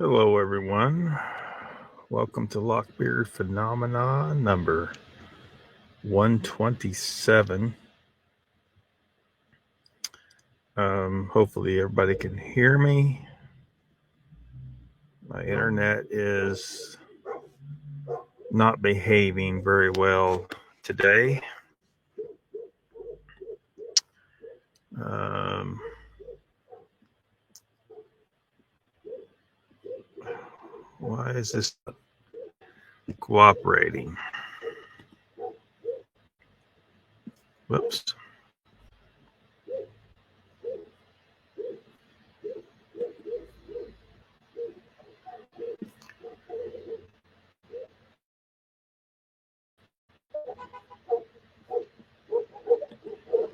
Hello, everyone. Welcome to LOCKBEARD Phenomena number 127. Hopefully, everybody can hear me. My internet is not behaving very well today. Why is this not cooperating? Whoops.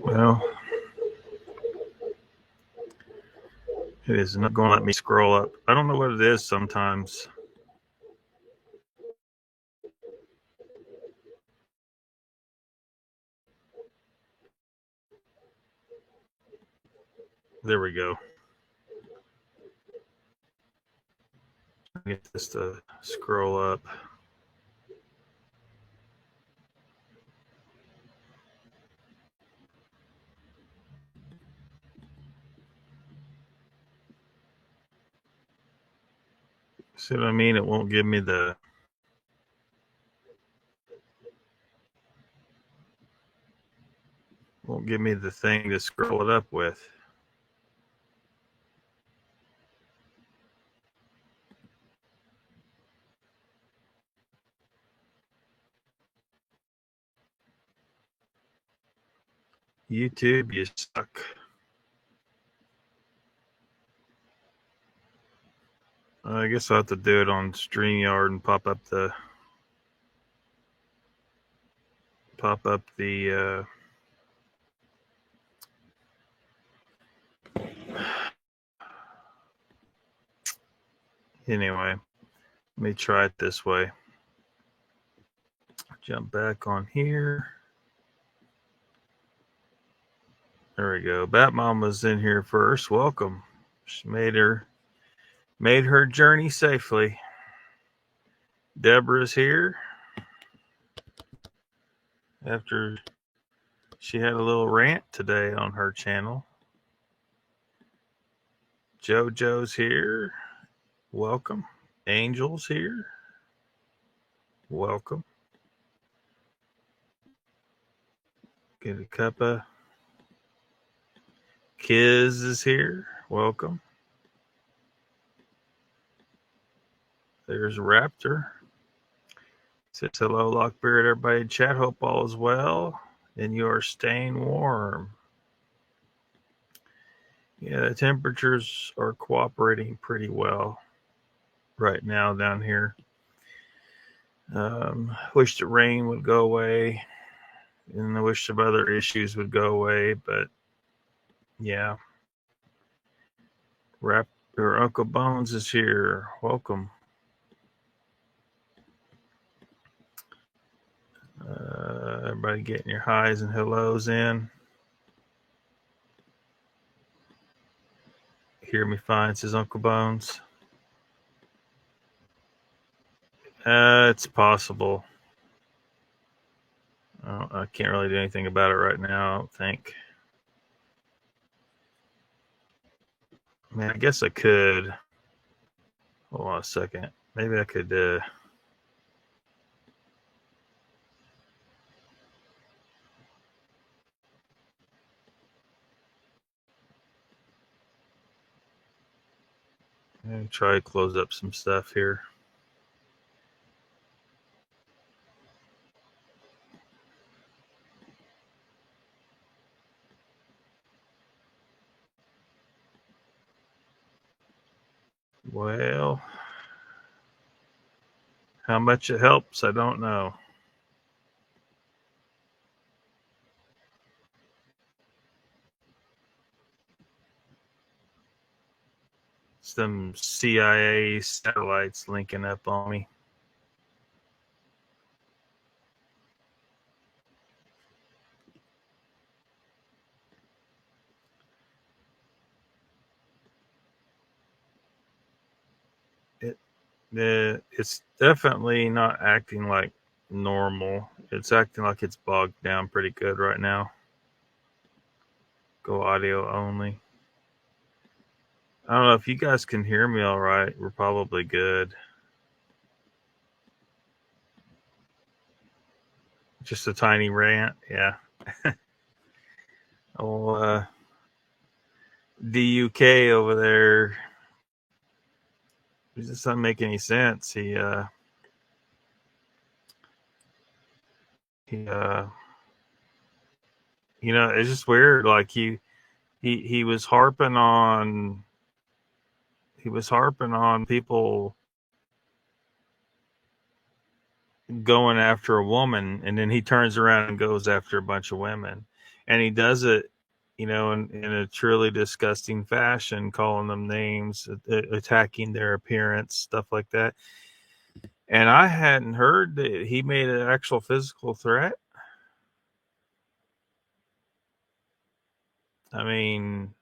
Well, it is not going to let me scroll up. I don't know what it is sometimes. There we go. Get this to scroll up. See what I mean? It won't give me the thing to scroll it up with. YouTube, you suck. I guess I'll have to do it on StreamYard and pop up the anyway, let me try it this way. Jump back on here. There we go. Bat Mom was in here first. Welcome. She made her journey safely. Deborah's here after she had a little rant today on her channel. JoJo's here. Welcome. Angel's here. Welcome. Get a cup of Kiz is here. Welcome. There's Raptor. Says hello, Lockbeard. Everybody in chat. Hope all is well and you are staying warm. Yeah, the temperatures are cooperating pretty well right now down here. Wish the rain would go away, and I wish some other issues would go away, but yeah. Uncle Bones is here. Welcome. Everybody getting your highs and hellos in. Hear me fine, says Uncle Bones. It's possible. I can't really do anything about it right now, I don't think. I mean, I guess I could. Hold on a second. Maybe I could. Try to close up some stuff here. Well, how much it helps, I don't know. Some CIA satellites linking up on me. It's definitely not acting like normal. It's acting like it's bogged down pretty good right now. Go audio only. I don't know if you guys can hear me all right. We're probably good. Just a tiny rant. Yeah. Oh, DUK over there. It just doesn't make any sense. He it's just weird. Like he was harping on people going after a woman, and then he turns around and goes after a bunch of women, and he does it, in a truly disgusting fashion, calling them names, attacking their appearance, stuff like that. And I hadn't heard that he made an actual physical threat. I mean,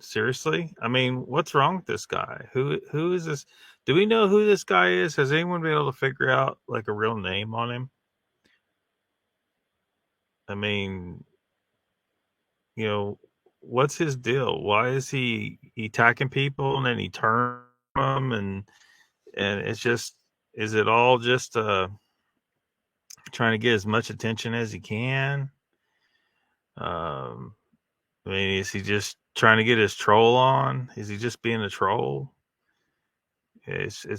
seriously? I mean, what's wrong with this guy? Who is this? Do we know who this guy is? Has anyone been able to figure out like a real name on him? I mean, what's his deal? Why is he attacking people and then he turns them, and it's just, is it all just trying to get as much attention as he can? I mean, is he just trying to get his troll on? Is he just being a troll? Is he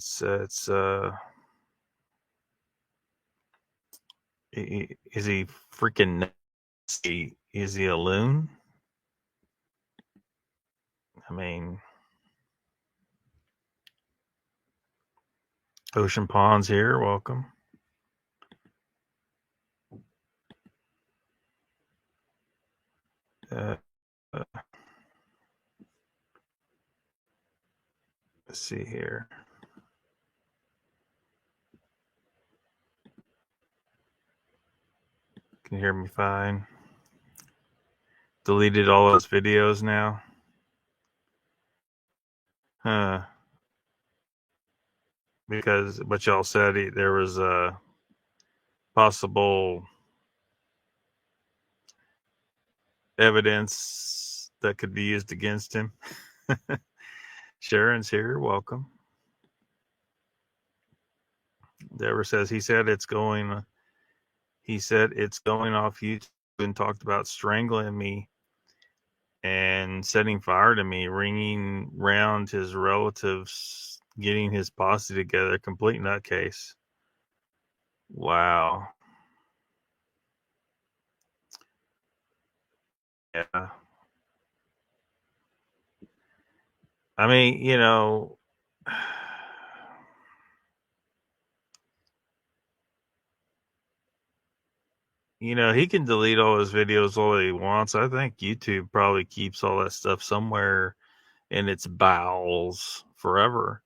freaking nuts? Is he a loon? I mean, Ocean Pond's here. Welcome. Let's see here. Can you hear me fine? Deleted all those videos now. Huh. Because what y'all said, there was a possible evidence that could be used against him. Sharon's here. Welcome. Deborah says he said it's going off YouTube and talked about strangling me and setting fire to me, ringing round his relatives, getting his posse together. Complete nutcase. Wow. Yeah. I mean, he can delete all his videos all he wants. I think YouTube probably keeps all that stuff somewhere in its bowels forever.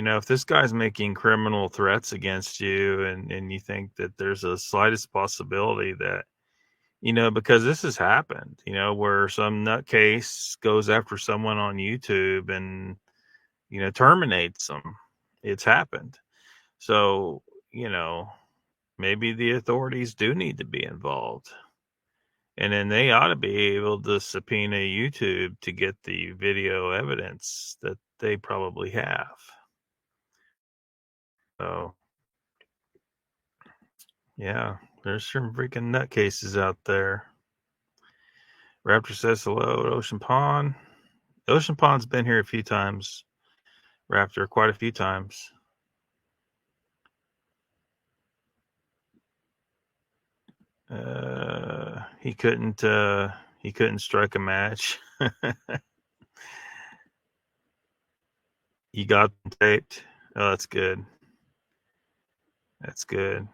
If this guy's making criminal threats against you, and you think that there's a slightest possibility that, because this has happened, where some nutcase goes after someone on YouTube and, terminates them. It's happened. So, maybe the authorities do need to be involved. And then they ought to be able to subpoena YouTube to get the video evidence that they probably have. So, yeah, there's some freaking nutcases out there. Raptor says hello at Ocean Pond. Ocean Pond's been here a few times, Raptor, quite a few times. He couldn't strike a match. You got them taped. Oh, that's good. That's good.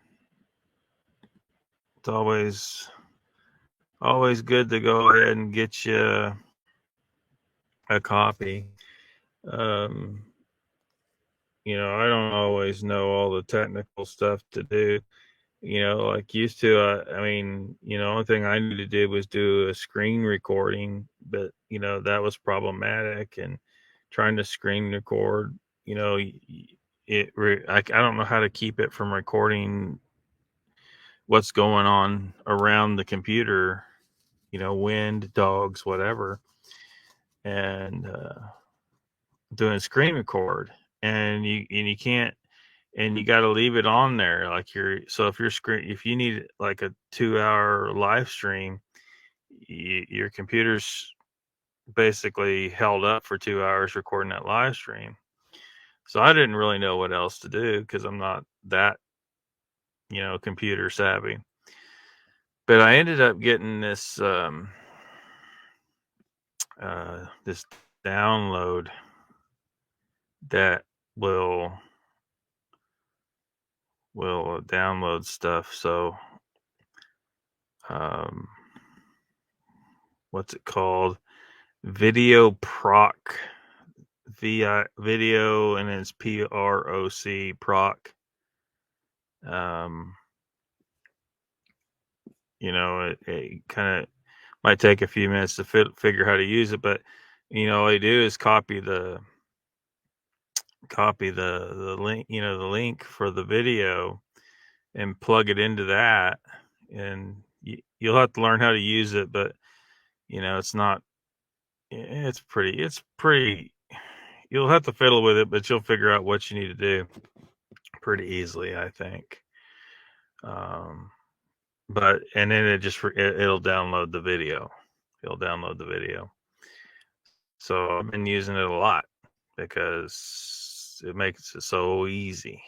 It's always good to go ahead and get you a copy. I don't always know all the technical stuff to do, like used to. I mean, only thing I needed to do was do a screen recording, but that was problematic, and trying to screen record you know, I don't know how to keep it from recording what's going on around the computer, wind, dogs, whatever, and doing screen record, and you can't, and you got to leave it on there. Like if you need like a 2-hour live stream, your computer's basically held up for 2 hours recording that live stream. So I didn't really know what else to do because I'm not that, computer savvy. But I ended up getting this this download that will download stuff. So what's it called? Video Proc. Video, and it's PROC proc. It kind of might take a few minutes to figure how to use it, but all you do is copy the link, the link for the video, and plug it into that, and you'll have to learn how to use it, but it's pretty, you'll have to fiddle with it, but you'll figure out what you need to do pretty easily, I think. But and then it'll download the video. It'll download the video. So I've been using it a lot because it makes it so easy.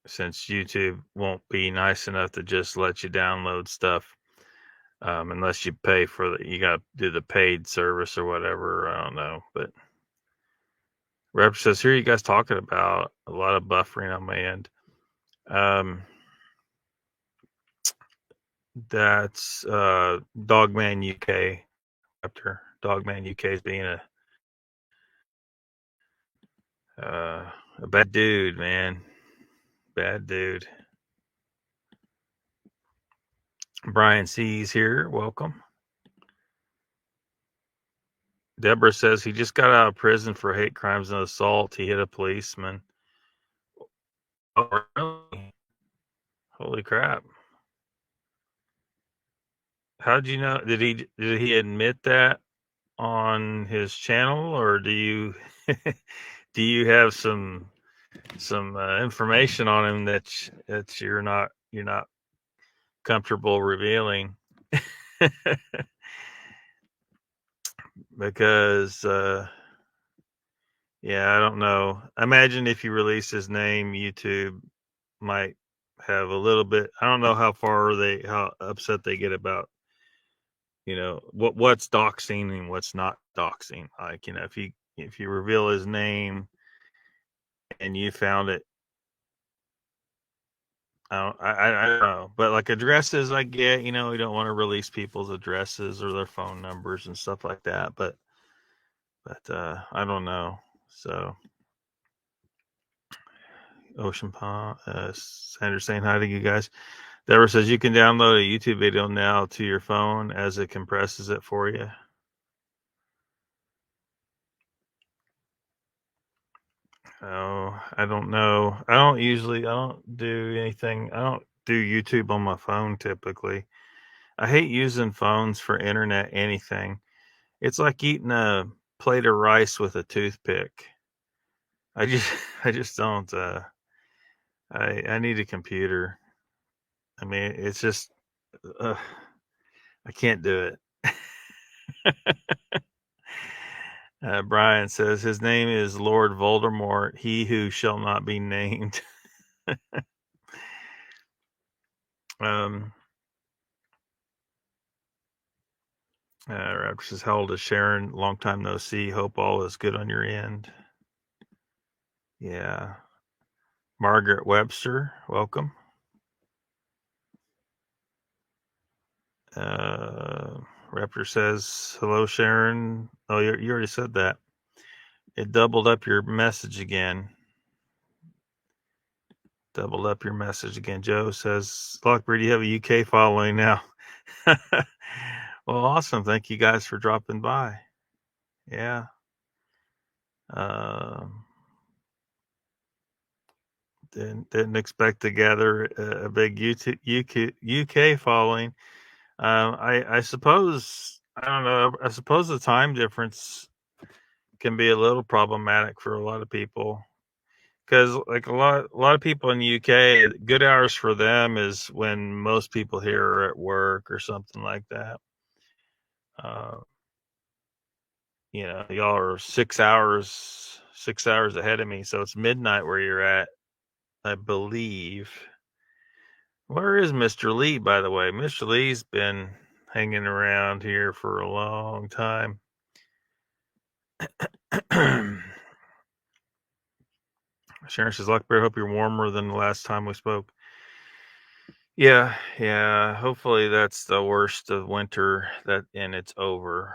Since YouTube won't be nice enough to just let you download stuff, unless you pay for you got to do the paid service or whatever. I don't know, but Rep says, here you guys talking about a lot of buffering on my end. That's Dogman UK. After Dogman UK is being a bad dude, man. Bad dude. Brian C's here. Welcome. Deborah says he just got out of prison for hate crimes and assault. He hit a policeman. Oh, really? Holy crap. How'd you know? Did he admit that on his channel, or do you do you have some information on him that you're not comfortable revealing? Because yeah, I don't know. I imagine if you release his name, YouTube might have a little bit. I don't know how upset they get about what's doxing and what's not doxing. Like, if you reveal his name and you found it, I don't know, but like addresses, I get, we don't want to release people's addresses or their phone numbers and stuff like that, but I don't know. So Ocean Pond, Sandra saying hi to you guys. Deborah says you can download a YouTube video now to your phone as it compresses it for you. Oh, I don't know. I don't do anything. I don't do YouTube on my phone typically. I hate using phones for internet anything. It's like eating a plate of rice with a toothpick. I just don't. I need a computer. I mean, it's just, I can't do it. Brian says his name is Lord Voldemort, he who shall not be named. Raptor says, how old is Sharon? Long time no see. Hope all is good on your end. Yeah. Margaret Webster, welcome. Raptor says, hello, Sharon. Oh, you already said that. It doubled up your message again. Joe says, Lockbeard, you have a UK following now. Well, awesome. Thank you guys for dropping by. Yeah. Um, didn't expect to gather a big UK following. I suppose, I don't know. I suppose the time difference can be a little problematic for a lot of people, because like a lot of people in the UK, good hours for them is when most people here are at work or something like that. Uh, y'all are 6 hours ahead of me, so it's midnight where you're at, I believe. Where is Mr. Lee, by the way? Mr. Lee's been hanging around here for a long time. Sharon says, Lockbeard, hope you're warmer than the last time we spoke. Yeah. Hopefully that's the worst of winter and it's over.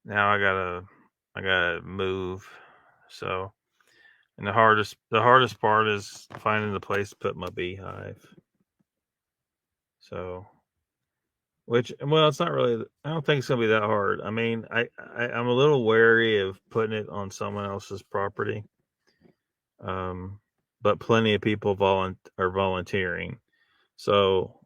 Now I gotta move. So, and the hardest part is finding the place to put my beehive. So, well, it's not really. I don't think it's gonna be that hard. I mean, I'm a little wary of putting it on someone else's property. But plenty of people are volunteering, so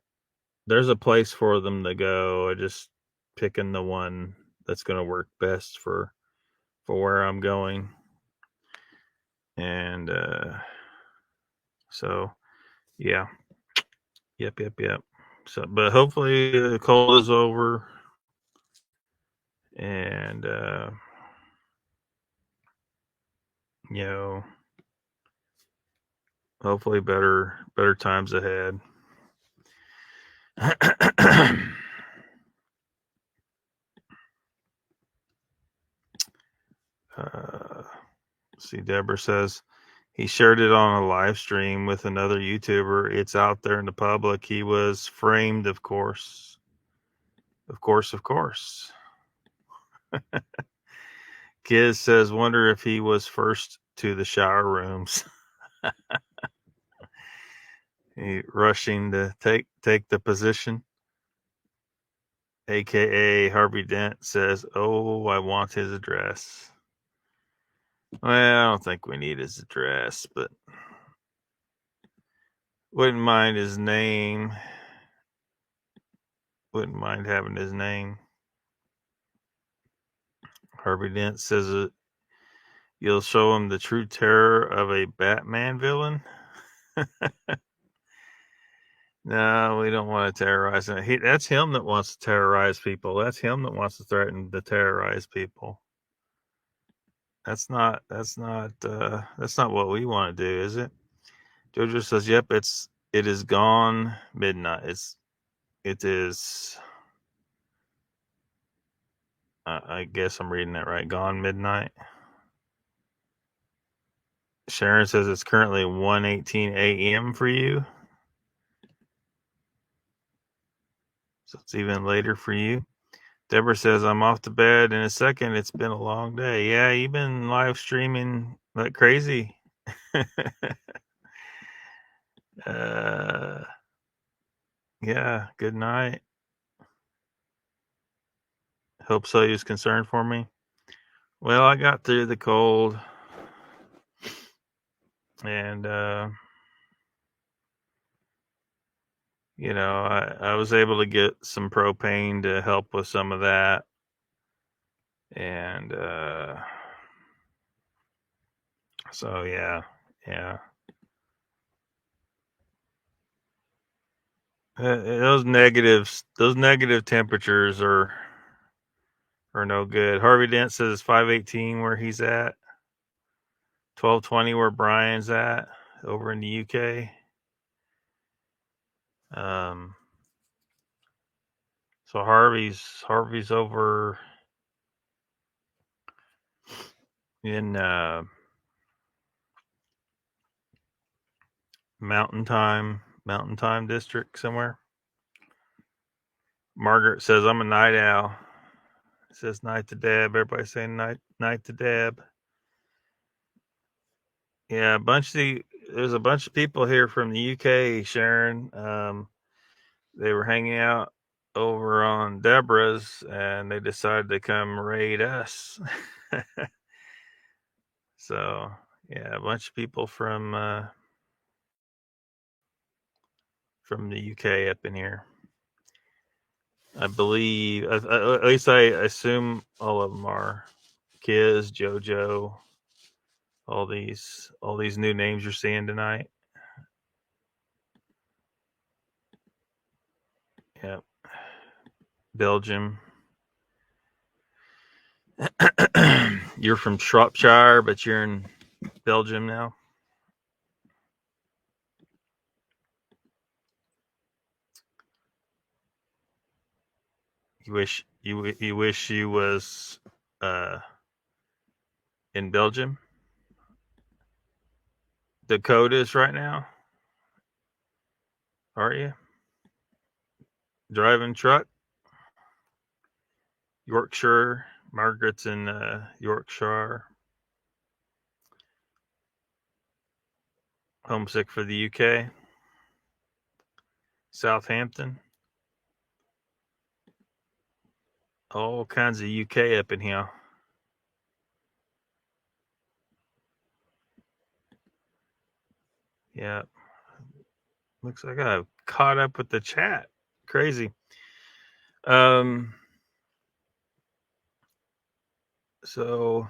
there's a place for them to go. I just picking the one that's going to work best for where I'm going, and so yeah, yep. So, but hopefully the cold is over, and you know, hopefully better times ahead. See, Deborah says he shared it on a live stream with another YouTuber. It's out there in the public. He was framed, of course. Of course. Giz says, wonder if he was first to the shower rooms. He rushing to take the position. AKA Harvey Dent says, oh, I want his address. Well, I don't think we need his address, but wouldn't mind his name. Wouldn't mind having his name. Harvey Dent says you'll show him the true terror of a Batman villain. No, we don't want to terrorize him. That's him that wants to terrorize people. That's him that wants to threaten to terrorize people. That's not what we want to do, is it? Jojo says, "Yep, it is gone midnight. It is. I guess I'm reading that right. Gone midnight." Sharon says it's currently 1:18 a.m. for you. So it's even later for you. Deborah says, I'm off to bed in a second. It's been a long day. Yeah, you've been live streaming like crazy. Yeah, good night. Hope so. You was concerned for me. Well, I got through the cold, and I was able to get some propane to help with some of that, and so yeah. Those negative temperatures are no good. Harvey Dent says 5:18 where he's at, 12:20 where Brian's at over in the UK. So Harvey's over in Mountain Time District somewhere. Margaret says I'm a night owl. It says night to Deb. Everybody's saying night to Deb. Yeah, there's a bunch of people here from the UK, Sharon. They were hanging out over on Deborah's, and they decided to come raid us. So yeah, a bunch of people from the UK up in here. I believe, at least I assume all of them are. Kiz, JoJo, all these new names you're seeing tonight. Yep. Belgium. You're from Shropshire, but you're in Belgium now. You wish you was in Belgium. Dakotas right now, are you? Driving truck? Yorkshire. Margaret's in Yorkshire. Homesick for the UK. Southampton. All kinds of UK up in here. Yeah. Looks like I've caught up with the chat. Crazy. So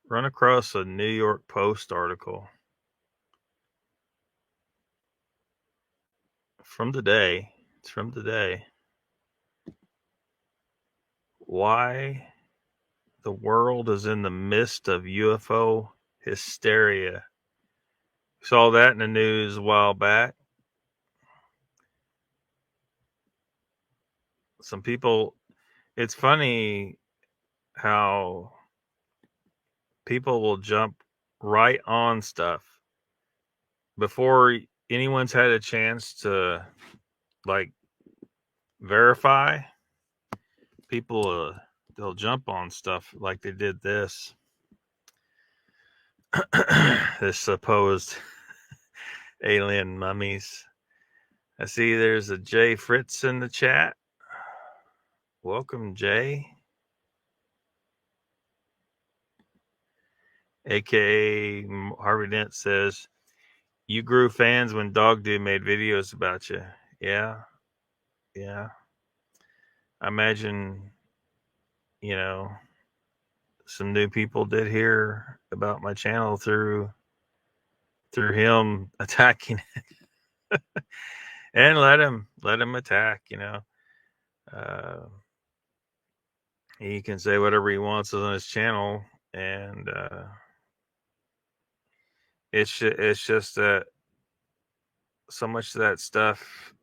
run across a New York Post article from today. It's from today. Why the world is in the midst of UFO hysteria. Saw that in the news a while back. Some people, it's funny how people will jump right on stuff before anyone's had a chance to like verify. People they'll jump on stuff like they did this this supposed alien mummies. I see there's a Jay Fritz in the chat. Welcome, Jay. AKA Harvey Dent says, you grew fans when Dog Dude made videos about you. Yeah. I imagine, some new people did hear about my channel through him attacking it. And let him attack, he can say whatever he wants on his channel, and it's just that so much of that stuff.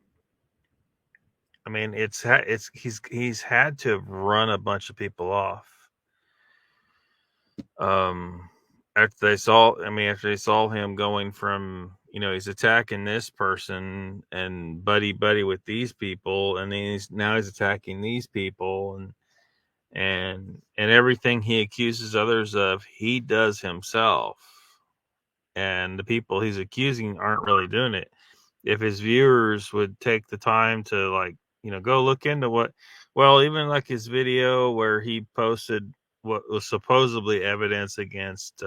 I mean, he's had to have run a bunch of people off. After they saw him going from, he's attacking this person and buddy with these people, and then he's attacking these people, and everything he accuses others of, he does himself. And the people he's accusing aren't really doing it. If his viewers would take the time to go look into even like his video where he posted what was supposedly evidence against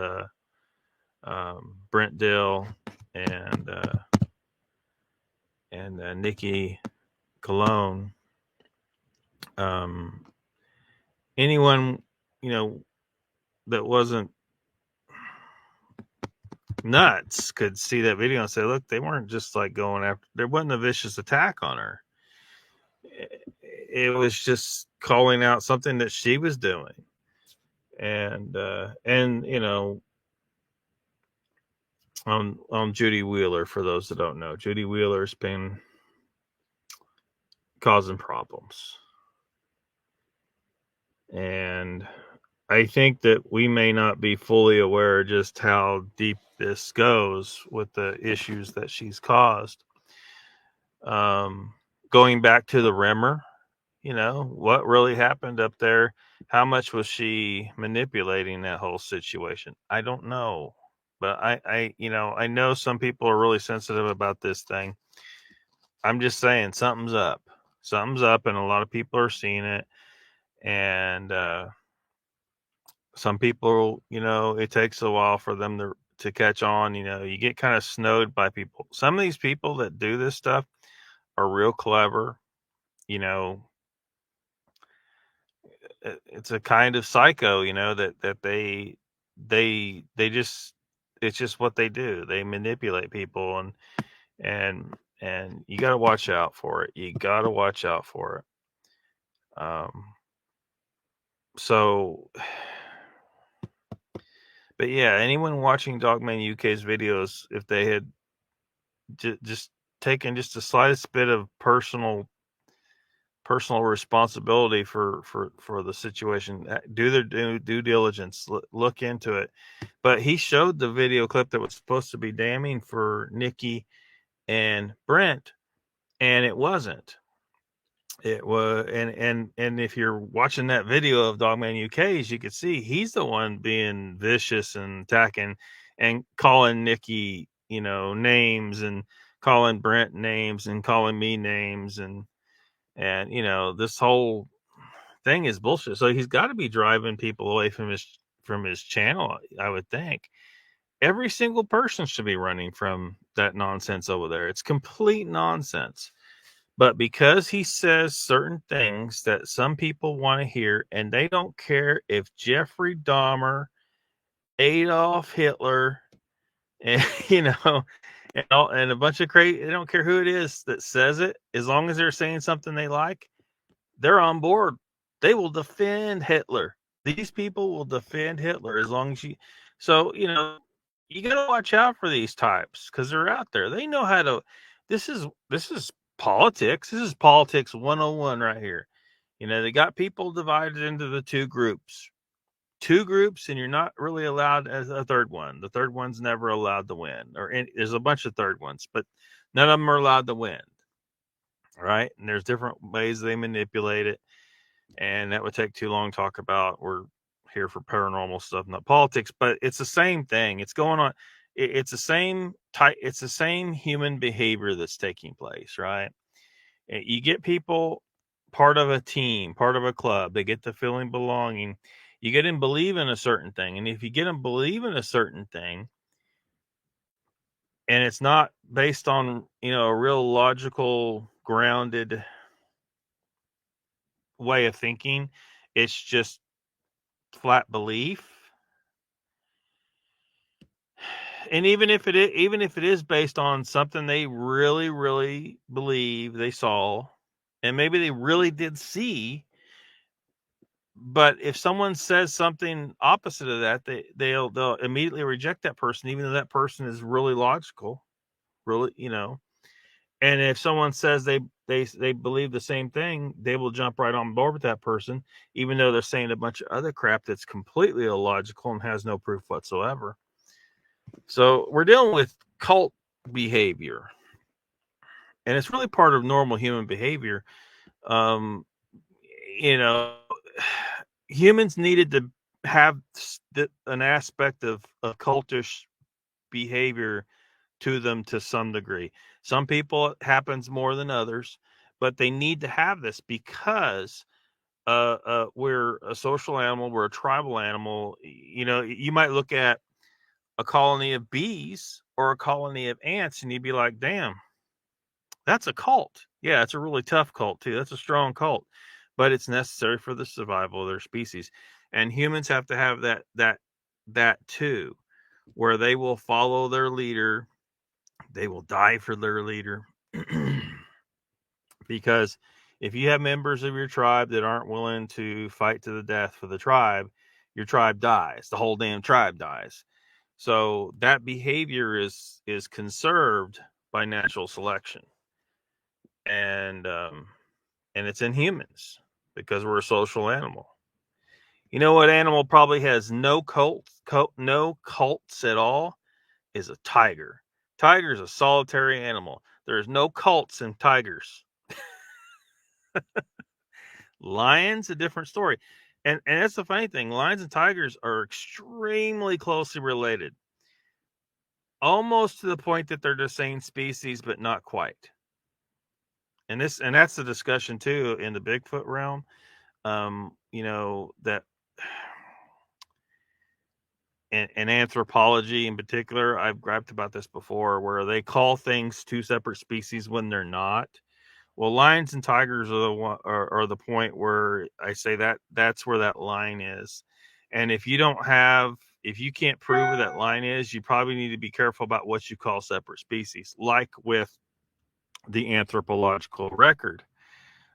Brent Dill and Nikki Cologne. Anyone that wasn't nuts could see that video and say, look, they weren't just going after, there wasn't a vicious attack on her. It was just calling out something that she was doing. And on Judy Wheeler, for those that don't know, Judy Wheeler's been causing problems. And I think that we may not be fully aware just how deep this goes with the issues that she's caused. Going back to the Rimmer, what really happened up there? How much was she manipulating that whole situation? I don't know. But I know some people are really sensitive about this thing. I'm just saying something's up. Something's up, and a lot of people are seeing it. And some people, it takes a while for them to catch on. You get kind of snowed by people. Some of these people that do this stuff are real clever. It's a kind of psycho, that they just, it's just what they do. They manipulate people, and you got to watch out for it. You got to watch out for it. So, but yeah, anyone watching Dogman UK's videos, if they had just taken just the slightest bit of personal responsibility for the situation, do their due diligence, look into it. But he showed the video clip that was supposed to be damning for Nikki and Brent, and it wasn't. It was, and if you're watching that video of Dogman UK's, you could see he's the one being vicious and attacking and calling Nikki, names, and calling Brent names, and calling me names, and this whole thing is bullshit. So he's got to be driving people away from his channel, I would think. Every single person should be running from that nonsense over there. It's complete nonsense. But because he says certain things that some people want to hear, and they don't care if Jeffrey Dahmer, Adolf Hitler, and and a bunch of crazy, they don't care who it is that says it, as long as they're saying something they like, they're on board. They will defend Hitler. These people will defend Hitler as long as you. So, you got to watch out for these types, because they're out there. They know how to. This is politics. This is politics 101 right here. They got people divided into the two groups, and you're not really allowed as a third one. The third one's never allowed to win, there's a bunch of third ones, but none of them are allowed to win. Right. And there's different ways they manipulate it. And that would take too long to talk about. We're here for paranormal stuff, not politics, but it's the same thing. It's going on. It's the same type. It's the same human behavior that's taking place, right? You get people part of a team, part of a club. They get the feeling belonging. You get them believe in a certain thing. And if you get them believe in a certain thing, and it's not based on, a real logical, grounded way of thinking, it's just flat belief. And even if it is based on something they really, really believe they saw, and maybe they really did see, but if someone says something opposite of that, they'll immediately reject that person, even though that person is really logical, really, And if someone says they believe the same thing, they will jump right on board with that person, even though they're saying a bunch of other crap that's completely illogical and has no proof whatsoever. So we're dealing with cult behavior, and it's really part of normal human behavior. Humans needed to have an aspect of cultish behavior to them to some degree. Some people it happens more than others, but they need to have this because we're a social animal, we're a tribal animal. You might look at a colony of bees or a colony of ants, and you'd be like, damn, that's a cult. Yeah, it's a really tough cult too. That's a strong cult, but it's necessary for the survival of their species. And humans have to have that too, where they will follow their leader. They will die for their leader. Because if you have members of your tribe that aren't willing to fight to the death for the tribe, your tribe dies. The whole damn tribe dies. So that behavior is conserved by natural selection, and it's in humans because we're a social animal. You know what animal probably has no cults at all? Is a tiger. Tiger is a solitary animal. There's no cults in tigers. Lions, a different story. And that's the funny thing. Lions and tigers are extremely closely related. Almost to the point that they're the same species, but not quite. and that's the discussion too in the Bigfoot realm. That in anthropology in particular, I've griped about this before, where they call things two separate species when they're not. Well, lions and tigers are the point where I say that's where that line is. And if you can't prove where that line is, you probably need to be careful about what you call separate species, like with the anthropological record.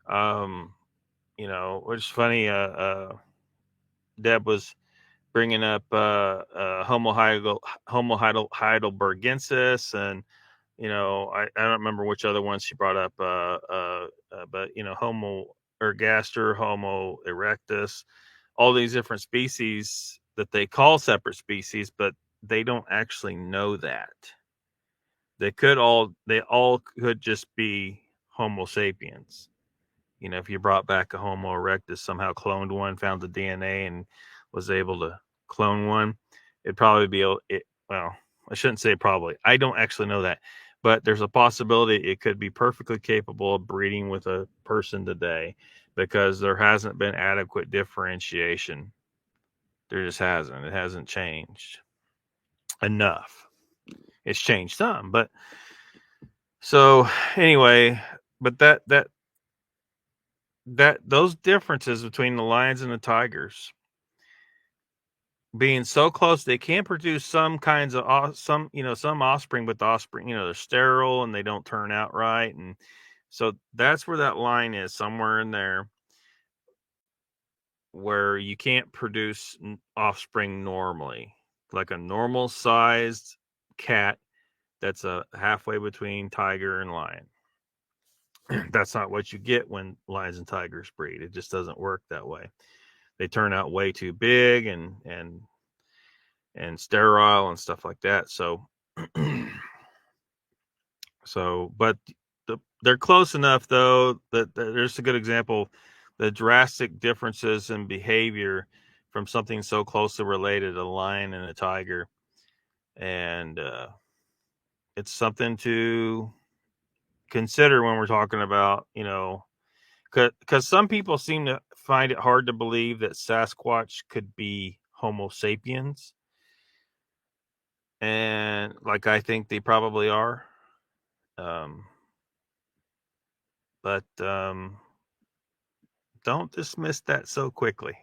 Which is funny. Deb was bringing up Homo heidelbergensis, and I don't remember which other ones she brought up, but Homo ergaster, Homo erectus, all these different species that they call separate species, but they don't actually know that. They all could just be Homo sapiens. If you brought back a Homo erectus, somehow cloned one, found the DNA, and was able to clone one, it'd probably be well, I shouldn't say probably. I don't actually know that, but there's a possibility it could be perfectly capable of breeding with a person today, because there hasn't been adequate differentiation. There just hasn't. It hasn't changed enough. It's changed some, but so anyway, but that those differences between the lions and the tigers being so close, they can produce some kinds of some offspring, but the offspring, they're sterile and they don't turn out right. And so that's where that line is, somewhere in there, where you can't produce offspring normally, like a normal sized cat that's a halfway between tiger and lion. That's not what you get when lions and tigers breed. It just doesn't work that way. They turn out way too big and sterile and stuff like that. So, but they're close enough though that there's a good example. The drastic differences in behavior from something so closely related, a lion and a tiger, and it's something to consider when we're talking about, because some people seem to find it hard to believe that Sasquatch could be Homo sapiens. And I think they probably are. But don't dismiss that so quickly.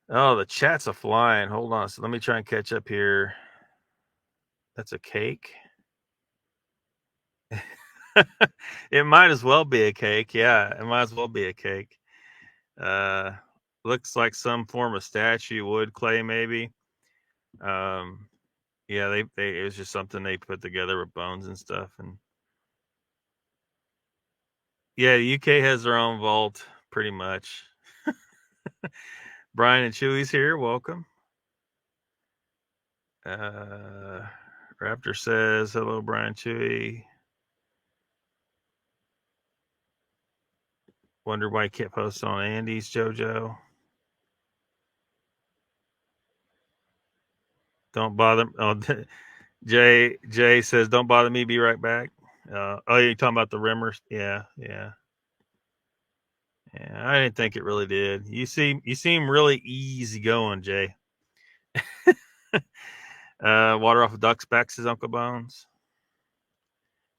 Oh, the chat's a flying. Hold on. So let me try and catch up here. That's a cake. It might as well be a cake. Yeah, it might as well be a cake. Looks like some form of statue, wood, clay, maybe. Yeah, it was just something they put together with bones and stuff. And yeah, the UK has their own vault, pretty much. Brian and Chewy's here. Welcome. Raptor says, hello, Brian Chewy. Wonder why you can't post on Andy's, JoJo. Don't bother. Oh, Jay says, don't bother me. Be right back. Oh, you're talking about the rimmers? Yeah. I didn't think it really did. You seem really easy going, Jay. Water off a duck's back, says Uncle Bones.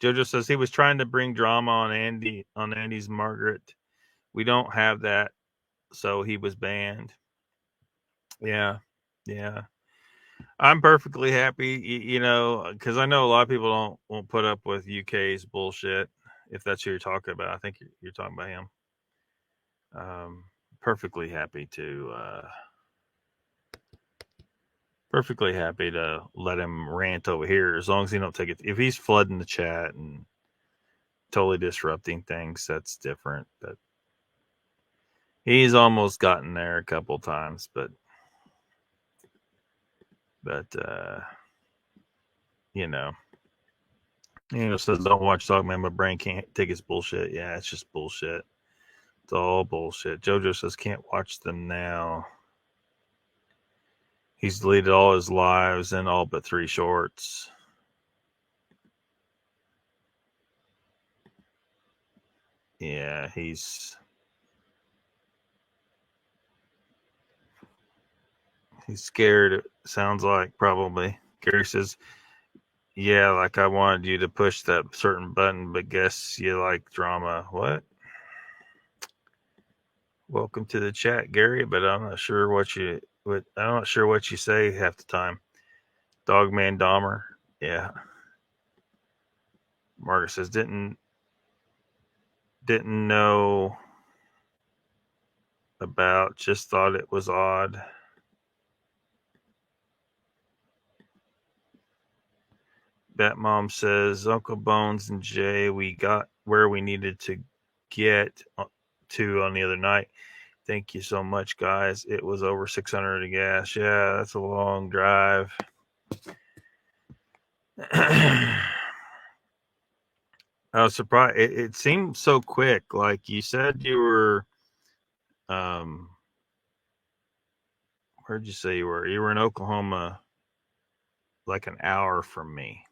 Jojo says he was trying to bring drama on Andy's Margaret. We don't have that, so he was banned. Yeah. I'm perfectly happy, because I know a lot of people won't put up with UK's bullshit. If that's who you're talking about, I think you're talking about him. Perfectly happy to let him rant over here, as long as he don't take it. If he's flooding the chat and totally disrupting things, that's different. But he's almost gotten there a couple times, but says don't watch Dogman. My brain can't take his bullshit. Yeah, it's just bullshit. It's all bullshit. JoJo says can't watch them now. He's deleted all his lives and all but 3 shorts. Yeah, he's scared. It sounds like probably. Gary says, "Yeah, like I wanted you to push that certain button, but guess you like drama." What? Welcome to the chat, Gary, but I'm not sure what you say half the time. Dogman Dahmer. Yeah. Margaret says didn't know about, just thought it was odd. Batmom says Uncle Bones and Jay, we got where we needed to get to on the other night. Thank you so much, guys. It was over 600 of gas. Yeah, that's a long drive. I was surprised. It seemed so quick. Like you said, you were, where'd you say you were? You were in Oklahoma, like an hour from me.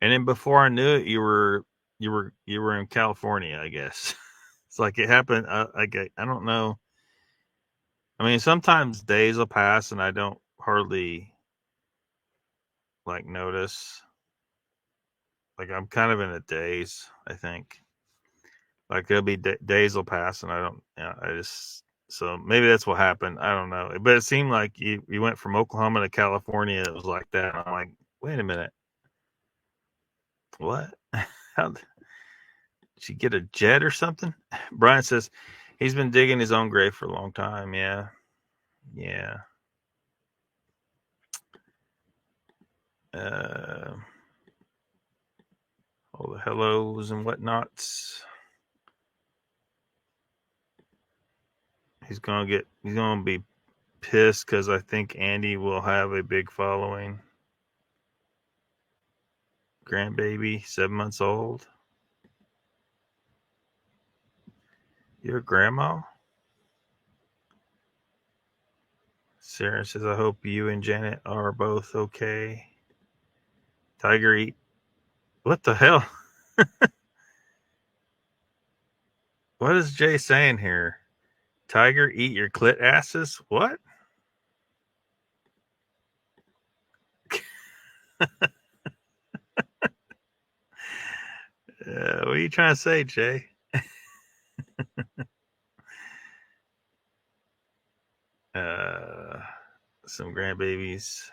And then before I knew it, you were in California, I guess. It's like it happened. I don't know. I mean, sometimes days will pass and I don't hardly like notice. Like I'm kind of in a daze, I think. Like there'll be days will pass and I don't. I just, so maybe that's what happened. I don't know. But it seemed like you went from Oklahoma to California. It was like that. And I'm like, wait a minute, what? How did she get a jet or something? Brian says he's been digging his own grave for a long time. Yeah. Yeah. All the hellos and whatnots. He's gonna be pissed because I think Andy will have a big following. Grandbaby, 7 months old. Your grandma? Sarah says, I hope you and Janet are both okay. Tiger eat. What the hell? What is Jay saying here? Tiger eat your clit asses? What? What are you trying to say, Jay? Some grandbabies.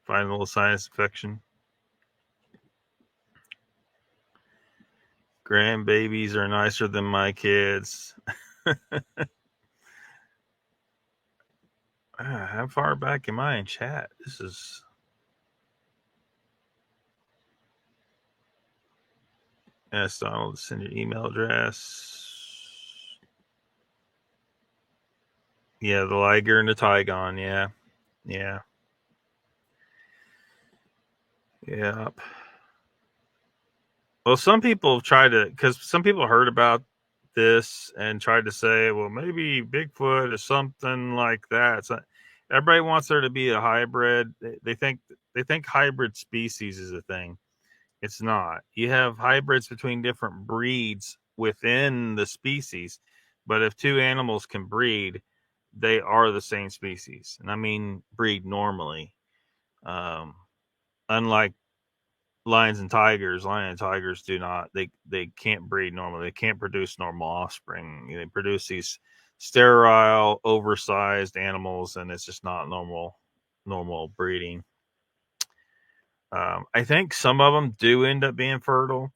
Find a little sinus infection. Grandbabies are nicer than my kids. How far back am I in chat? This is. Ask Donald to send your email address. Yeah, the Liger and the Tygon. Yeah. Yeah. Yep. Well, some people try to, because some people heard about this and tried to say, well, maybe Bigfoot is something like that. So everybody wants there to be a hybrid. They think hybrid species is a thing. It's not. You have hybrids between different breeds within the species, but if two animals can breed, they are the same species. And I mean breed normally. Unlike lions and tigers do not, they can't breed normally. They can't produce normal offspring. They produce these sterile, oversized animals, and it's just not normal breeding. I think some of them do end up being fertile,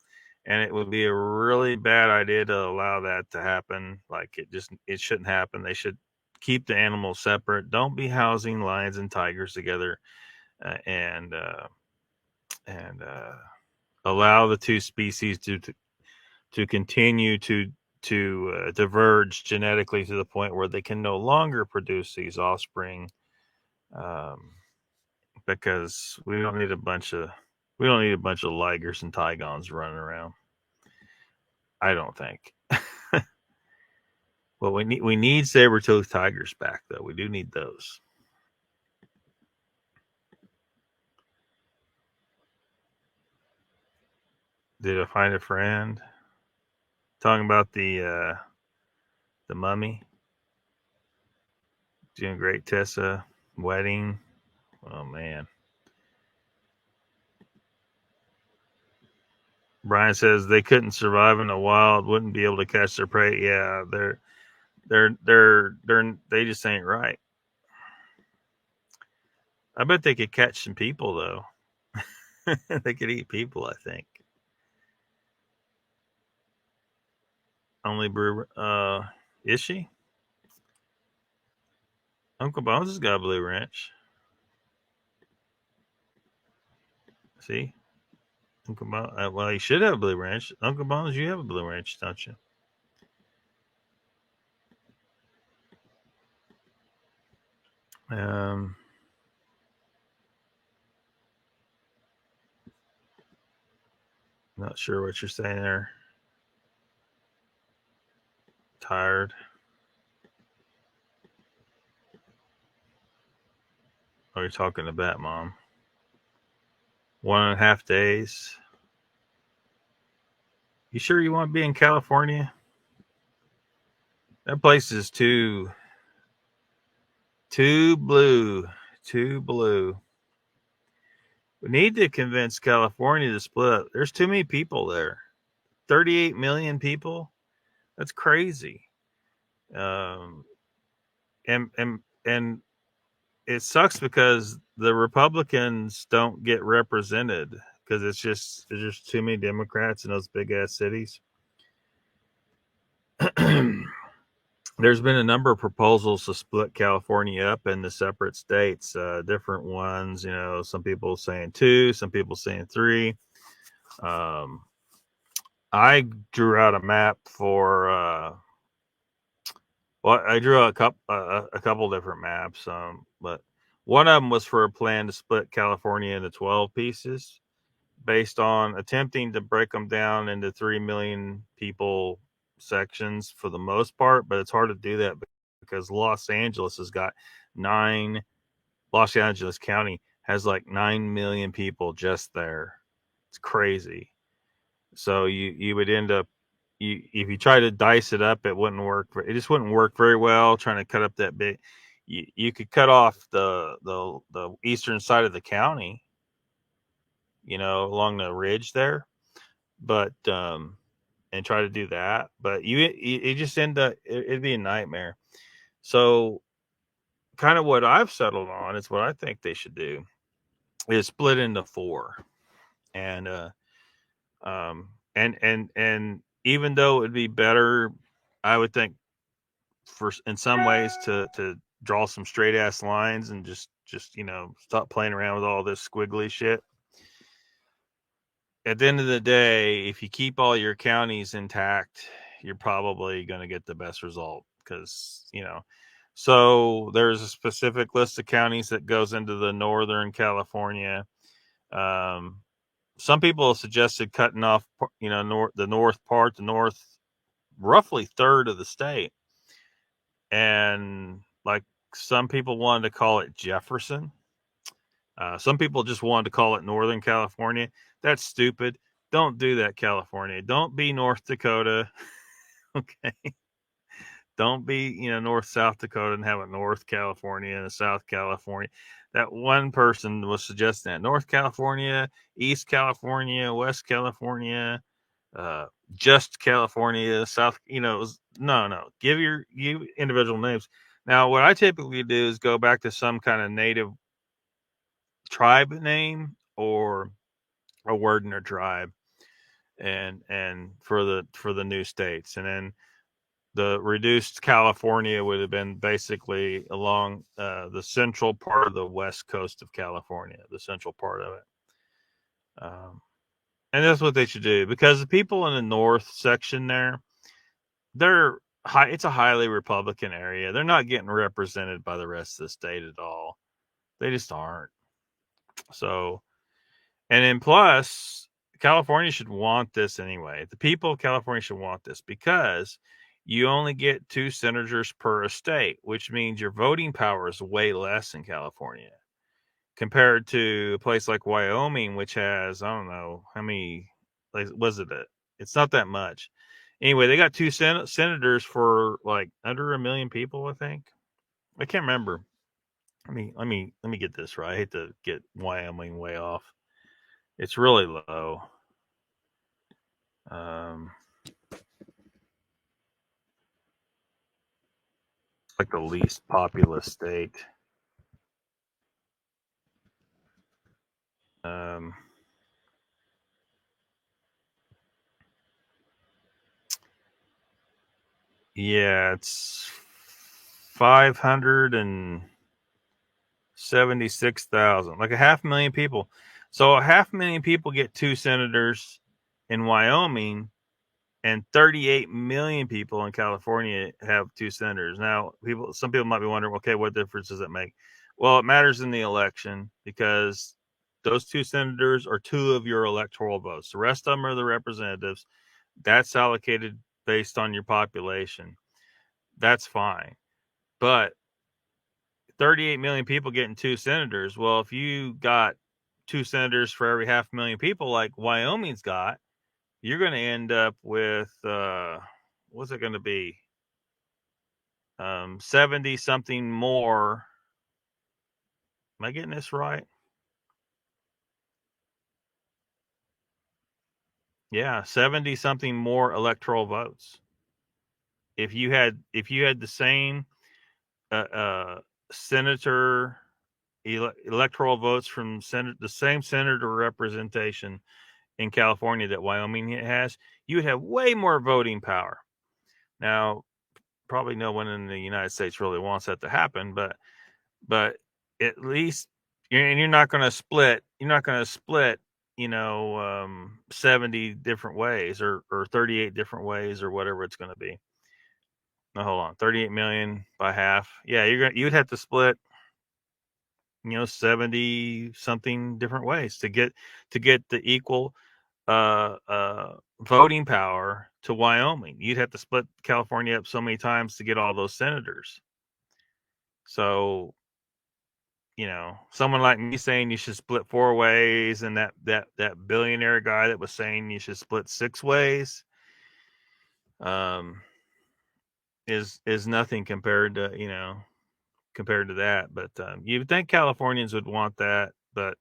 and it would be a really bad idea to allow that to happen. Like it shouldn't happen. They should keep the animals separate. Don't be housing lions and tigers together, and allow the two species to continue to diverge genetically to the point where they can no longer produce these offspring. Because we don't need a bunch of ligers and tigons running around. I don't think. Well, we need saber-toothed tigers back, though. We do need those. Did I find a friend? Talking about the mummy. Doing great, Tessa. Wedding. Oh man. Brian says they couldn't survive in the wild, wouldn't be able to catch their prey. Yeah, they just ain't right. I bet they could catch some people though. They could eat people, I think. Only brew. Is she? Uncle Bones has got a blue wrench. See, Uncle Bones. Well, he should have a blue wrench. Uncle Bones, you have a blue wrench, don't you? Not sure what you're saying there. Tired. Oh, you're talking to Bat Mom. 1.5 days. You sure you want to be in California? That place is too blue. Too blue. We need to convince California to split. There's too many people there. 38 million people. That's crazy. And it sucks because the Republicans don't get represented because there's just too many Democrats in those big ass cities. There's been a number of proposals to split California up into separate states, different ones. You know, some people saying 2, some people saying 3. I drew out a map for. I drew out a couple different maps, but one of them was for a plan to split California into 12 pieces, based on attempting to break them down into 3 million people sections for the most part, but it's hard to do that because Los Angeles County has like 9 million people just there. It's crazy. So you would end up, if you try to dice it up, it wouldn't work. It just wouldn't work very well trying to cut up that big. You could cut off the eastern side of the county, you know, along the ridge there, but and try to do that, but you just end up, it'd be a nightmare. So kind of what I've settled on is what I think they should do is split into 4. And even though it would be better, I would think, for in some ways to draw some straight ass lines and just you know, stop playing around with all this squiggly shit. At the end of the day, if you keep all your counties intact, you're probably going to get the best result because, you know, so there's a specific list of counties that goes into the Northern California. Some people have suggested cutting off, you know, the north part, roughly third of the state. And like some people wanted to call it Jefferson. Some people just wanted to call it Northern California. That's stupid. Don't do that, California. Don't be North Dakota. Okay. Don't be, you know, South Dakota and have a North California and a South California. That one person was suggesting that North California, East California, West California, just California, South, you know, no. Give individual names. Now, what I typically do is go back to some kind of native tribe name or a word in their tribe, and for the new states, and then the reduced California would have been basically along the central part of the west coast of California, the central part of it. And that's what they should do, because the people in the north section there, it's a highly Republican area. They're not getting represented by the rest of the state at all. They just aren't. So, and then plus, California should want this anyway. The people of California should want this because you only get 2 senators per state, which means your voting power is way less in California compared to a place like Wyoming, which has, I don't know how many, like, was it? It's not that much. Anyway, they got two senators for like under 1 million people, I think. I can't remember. Let me get this right. I hate to get Wyoming way off. It's really low. It's like the least populous state. Yeah, it's 576,000, like 500,000 people. So 500,000 people get two senators in Wyoming, and 38 million people in California have two senators. Now, some people might be wondering, okay, what difference does that make? Well, it matters in the election because those two senators are two of your electoral votes. The rest of them are the representatives. That's allocated based on your population. That's fine. But 38 million people getting two senators. Well, if you got two senators for every 500,000 people, like Wyoming's got, you're going to end up with, what's it going to be? 70 something more. Am I getting this right? Yeah, 70 something more electoral votes. If you had the same senator electoral votes from the same senator representation in California that Wyoming has, you would have way more voting power. Now, probably no one in the United States really wants that to happen, but at least, and you're not going to split, 70 different ways or 38 different ways or whatever it's going to be. No, hold on, 38 million by half. Yeah, you'd have to split, 70 something different ways to get the equal voting power to Wyoming. You'd have to split California up so many times to get all those senators. So, someone like me saying you should split 4 ways, and that billionaire guy that was saying you should split 6 ways, is nothing compared to that. But you'd think Californians would want that, but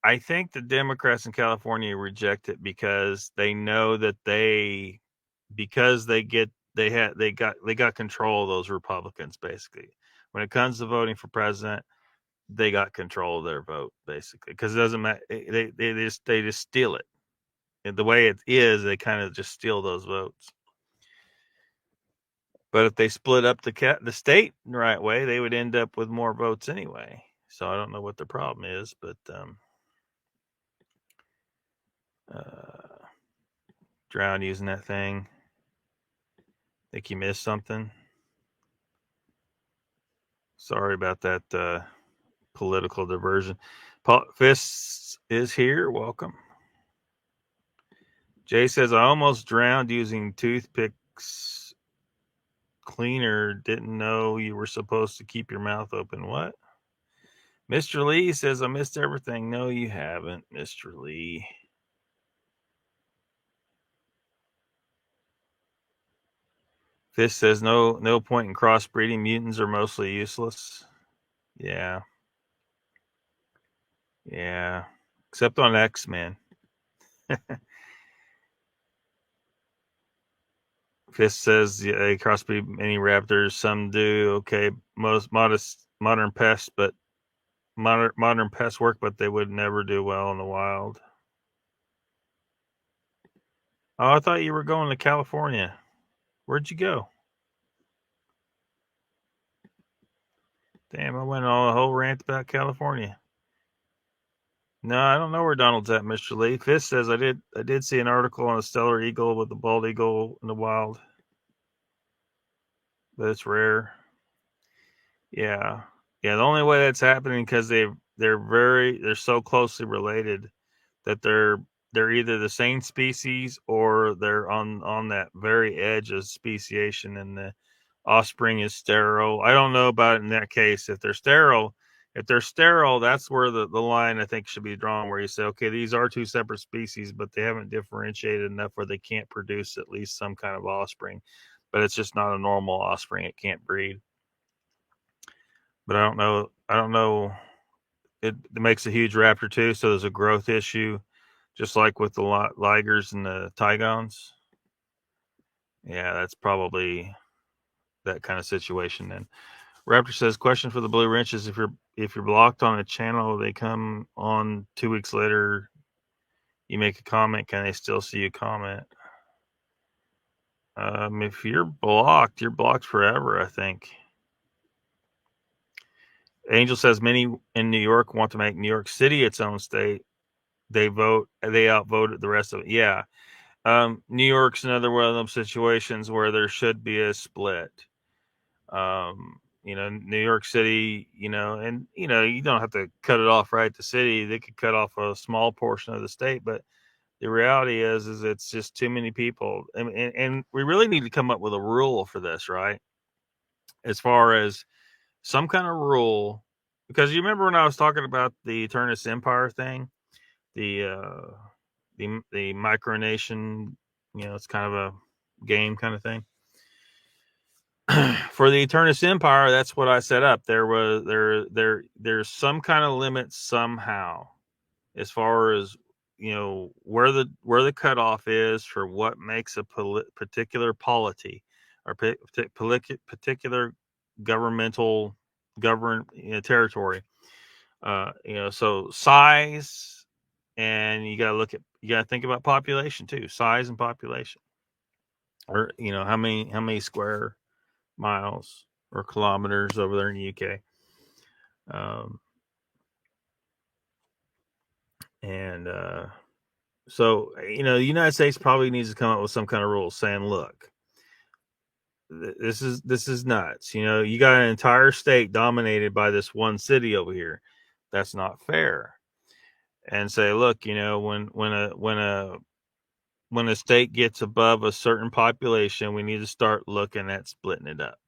I think the Democrats in California reject it because they know that they got control of those Republicans. Basically, when it comes to voting for president, they got control of their vote, basically, because it doesn't matter. They just steal it. And the way it is, they kind of just steal those votes. But if they split up the state the right way, they would end up with more votes anyway. So I don't know what the problem is, but drown using that thing. Think you missed something? Sorry about that political diversion. Fists is here. Welcome. Jay says, I almost drowned using toothpicks cleaner. Didn't know you were supposed to keep your mouth open. What? Mr. Lee says, I missed everything. No, you haven't, Mr. Lee. Fist says, no point in crossbreeding. Mutants are mostly useless. Yeah. Yeah. Except on X-Men. Fist says they crossbreed many raptors. Some do. Okay. Most modern pests, but modern pests work, but they would never do well in the wild. Oh, I thought you were going to California. Where'd you go? Damn, I went on a whole rant about California. No, I don't know where Donald's at, Mr. Lee. Fist says I did see an article on a stellar eagle with a bald eagle in the wild, but it's rare. Yeah. The only way that's happening because they're so closely related that they're either the same species or they're on that very edge of speciation, and the offspring is sterile. I don't know about it in that case. If they're sterile, If they're sterile, that's where the line I think should be drawn, where you say, okay, these are two separate species, but they haven't differentiated enough where they can't produce at least some kind of offspring. But it's just not a normal offspring; it can't breed. But I don't know. It makes a huge raptor too, so there's a growth issue, just like with the ligers and the tigons. Yeah, that's probably that kind of situation then. Raptor says, question for the blue wrenches: if you're blocked on a channel, they come on 2 weeks later, you make a comment, can they still see you comment? If you're blocked forever, I think. Angel says many in New York want to make New York City its own state. They outvoted the rest of it. Yeah. New York's another one of those situations where there should be a split. New York City, and you don't have to cut it off right at the city. They could cut off a small portion of the state, but the reality is it's just too many people. And we really need to come up with a rule for this, right? As far as some kind of rule, because you remember when I was talking about the Eternus Empire thing, the micronation, it's kind of a game kind of thing. For the Eternus Empire, that's what I set up. There's some kind of limit somehow, as far as where the cutoff is for what makes a particular polity or particular governmental territory. So size, and you got to think about population too, size and population, or how many square miles or kilometers over there in the UK. So the United States probably needs to come up with some kind of rule saying, look, this is nuts. You got an entire state dominated by this one city over here. That's not fair. And say, look, when a state gets above a certain population, we need to start looking at splitting it up.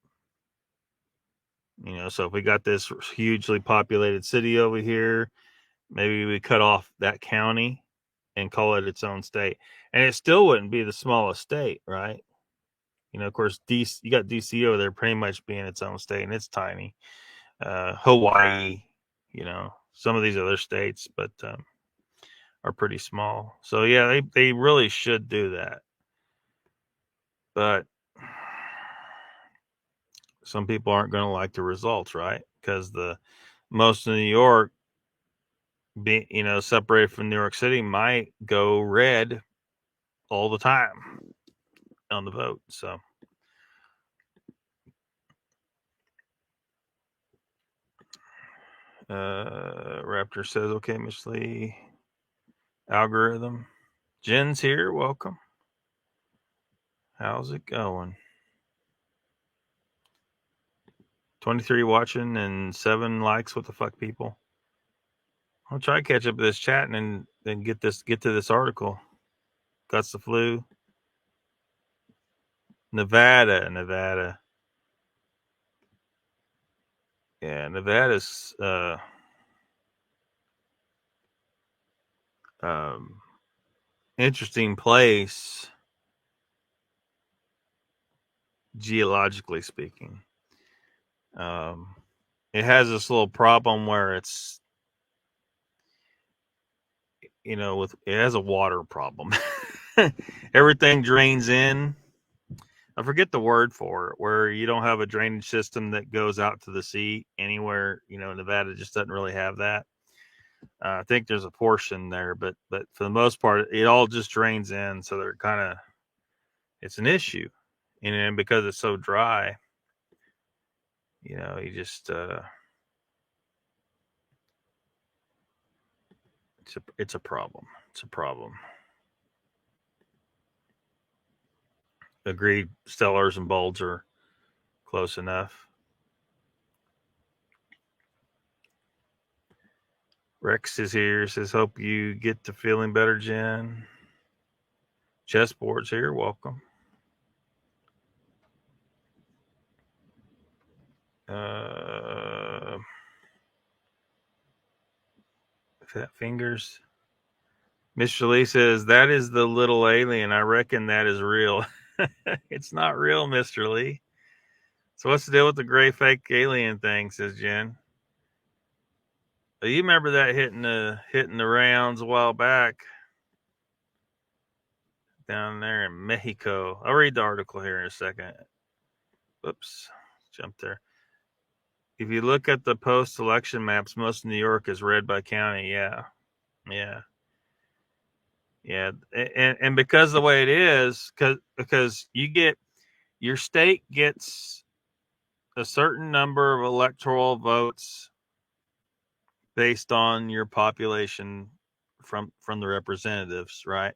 So if we got this hugely populated city over here, maybe we cut off that county and call it its own state. And it still wouldn't be the smallest state, right? Of course, you got DC over there pretty much being its own state, and it's tiny. Hawaii, some of these other states, but are pretty small. So yeah, they really should do that. But some people aren't going to like the results, right? Because most of New York, separated from New York City, might go red all the time on the vote. So Raptor says, okay, Miss Lee, algorithm. Jen's here. Welcome. How's it going? 23 watching and 7 likes. What the fuck, people? I'll try to catch up with this chat and then get to this article. Got the flu. Nevada. Yeah, Nevada's interesting place, geologically speaking. It has this little problem where it's, it has a water problem. Everything drains in. I forget the word for it, where you don't have a drainage system that goes out to the sea anywhere. Nevada just doesn't really have that. I think there's a portion there, but for the most part, it all just drains in. So they're it's an issue, and because it's so dry, you just it's a problem. It's a problem. Agreed. Stellars and bulbs are close enough. Rex is here. Says, hope you get to feeling better, Jen. Chessboard's here. Welcome. Fat fingers. Mr. Lee says, that is the little alien. I reckon that is real. It's not real, Mr. Lee. So what's the deal with the gray fake alien thing, says Jen. You remember that hitting the rounds a while back down there in Mexico. I'll read the article here in a second. Oops, jumped there. If you look at the post-election maps, most of New York is red by county. Yeah. And because of the way it is, because you get, your state gets a certain number of electoral votes based on your population from the representatives, right?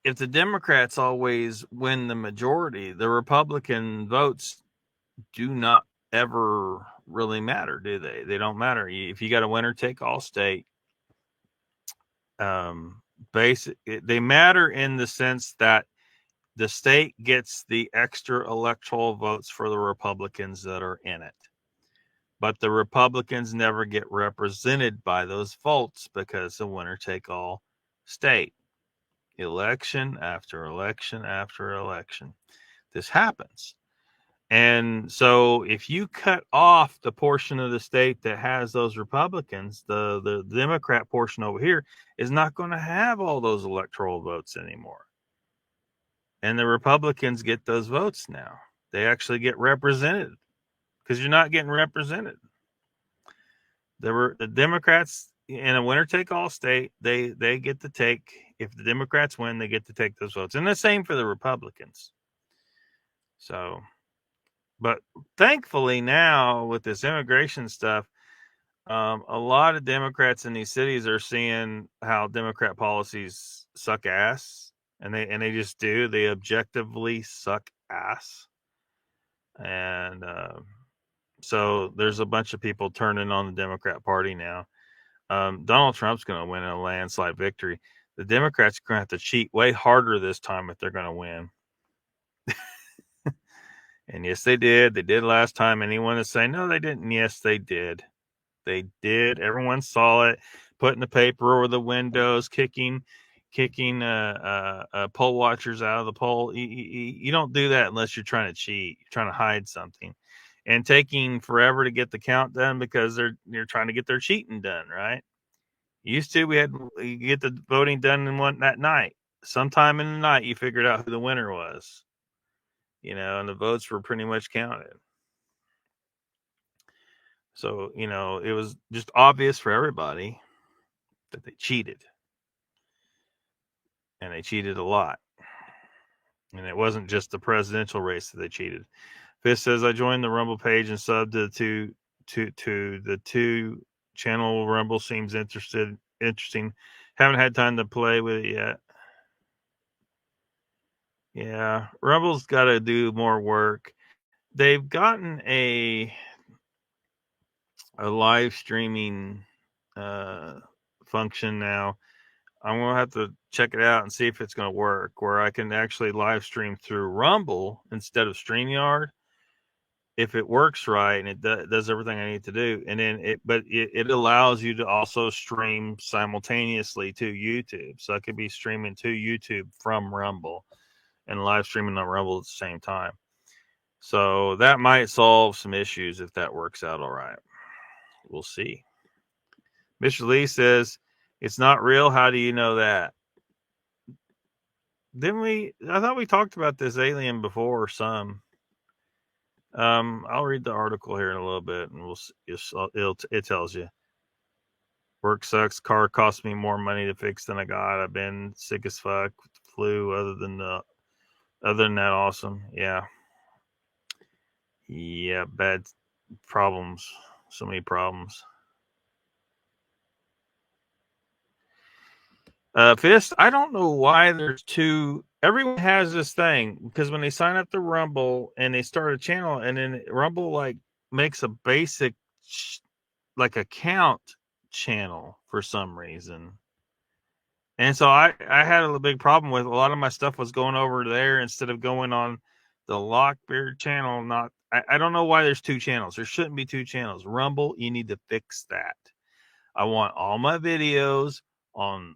If the Democrats always win the majority, the Republican votes do not ever really matter, do they? They don't matter. If you got a winner take all state, they matter in the sense that the state gets the extra electoral votes for the Republicans that are in it. But the Republicans never get represented by those votes because the winner take all state. Election after election after election. This happens. And so if you cut off the portion of the state that has those Republicans, the Democrat portion over here is not going to have all those electoral votes anymore. And the Republicans get those votes now. They actually get represented because you're not getting represented. The Democrats in a winner-take-all state, they get to take, if the Democrats win, they get to take those votes. And the same for the Republicans. So, but thankfully now with this immigration stuff, a lot of Democrats in these cities are seeing how Democrat policies suck ass. And they just do. They objectively suck ass. And so there's a bunch of people turning on the Democrat Party now. Donald Trump's going to win a landslide victory. The Democrats are going to have to cheat way harder this time if they're going to win. And yes, they did. They did last time. Anyone is saying, no, they didn't. Yes, they did. They did. Everyone saw it. Putting the paper over the windows, kicking poll watchers out of the poll. You don't do that unless you're trying to cheat. You're trying to hide something. And taking forever to get the count done because they're trying to get their cheating done, right? Used to, you get the voting done in that night. Sometime in the night, you figured out who the winner was. And the votes were pretty much counted. So, it was just obvious for everybody that they cheated. And they cheated a lot. And it wasn't just the presidential race that they cheated. Fist says, I joined the Rumble page and subbed to the two channel. Rumble seems interesting. Haven't had time to play with it yet. Yeah, Rumble's got to do more work. They've gotten a live streaming function now. I'm going to have to check it out and see if it's going to work, where I can actually live stream through Rumble instead of StreamYard. If it works right and it does everything I need to do, and then it allows you to also stream simultaneously to YouTube. So I could be streaming to YouTube from Rumble and live streaming on Rumble at the same time. So that might solve some issues if that works out all right. We'll see. Mr. Lee says, it's not real. How do you know that? I thought we talked about this alien before or some. I'll read the article here in a little bit and we'll see. It tells you. Work sucks. Car cost me more money to fix than I got. I've been sick as fuck with the flu. Other than that, awesome. Yeah, bad problems. So many problems. Fist, I don't know why there's two. Everyone has this thing because when they sign up to Rumble and they start a channel, and then Rumble makes a basic account channel for some reason. And so I had a big problem with a lot of my stuff was going over there instead of going on the LOCKBEARD channel, not I don't know why there's two channels. There shouldn't be two channels. Rumble, you need to fix that. I want all my videos on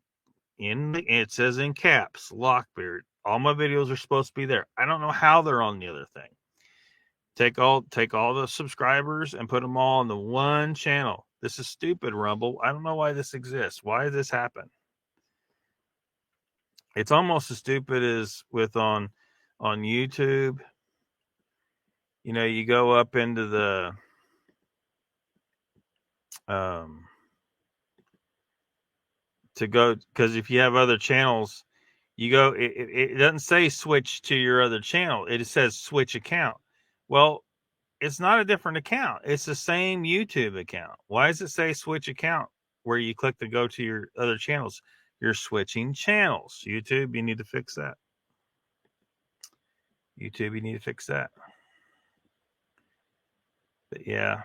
it says in caps, Lockbeard. All my videos are supposed to be there. I don't know how they're on the other thing. Take all the subscribers and put them all on the one channel. This is stupid, Rumble. I don't know why this exists. Why did this happen? It's almost as stupid as with on YouTube. You know, you go up into the to go, because if you have other channels, you go, it doesn't say switch to your other channel. It says switch account. Well, it's not a different account. It's the same YouTube account. Why does it say switch account where you click to go to your other channels? You're switching channels. YouTube, you need to fix that. YouTube, you need to fix that. But yeah.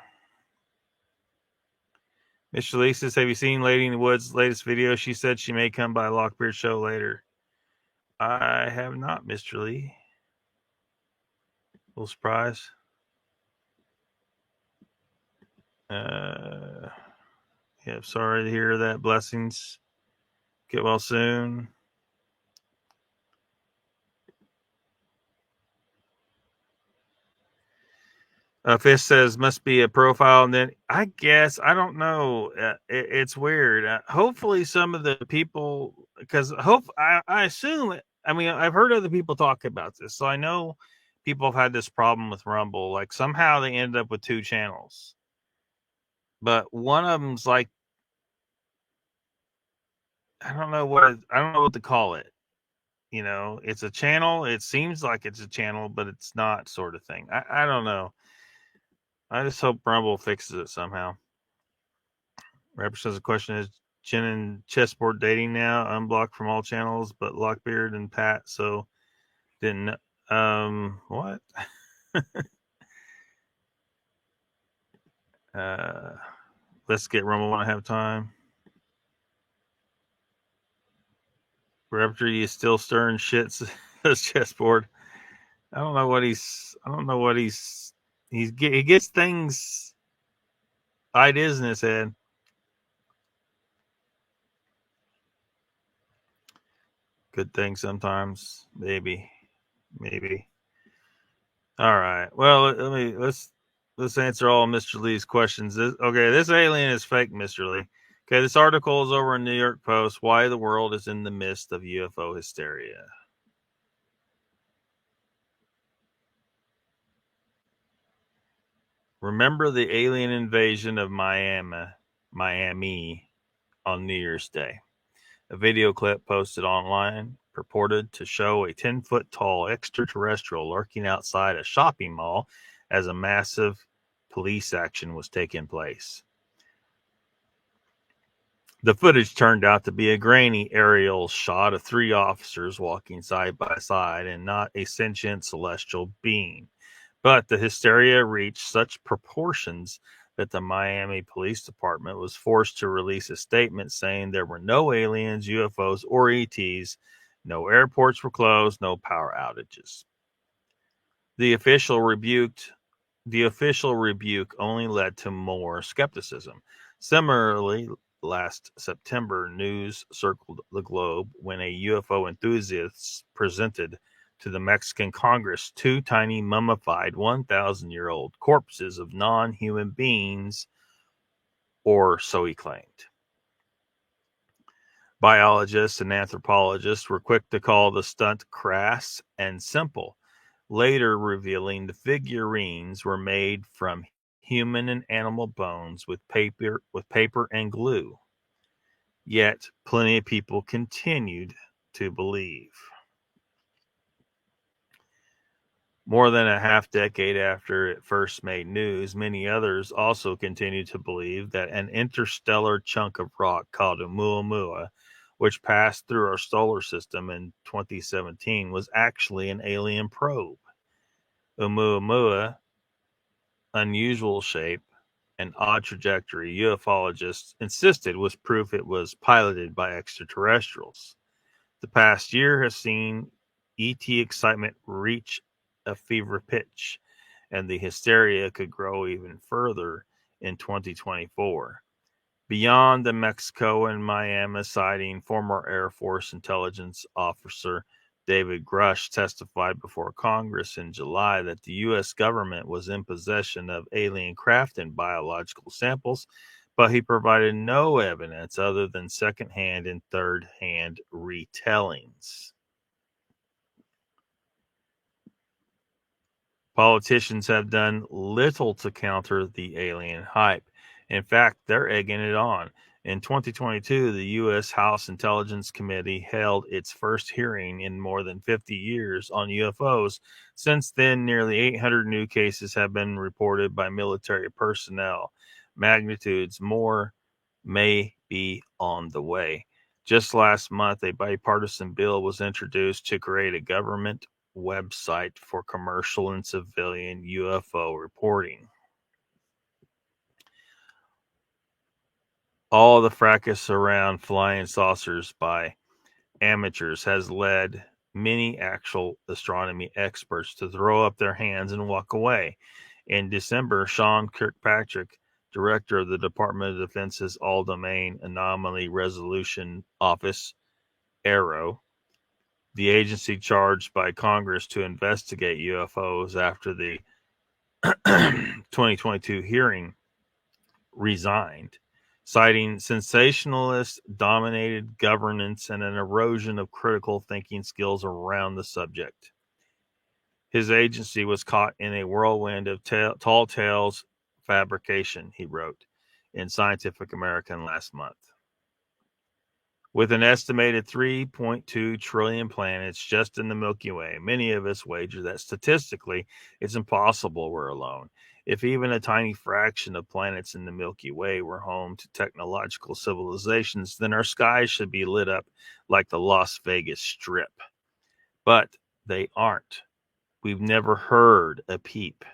Mr. Lee says, have you seen Lady in the Woods' latest video? She said she may come by Lockbeard show later. I have not, Mr. Lee. A little surprise. Yeah, sorry to hear that. Blessings. Get well soon. Fish says must be a profile, and then I guess I don't know. It's weird. Hopefully, some of the people, because I assume. I mean, I've heard other people talk about this, so I know people have had this problem with Rumble. Like somehow they ended up with two channels, but one of them's like, I don't know what to call it. You know, it's a channel. It seems like it's a channel, but it's not, sort of thing. I don't know. I just hope Rumble fixes it somehow. Rapper says the question is, Jen and Chessboard dating now, unblocked from all channels, but Lockbeard and Pat, so didn't. What? Let's get Rumble when I have time. Raptor, you still stirring shit, says Chessboard. I don't know what he gets things, ideas in his head. Good thing sometimes, maybe. All right. Well, let's answer all Mr. Lee's questions. This alien is fake, Mr. Lee. Okay, this article is over in New York Post. Why the world is in the midst of UFO hysteria. Remember the alien invasion of Miami on New Year's Day. A video clip posted online purported to show a 10-foot tall extraterrestrial lurking outside a shopping mall as a massive police action was taking place. The footage turned out to be a grainy aerial shot of three officers walking side by side and not a sentient celestial being. But the hysteria reached such proportions that the Miami Police Department was forced to release a statement saying there were no aliens, UFOs, or ETs, no airports were closed, no power outages. The official rebuke only led to more skepticism. Similarly, last September, news circled the globe when a UFO enthusiast presented to the Mexican Congress two tiny mummified 1,000-year-old corpses of non-human beings, or so he claimed. Biologists and anthropologists were quick to call the stunt crass and simple, later revealing the figurines were made from human and animal bones with paper and glue. Yet plenty of people continued to believe. More than a half decade after it first made news, many others also continued to believe that an interstellar chunk of rock called Oumuamua, which passed through our solar system in 2017, was actually an alien probe. Oumuamua, unusual shape and odd trajectory, ufologists insisted was proof it was piloted by extraterrestrials. The past year has seen ET excitement reach a fever pitch, and the hysteria could grow even further in 2024. Beyond the Mexico and Miami sighting, former Air Force intelligence officer David Grush testified before Congress in July that the U.S. government was in possession of alien craft and biological samples, but he provided no evidence other than secondhand and third-hand retellings. Politicians have done little to counter the alien hype. In fact, they're egging it on. In 2022, the U.S. House Intelligence Committee held its first hearing in more than 50 years on UFOs. Since then, nearly 800 new cases have been reported by military personnel. Magnitudes more may be on the way. Just last month, a bipartisan bill was introduced to create a government website for commercial and civilian UFO reporting. All the fracas around flying saucers by amateurs has led many actual astronomy experts to throw up their hands and walk away. In December, Sean Kirkpatrick, director of the Department of Defense's All-Domain Anomaly Resolution Office, AARO, the agency charged by Congress to investigate UFOs after the 2022 hearing, resigned, citing sensationalist-dominated governance and an erosion of critical thinking skills around the subject. His agency was caught in a whirlwind of tall tales fabrication, he wrote in Scientific American last month. With an estimated 3.2 trillion planets just in the Milky Way, many of us wager that statistically it's impossible we're alone. If even a tiny fraction of planets in the Milky Way were home to technological civilizations, then our skies should be lit up like the Las Vegas Strip. But they aren't. We've never heard a peep.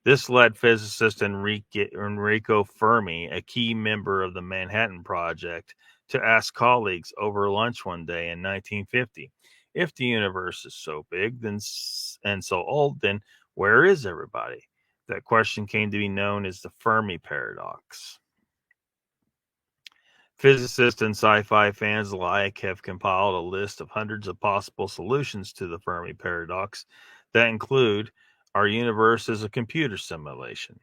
This led physicist Enrico Fermi, a key member of the Manhattan Project, to ask colleagues over lunch one day in 1950, if the universe is so big and so old, then where is everybody? That question came to be known as the Fermi paradox. Physicists and sci-fi fans alike have compiled a list of hundreds of possible solutions to the Fermi paradox that include our universe is a computer simulation,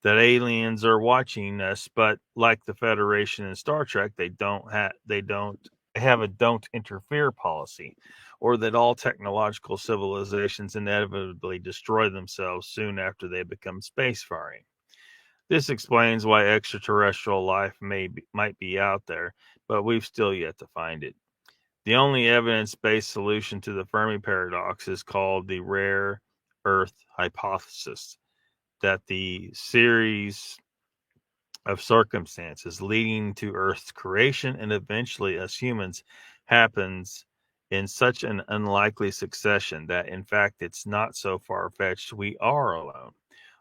that aliens are watching us, but like the Federation in Star Trek, they have a don't interfere policy, or that all technological civilizations inevitably destroy themselves soon after they become spacefaring. This explains why extraterrestrial life might be out there, but we've still yet to find it. The only evidence-based solution to the Fermi paradox is called the rare Earth hypothesis, that the series of circumstances leading to Earth's creation and eventually us humans happens in such an unlikely succession that, in fact, it's not so far-fetched we are alone,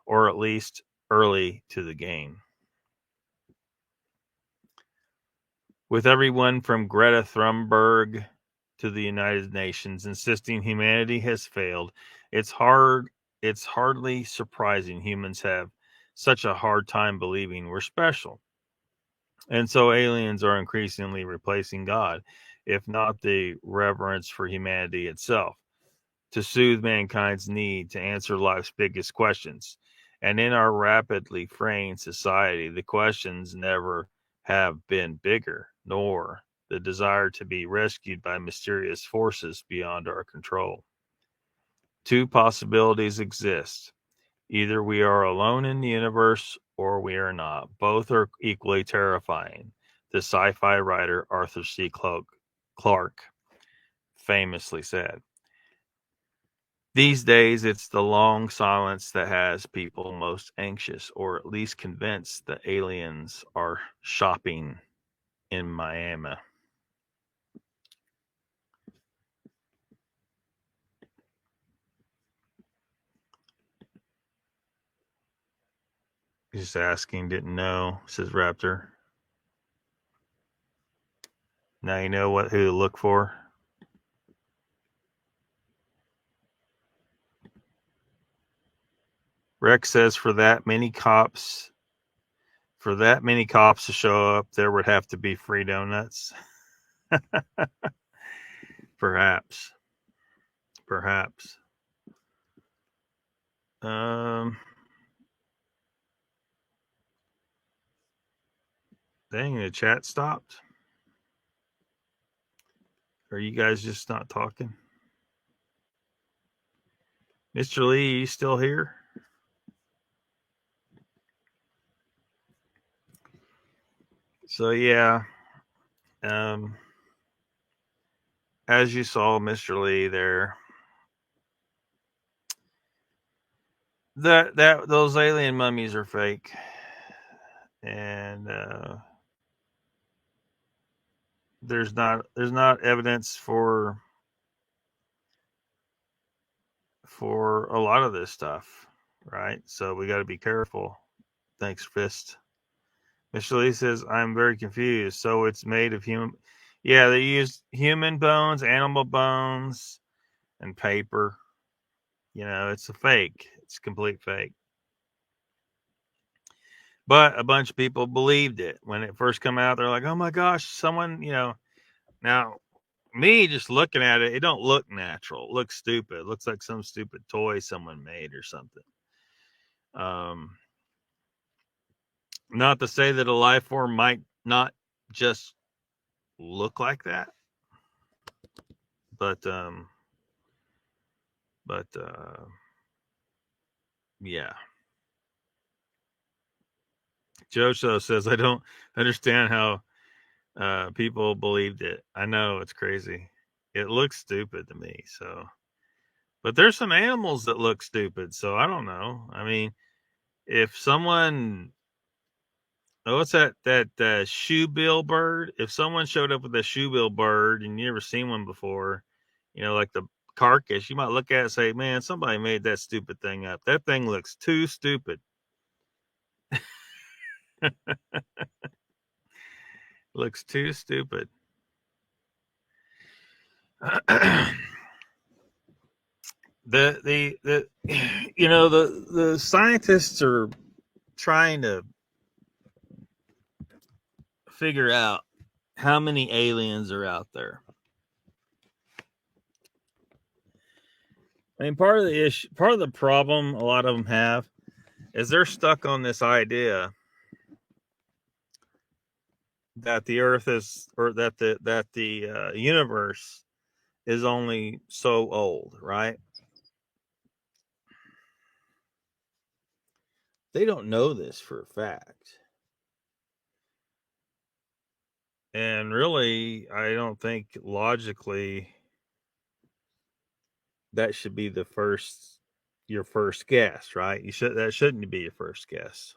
or at least early to the game. With everyone from Greta Thunberg to the United Nations insisting humanity has failed, it's hardly surprising humans have such a hard time believing we're special. And so aliens are increasingly replacing God, if not the reverence for humanity itself, to soothe mankind's need to answer life's biggest questions. And in our rapidly fraying society, the questions never have been bigger, nor the desire to be rescued by mysterious forces beyond our control. Two possibilities exist. Either we are alone in the universe or we are not. Both are equally terrifying, the sci-fi writer Arthur C. Clarke famously said. These days, it's the long silence that has people most anxious, or at least convinced that aliens are shopping in Miami. Just asking, didn't know, says Raptor. Now you know who to look for. Rex says for that many cops to show up, there would have to be free donuts. Perhaps. Dang, the chat stopped. Are you guys just not talking? Mr. Lee, you still here? So yeah, as you saw, Mr. Lee there, that those alien mummies are fake, and there's not evidence for a lot of this stuff, right? So we got to be careful. Thanks, Fist. Mr. Lee says, I'm very confused. So it's made of human. Yeah, they use human bones, animal bones, and paper. You know, it's a fake. It's a complete fake. But a bunch of people believed it when it first came out. They're like, oh my gosh, someone, you know. Now, me just looking at it, it don't look natural. It looks stupid. It looks like some stupid toy someone made or something. Not to say that a life form might not just look like that, but yeah. Jojo says, I don't understand how people believed it. I know, it's crazy. It looks stupid to me. So, but there's some animals that look stupid. So I don't know. I mean, if someone, what's that shoebill bird? If someone showed up with a shoebill bird and you never seen one before, you know, like the carcass, you might look at it and say, man, somebody made that stupid thing up. That thing looks too stupid. Looks too stupid. the you know, the scientists are trying to figure out how many aliens are out there. I mean, part of the issue, part of the problem a lot of them have is they're stuck on this idea that the Earth is, or that the universe is only so old, right? They don't know this for a fact. And really, I don't think logically that should be your first guess, right? That shouldn't be your first guess.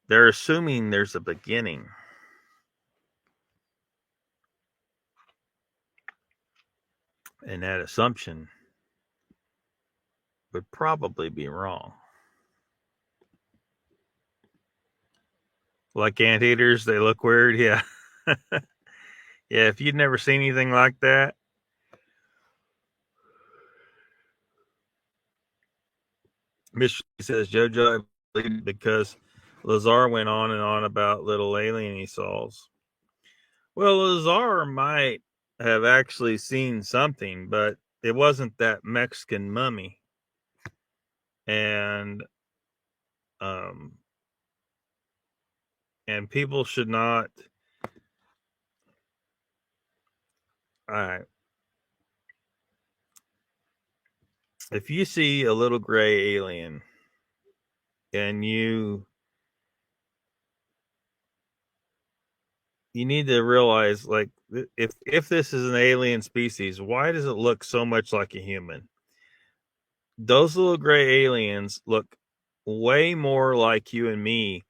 They're assuming there's a beginning. And that assumption would probably be wrong. Like anteaters, they look weird. Yeah. Yeah, if you'd never seen anything like that. Miss says, JoJo, I believe because Lazar went on and on about little alien he saw. Well, Lazar might have actually seen something, but it wasn't that Mexican mummy. And people should not. All right. If you see a little gray alien and you need to realize, like, if this is an alien species, why does it look so much like a human? Those little gray aliens look way more like you and me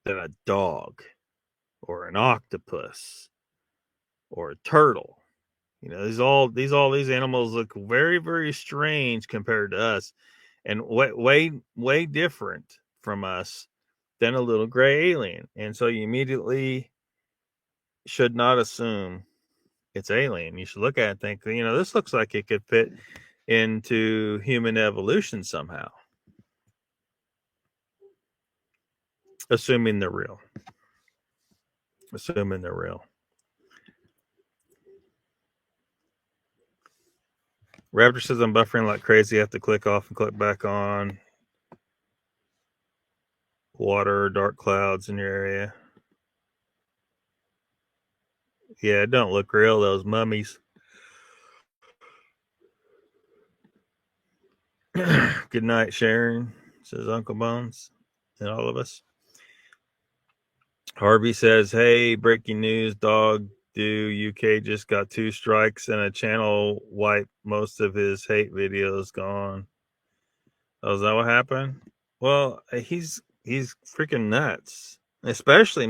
than a dog or an octopus or a turtle. You know, these animals look very, very strange compared to us, and way different from us than a little gray alien. And so you immediately should not assume it's alien. You should look at it and think, this looks like it could fit into human evolution somehow. Assuming they're real. Raptor says I'm buffering like crazy. I have to click off and click back on. Water, dark clouds in your area. Yeah, it don't look real, those mummies. Good night, Sharon, says Uncle Bones and all of us. Harvey says, hey, breaking news, dog do UK just got 2 strikes and a channel wiped most of his hate videos gone. Oh, is that what happened? Well, he's freaking nuts, especially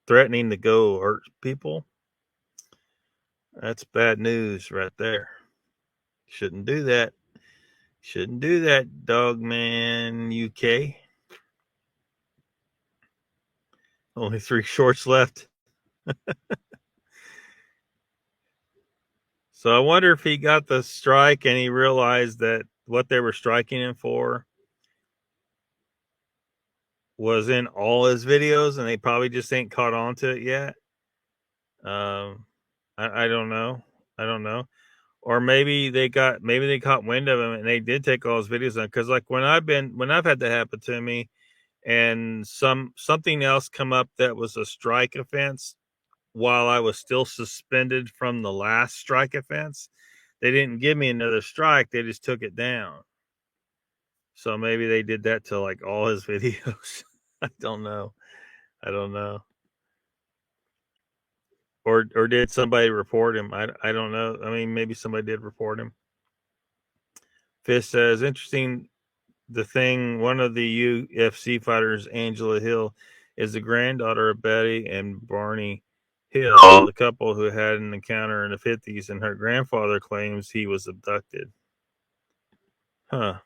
threatening to go hurt people. That's bad news right there. Shouldn't do that. Shouldn't do that, Dogman UK. Only 3 shorts left. So I wonder if he got the strike and he realized that what they were striking him for was in all his videos and they probably just ain't caught on to it yet. I don't know. Or maybe they caught wind of him and they did take all his videos on. Because like when I've had that happen to me and something else come up that was a strike offense while I was still suspended from the last strike offense, they didn't give me another strike. They just took it down. So maybe they did that to like all his videos. I don't know. Or did somebody report him? I don't know. I mean, maybe somebody did report him. Fish says, interesting. One of the UFC fighters, Angela Hill, is the granddaughter of Betty and Barney Hill, the couple who had an encounter in the 50s, and her grandfather claims he was abducted. Huh.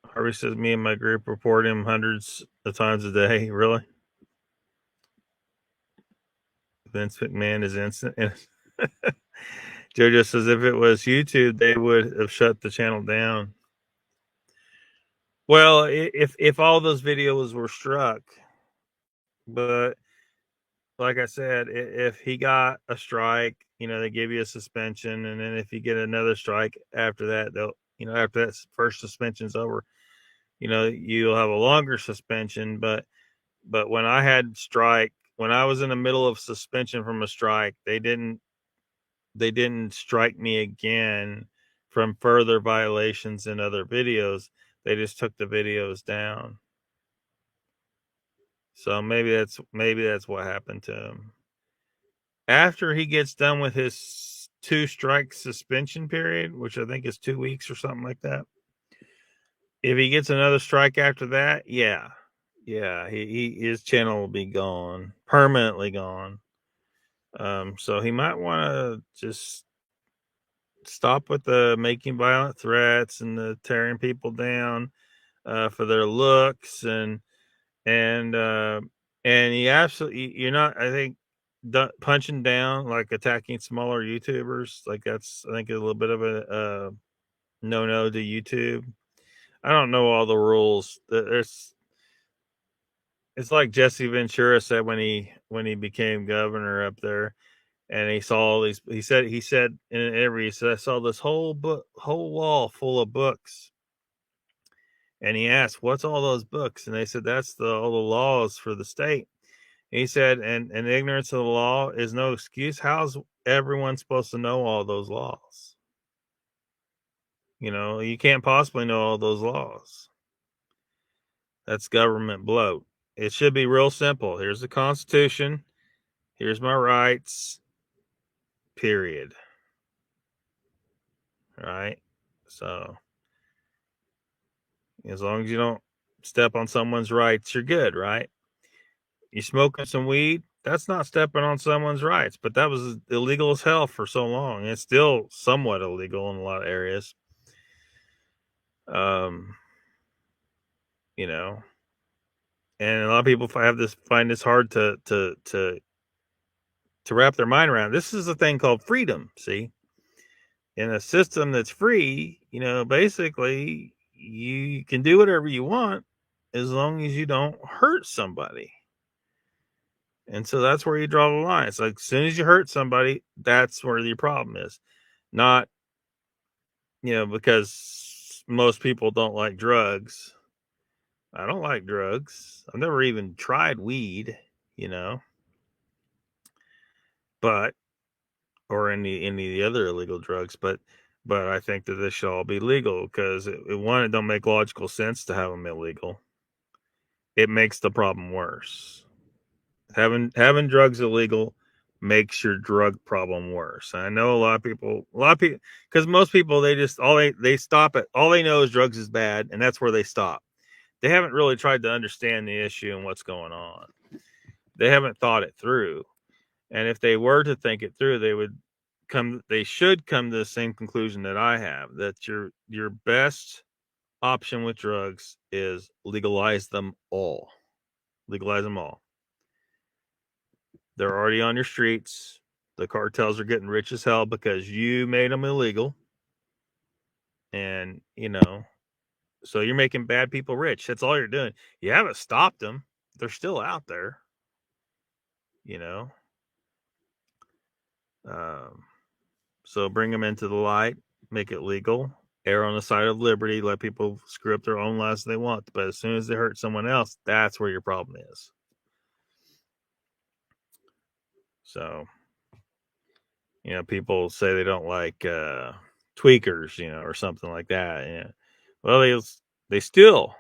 Harvey says, me and my group report him hundreds of times a day. Really? Vince McMahon is instant. Jojo says, if it was YouTube, they would have shut the channel down. Well, if all those videos were struck, but like I said, if he got a strike, they give you a suspension, and then if you get another strike after that, they'll, after that first suspension's over, you'll have a longer suspension. But when when I was in the middle of suspension from a strike, they didn't strike me again from further violations in other videos. They just took the videos down. So maybe that's what happened to him. After he gets done with his 2 strike suspension period, which I think is 2 weeks or something like that. If he gets another strike after that, yeah, his channel will be gone, permanently gone. So he might want to just stop with the making violent threats and the tearing people down for their looks and he absolutely, you're not, I think, punching down, like attacking smaller YouTubers, like that's, I think, a little bit of a no to YouTube. I don't know all the rules. It's like Jesse Ventura said when he became governor up there, and he saw all these. He said in an interview, he said, I saw this whole wall full of books. And he asked, what's all those books? And they said, that's all the laws for the state. And he said, and ignorance of the law is no excuse. How's everyone supposed to know all those laws? You can't possibly know all those laws. That's government bloat. It should be real simple. Here's the Constitution. Here's my rights. Period. All right. So as long as you don't step on someone's rights, you're good, right? You smoking some weed, that's not stepping on someone's rights, but that was illegal as hell for so long. It's still somewhat illegal in a lot of areas. And a lot of people find this hard to wrap their mind around. This is a thing called freedom. See, in a system that's free, basically you can do whatever you want as long as you don't hurt somebody. And so that's where you draw the line. It's like as soon as you hurt somebody, that's where your problem is. Not, because most people don't like drugs. I don't like drugs. I've never even tried weed, but or any of the other illegal drugs, but I think that this should all be legal because it don't make logical sense to have them illegal. It makes the problem worse. Having drugs illegal makes your drug problem worse. And I know a lot of people, because most people they stop at all they know is drugs is bad, and that's where they stop. They haven't really tried to understand the issue and what's going on. They haven't thought it through. And if they were to think it through, they should come to the same conclusion that I have, that your best option with drugs is legalize them all. Legalize them all. They're already on your streets. The cartels are getting rich as hell because you made them illegal. And, so you're making bad people rich. That's all you're doing. You haven't stopped them. They're still out there, So bring them into the light, make it legal, err on the side of liberty, let people screw up their own lives if they want. But as soon as they hurt someone else, that's where your problem is. So, people say they don't like tweakers, or something like that. Yeah. Well, they'll steal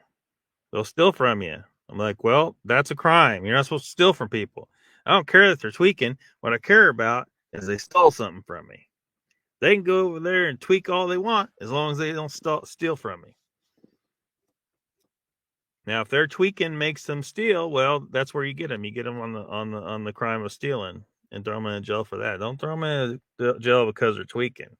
from you. I'm like, well, that's a crime. You're not supposed to steal from people. I don't care that they're tweaking. What I care about is they stole something from me. They can go over there and tweak all they want as long as they don't steal from me. Now, if their tweaking makes them steal, well, that's where you get them. You get them on the crime of stealing and throw them in jail for that. Don't throw them in jail because they're tweaking.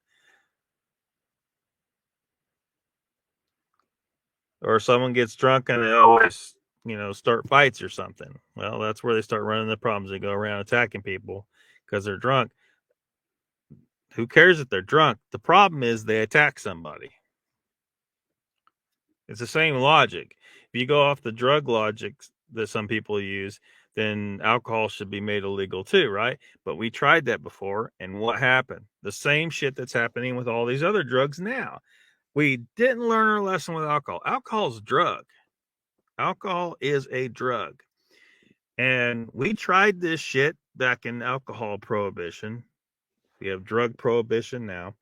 Or someone gets drunk and they always, start fights or something. Well, that's where they start running the problems. They go around attacking people because they're drunk. Who cares if they're drunk? The problem is they attack somebody. It's the same logic. If you go off the drug logic that some people use, then alcohol should be made illegal too, right? But we tried that before, and what happened? The same shit that's happening with all these other drugs now. We didn't learn our lesson with alcohol. Alcohol is a drug. Alcohol is a drug. And we tried this shit back in alcohol prohibition. We have drug prohibition now.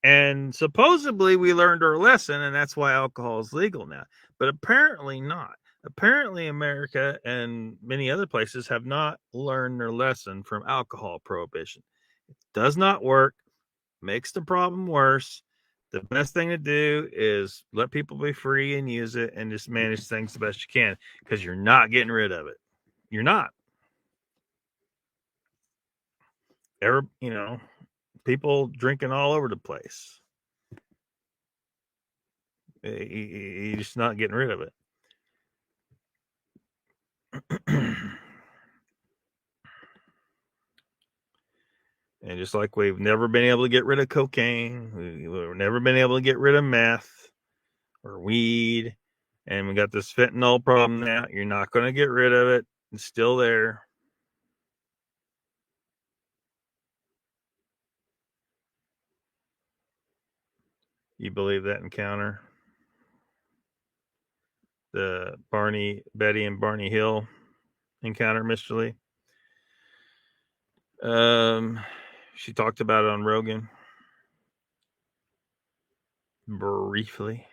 And supposedly we learned our lesson, and that's why alcohol is legal now. But apparently not. Apparently America and many other places have not learned their lesson from alcohol prohibition. It does not work, makes the problem worse. The best thing to do is let people be free and use it and just manage things the best you can, because you're not getting rid of it. You're not. People drinking all over the place. You're just not getting rid of it. And just like we've never been able to get rid of cocaine, we've never been able to get rid of meth or weed, and we got this fentanyl problem now. You're not going to get rid of it. It's still there. You believe that encounter? The Betty and Barney Hill encounter, Mr. Lee? She talked about it on Rogan briefly.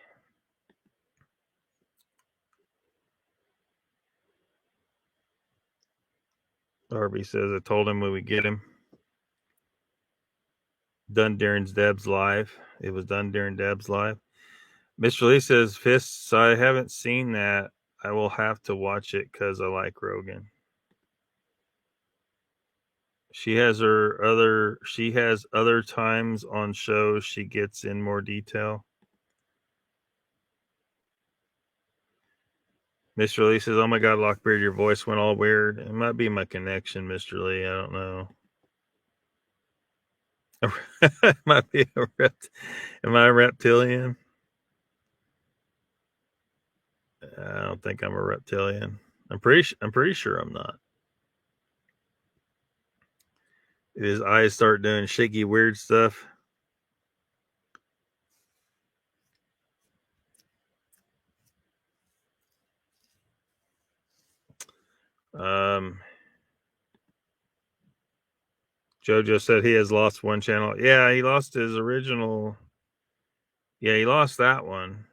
Darby says, I told him we would get him. Done during Deb's live. It was done during Deb's live. Mr. Lee says, Fists, I haven't seen that. I will have to watch it because I like Rogan. She has other times on shows she gets in more detail. Mr. Lee says, "Oh my God, Lockbeard, your voice went all weird. It might be my connection, Mr. Lee. I don't know. It might be a Am I a reptilian? I don't think I'm a reptilian. I'm pretty sure I'm not. His eyes start doing shaky, weird stuff. Jojo said he has lost one channel. Yeah, he lost his original. Yeah, he lost that one.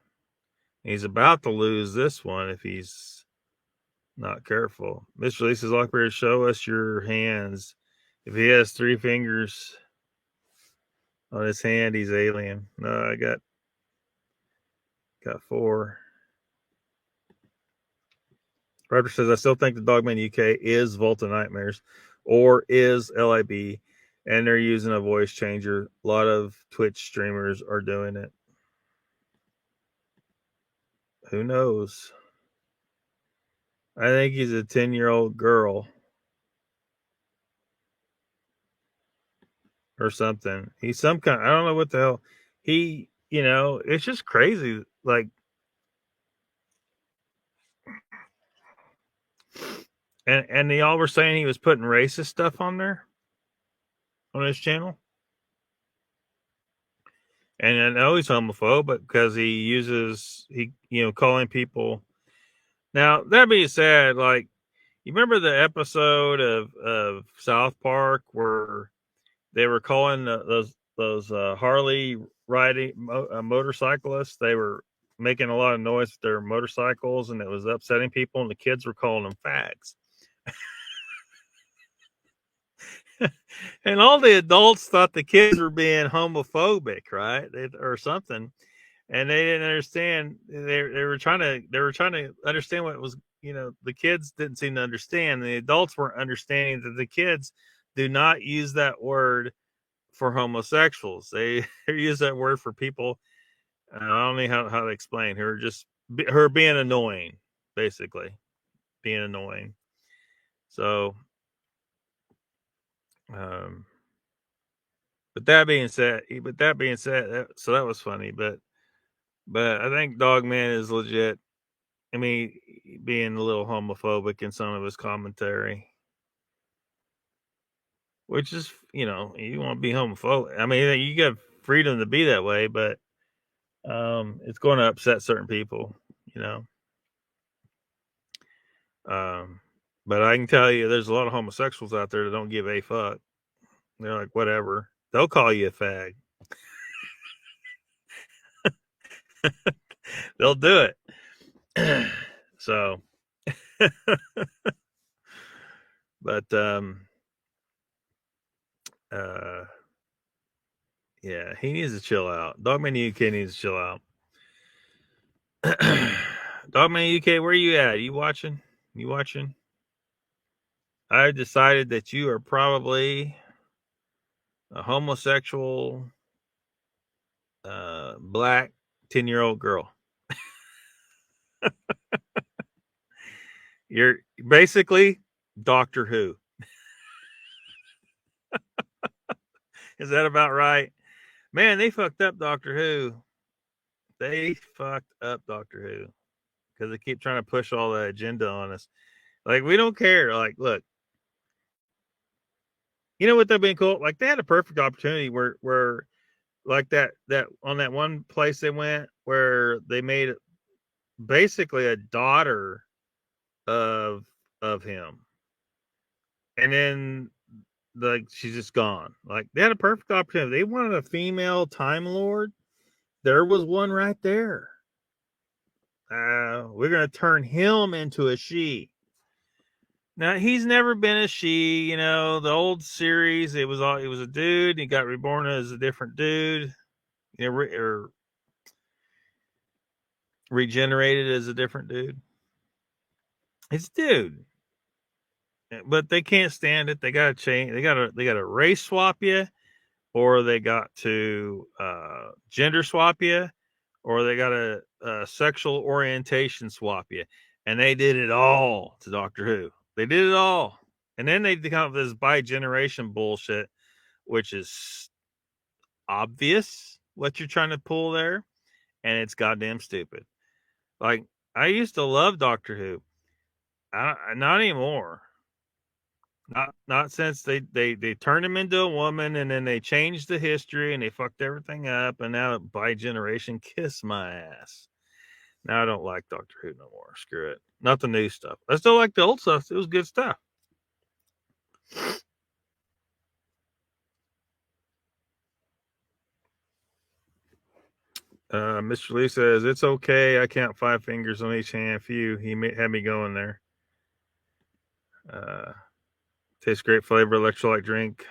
He's about to lose this one if he's not careful. Mr. Lee says, Lockbeard, show us your hands. If he has 3 fingers on his hand, he's alien. No, I got 4. Raptor says, I still think the Dogman UK is Volta Nightmares or is LIB, and they're using a voice changer. A lot of Twitch streamers are doing it. Who knows? I think he's a 10-year-old girl or something. He's some kind, I don't know what the hell. He, it's just crazy. Like, and they all were saying he was putting racist stuff on there on his channel. And I know he's homophobic because calling people. Now, that being said, like, you remember the episode of South Park where they were calling those Harley riding motorcyclists? They were making a lot of noise with their motorcycles, and it was upsetting people, and the kids were calling them fags. And all the adults thought the kids were being homophobic, right? Or something. And they didn't understand. They were trying to understand what it was. The kids didn't seem to understand. The adults weren't understanding that the kids do not use that word for homosexuals. They use that word for people. I don't know how to explain her. Just her being annoying, basically being annoying. So, but that being said, so that was funny. But I think Dogman is legit. I mean, being a little homophobic in some of his commentary, which is, you want to be homophobic. I mean, you got freedom to be that way, but it's going to upset certain people, but I can tell you there's a lot of homosexuals out there that don't give a fuck. They're like, whatever. They'll call you a fag. They'll do it. So, but yeah, he needs to chill out. Dogman UK needs to chill out. Dogman UK, where are you at? You watching? I decided that you are probably a homosexual black 10-year-old girl. You're basically Doctor Who. Is that about right? Man, they fucked up Doctor Who. They fucked up Doctor Who because they keep trying to push all the agenda on us. Like, we don't care. Like, look, you know what that'd been cool? Like, they had a perfect opportunity where like that on that one place they went where they made basically a daughter of him, and then like she's just gone. Like, they had a perfect opportunity. They wanted a female Time Lord. There was one right there. We're gonna turn him into a she. Now, he's never been a she. The old series, it was a dude. He got reborn as a different dude, or regenerated as a different dude. It's a dude, but they can't stand it. They got to change. They got to race swap you, or they got to gender swap you, or they got to sexual orientation swap you. And they did it all to Doctor Who. They did it all. And then they come up with this bi-generation bullshit, which is obvious what you're trying to pull there. And it's goddamn stupid. Like, I used to love Doctor Who. Not anymore. Not since they turned him into a woman, and then they changed the history and they fucked everything up, and now bi-generation, kiss my ass. Now I don't like Doctor Who no more. Screw it. Not the new stuff. I still like the old stuff. It was good stuff. Mr. Lee says, it's okay. I count 5 fingers on each hand. Phew, he had me going there. Tastes great flavor, electrolyte drink.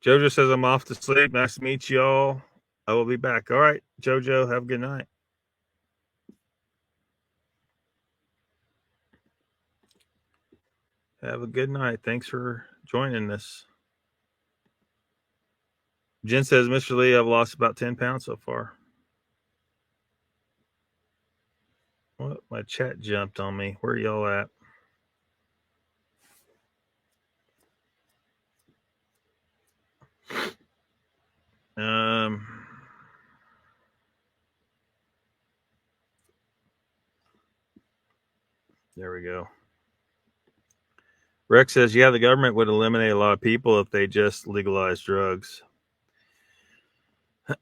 Jojo says, I'm off to sleep. Nice to meet y'all. I will be back. All right, Jojo, have a good night. Have a good night. Thanks for joining us. Jen says, Mr. Lee, I've lost about 10 pounds so far. What? My chat jumped on me. Where are y'all at? There we go. Rex says, yeah, the government would eliminate a lot of people if they just legalized drugs.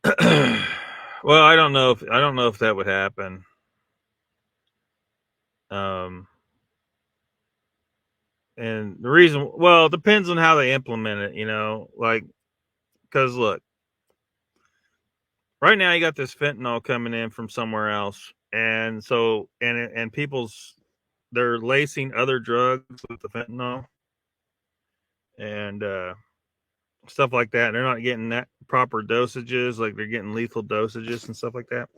Well, I don't know if that would happen. And the reason, well, it depends on how they implement it, you know, like, because look, right now you got this fentanyl coming in from somewhere else, and so and they're lacing other drugs with the fentanyl and stuff like that. They're not getting that proper dosages, like they're getting lethal dosages and stuff like that.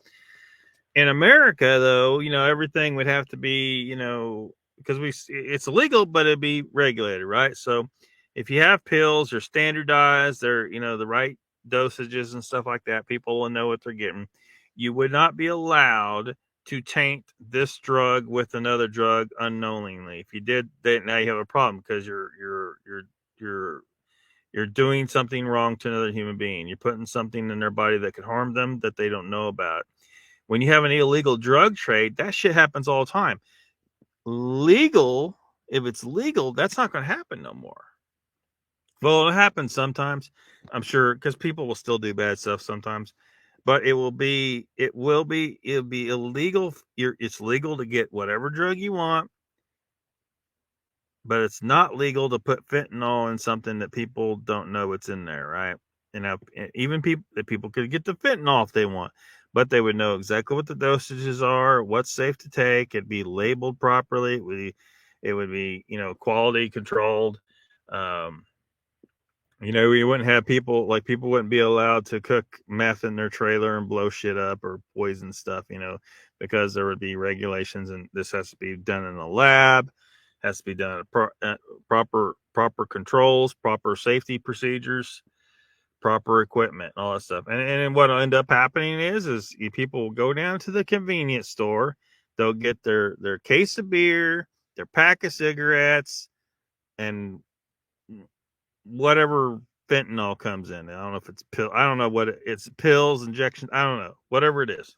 In America, though, you know, everything would have to be, you know, because it's illegal, but it'd be regulated, right? So if you have pills, they're standardized, they're, you know, the right dosages and stuff like that, people will know what they're getting. You would not be allowed to taint this drug with another drug unknowingly. If you did that, now you have a problem because you're doing something wrong to another human being. You're putting something in their body that could harm them that they don't know about. When you have an illegal drug trade, that shit happens all the time. Legal, if it's legal, that's not going to happen no more. Well, it happens sometimes, I'm sure, because people will still do bad stuff sometimes. But it'll be illegal. It's legal to get whatever drug you want, but it's not legal to put fentanyl in something that people don't know what's in there, right? And even people could get the fentanyl if they want, but they would know exactly what the dosages are, what's safe to take. It'd be labeled properly. It would be, you know, quality controlled. You know, we wouldn't have people wouldn't be allowed to cook meth in their trailer and blow shit up or poison stuff, you know, because there would be regulations, and this has to be done in a lab, has to be done at proper controls, proper safety procedures, proper equipment, all that stuff. And what will end up happening is people will go down to the convenience store, they'll get their case of beer, their pack of cigarettes, and whatever fentanyl comes in. I don't know if it's pill. I don't know what it's pills, injections. I don't know, whatever it is.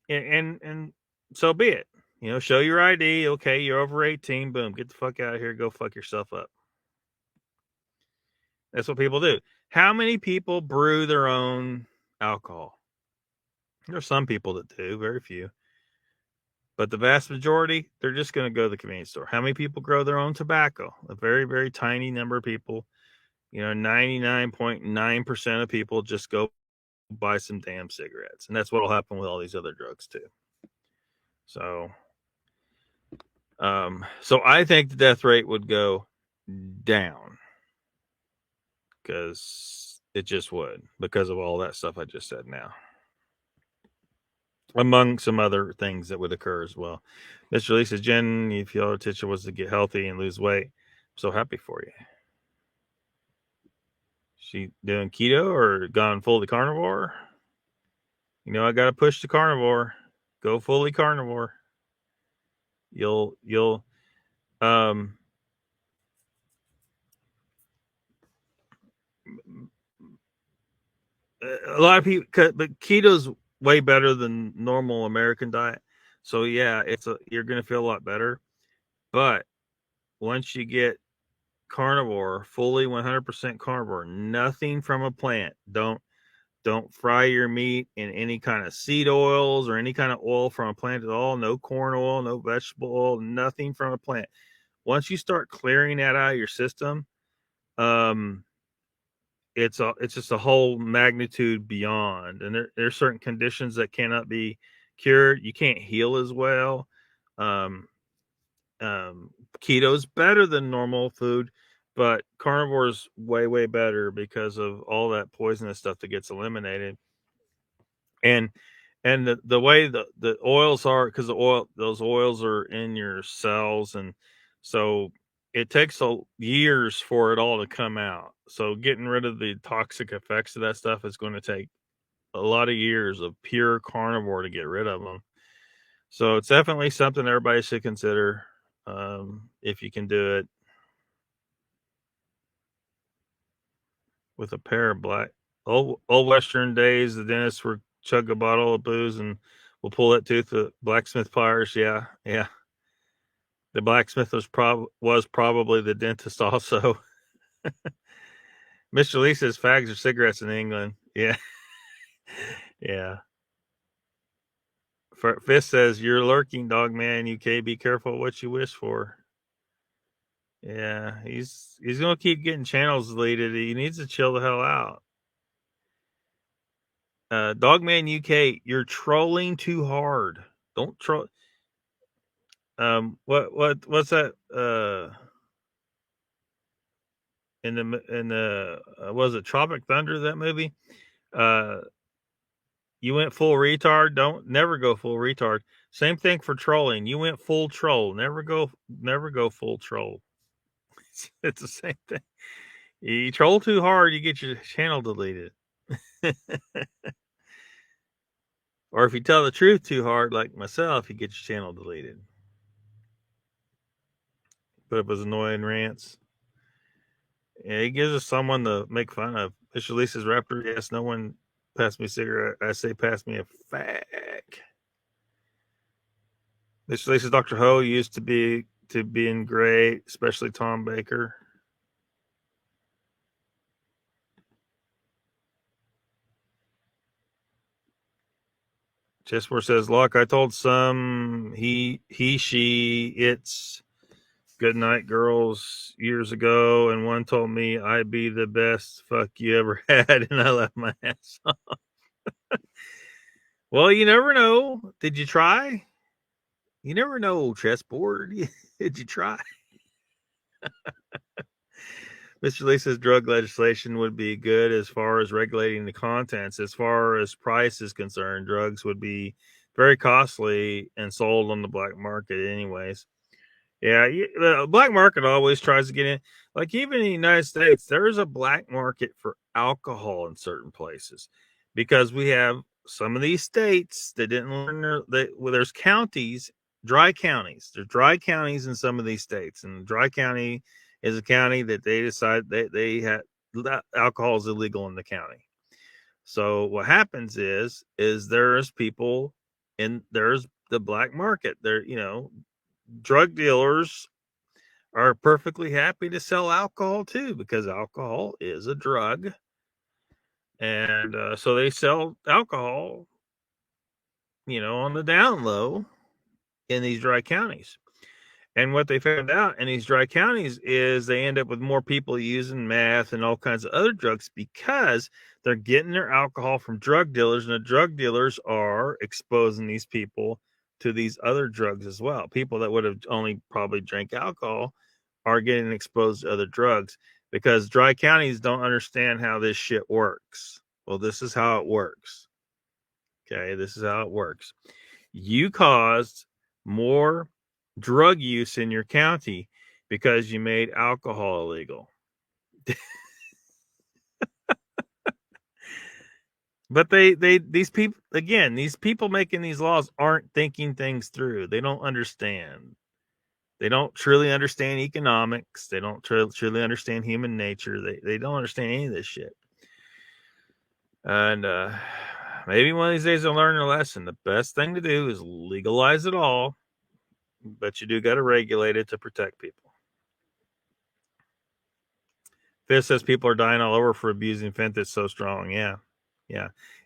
And so be it. You know, show your ID. Okay, you're over 18. Boom, get the fuck out of here. Go fuck yourself up. That's what people do. How many people brew their own alcohol? There's some people that do, very few. But the vast majority, they're just going to go to the convenience store. How many people grow their own tobacco? A very, very tiny number of people. You know, 99.9% of people just go buy some damn cigarettes. And that's what will happen with all these other drugs too. So I think the death rate would go down, because it just would, because of all that stuff I just said now, among some other things that would occur as well. Mr. Lee says, Jen, if your intention was to get healthy and lose weight, I'm so happy for you. She doing keto or gone full to carnivore? You know, I got to push the carnivore. Go fully carnivore. You'll um a lot of people, but keto's way better than normal American diet. So yeah, you're going to feel a lot better. But once you get carnivore, fully 100% carnivore, nothing from a plant. Don't fry your meat in any kind of seed oils or any kind of oil from a plant at all. No corn oil, no vegetable oil, nothing from a plant. Once you start clearing that out of your system, um, it's just a whole magnitude beyond. And there's certain conditions that cannot be cured. You can't heal as well. Um, Keto's better than normal food, but carnivore's way better because of all that poisonous stuff that gets eliminated. And the way the oils are, because those oils are in your cells, and so it takes years for it all to come out. So getting rid of the toxic effects of that stuff is going to take a lot of years of pure carnivore to get rid of them. So it's definitely something everybody should consider, if you can do it with a pair of black old Western days. The dentists would chug a bottle of booze and we'll pull that tooth with blacksmith pliers. Yeah. The blacksmith was probably the dentist also. Mr. Lee says fags are cigarettes in England. Yeah. Yeah. Fist says you're lurking, dog man. UK, be careful what you wish for. Yeah, he's gonna keep getting channels deleted. He needs to chill the hell out. Dogman UK, you're trolling too hard. Don't troll. What's that? In the was it Tropic Thunder, that movie? You went full retard. Don't never go full retard. Same thing for trolling. You went full troll. Never go full troll. It's the same thing. You troll too hard, you get your channel deleted. Or if you tell the truth too hard, like myself, you get your channel deleted. Put up his annoying rants. Yeah, he gives us someone to make fun of. Mr. Lisa's Raptor. Yes, no one passed me a cigarette. I say pass me a fag. Mr. Lisa's Dr. Ho used to being great, especially Tom Baker. Chessboard says, Lock, I told some she, it's good night girls years ago, and one told me I'd be the best fuck you ever had, and I left my ass off. Well, you never know. Did you try? You never know, Chessboard. Did you try? Mr. Lee says drug legislation would be good as far as regulating the contents. As far as price is concerned, drugs would be very costly and sold on the black market anyways. Yeah, the black market always tries to get in. Like even in the United States, there is a black market for alcohol in certain places because we have some of these states that didn't learn there's counties, dry counties. There's dry counties in some of these states, and dry county is a county that they decide they had alcohol is illegal in the county. So what happens is there's people and there's the black market. There, drug dealers are perfectly happy to sell alcohol too because alcohol is a drug, and so they sell alcohol, on the down low in these dry counties. And what they found out in these dry counties is they end up with more people using meth and all kinds of other drugs because they're getting their alcohol from drug dealers, and the drug dealers are exposing these people to these other drugs as well. People that would have only probably drank alcohol are getting exposed to other drugs because dry counties don't understand how this shit works. Well, this is how it works. Okay, this is how it works. You caused more drug use in your county because you made alcohol illegal. But these people making these laws aren't thinking things through. They don't understand. They don't truly understand economics. They don't truly understand human nature. They don't understand any of this shit. And maybe one of these days they'll learn their lesson. The best thing to do is legalize it all, but you do got to regulate it to protect people. Fifth says people are dying all over for abusing fentanyl. It's so strong. Yeah.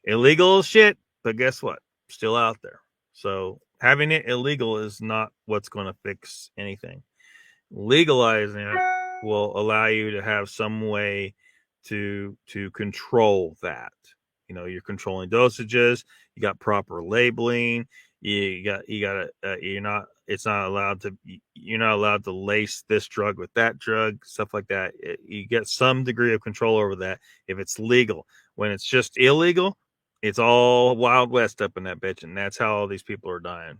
Illegal shit, but guess what? Still out there. So having it illegal is not what's going to fix anything. Legalizing it will allow you to have some way to control that. You're controlling dosages. You got proper labeling. You're not allowed to lace this drug with that drug, stuff like that. You get some degree of control over that if it's legal. When it's just illegal, it's all Wild West up in that bitch, and that's how all these people are dying.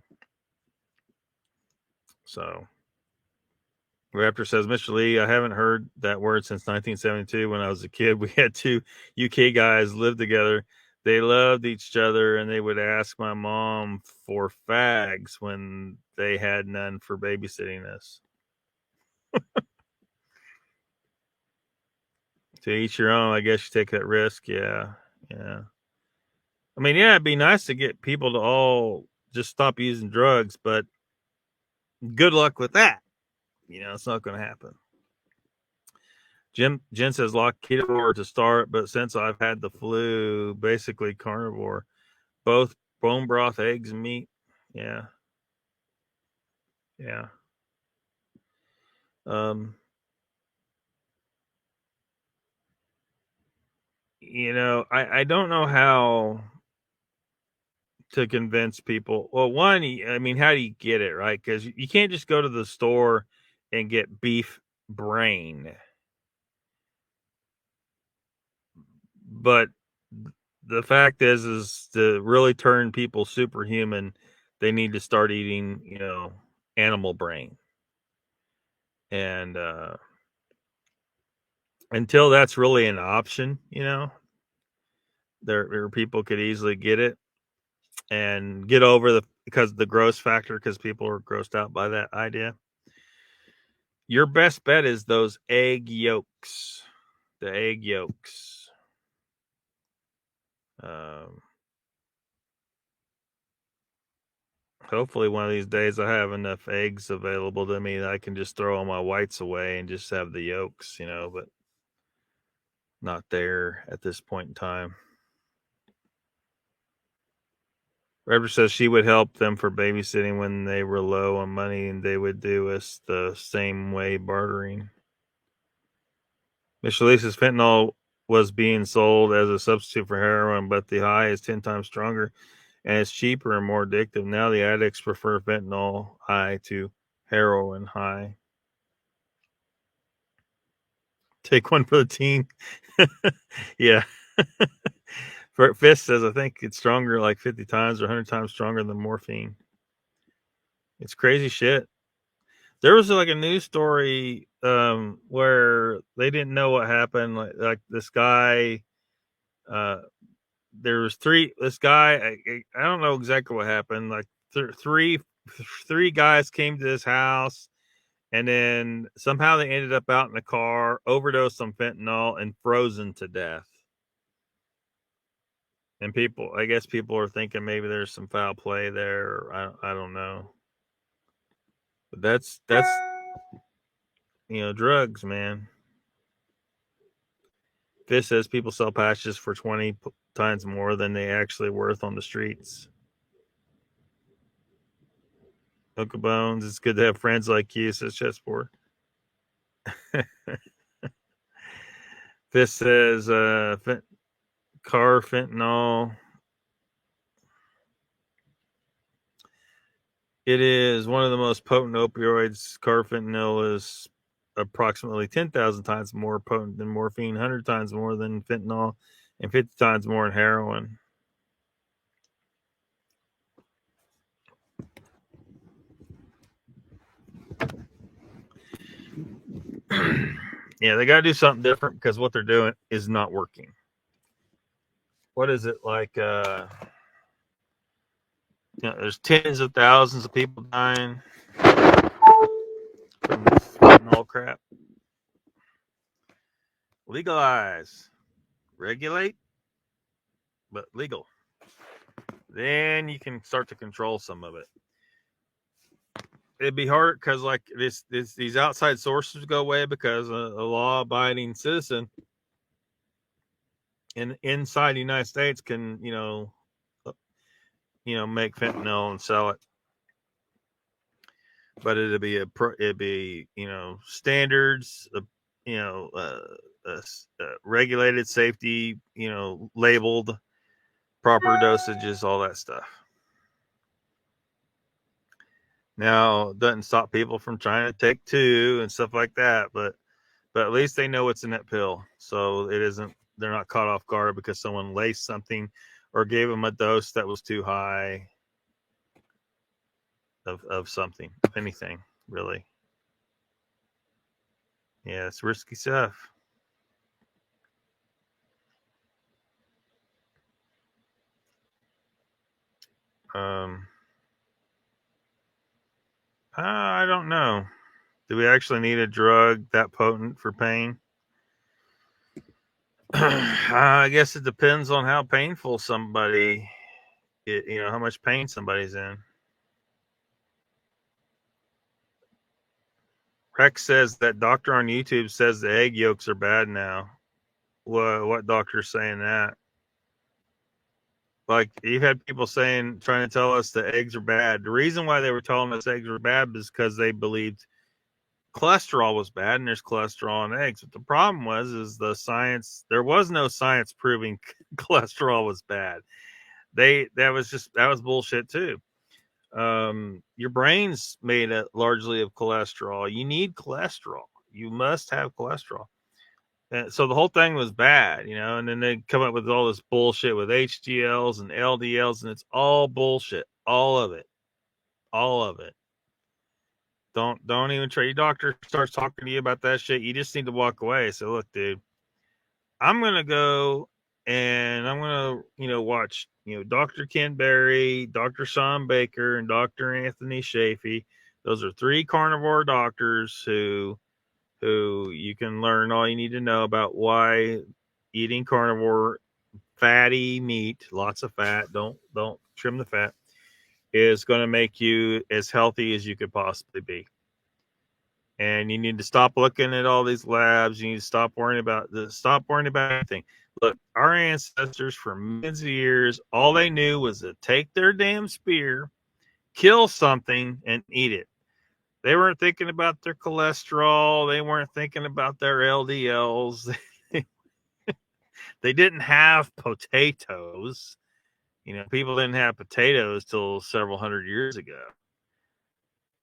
So Raptor says, Mr. Lee, I haven't heard that word since 1972. When I was a kid, we had two UK guys live together. They loved each other, and they would ask my mom for fags when they had none for babysitting us. To each your own. I guess you take that risk. Yeah. I mean, yeah, it'd be nice to get people to all just stop using drugs, but good luck with that. It's not going to happen. Jen says lock keto to start, but since I've had the flu, basically carnivore, both bone broth, eggs, and meat. Yeah. I don't know how to convince people. Well, one, I mean, how do you get it, right? Because you can't just go to the store and get beef brain. But the fact is to really turn people superhuman, they need to start eating, animal brain. And until that's really an option, there people could easily get it and get over because the gross factor, because people are grossed out by that idea. Your best bet is those egg yolks. The egg yolks. Hopefully one of these days I have enough eggs available to me that I can just throw all my whites away and just have the yolks, but not there at this point in time. Rebecca says she would help them for babysitting when they were low on money, and they would do us the same way, bartering. Mr. Lee says fentanyl was being sold as a substitute for heroin, but the high is 10 times stronger and it's cheaper and more addictive. Now the addicts prefer fentanyl high to heroin high. Take one for the team. Yeah. Fist says, I think it's stronger, like 50 times or 100 times stronger than morphine. It's crazy shit. There was like a news story where they didn't know what happened. Like this guy, there was this guy, I don't know exactly what happened. Like three guys came to this house, and then somehow they ended up out in the car, overdosed on fentanyl, and frozen to death. And I guess people are thinking maybe there's some foul play there. Or I don't know. But that's drugs, man. Fish says people sell patches for 20 times more than they actually worth on the streets. Hook of Bones, it's good to have friends like you, says Chessboard. Fish says fentanyl. It is one of the most potent opioids. Carfentanil is approximately 10,000 times more potent than morphine, 100 times more than fentanyl, and 50 times more than heroin. Yeah, they got to do something different because what they're doing is not working. what is it like? There's tens of thousands of people dying from fentanyl crap. Legalize, regulate, but legal. Then you can start to control some of it. It'd be hard because like these outside sources go away because a law-abiding citizen inside the United States can make fentanyl and sell it. But it'd be standards, regulated, safety, labeled, proper dosages, all that stuff. Now, it doesn't stop people from trying to take two and stuff like that, but at least they know what's in that pill, so they're not caught off guard because someone laced something or gave them a dose that was too high of something, anything really. Yeah, it's risky stuff. I don't know. Do we actually need a drug that potent for pain? I guess it depends on how painful somebody, how much pain somebody's in. Rex says that doctor on YouTube says the egg yolks are bad now. What doctor's saying that? Like, you've had people trying to tell us the eggs are bad. The reason why they were telling us eggs were bad is because they believed cholesterol was bad, and there's cholesterol in eggs. But the problem is the science. There was no science proving cholesterol was bad. That was bullshit too. Your brain's made largely of cholesterol. You need cholesterol. You must have cholesterol. And so the whole thing was bad, and then they come up with all this bullshit with HDLs and LDLs, and it's all bullshit. All of it. Don't even try. Your doctor starts talking to you about that shit, you just need to walk away. So look, dude, I'm gonna go and I'm gonna watch Dr. Ken Berry, Dr. Sean Baker, and Dr. Anthony Shafee. Those are 3 carnivore doctors who you can learn all you need to know about why eating carnivore, fatty meat, lots of fat, don't trim the fat, is going to make you as healthy as you could possibly be. And you need to stop looking at all these labs. You need to stop worrying about anything. Look, our ancestors for millions of years, all they knew was to take their damn spear, kill something, and eat it. They weren't thinking about their cholesterol. They weren't thinking about their LDLs. They didn't have potatoes. People didn't have potatoes till several hundred years ago,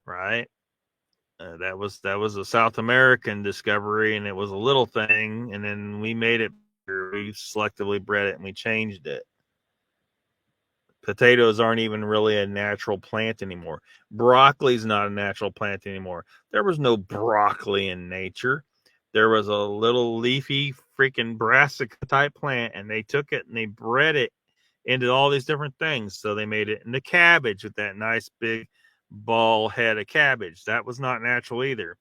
right? That was a South American discovery, and it was a little thing, and then we made it. We selectively bred it, and we changed it. Potatoes aren't even really a natural plant anymore. Broccoli's not a natural plant anymore. There was no broccoli in nature. There was a little leafy freaking brassica type plant, and they took it and they bred it into all these different things. So they made it into cabbage with that nice big ball head of cabbage. That was not natural either.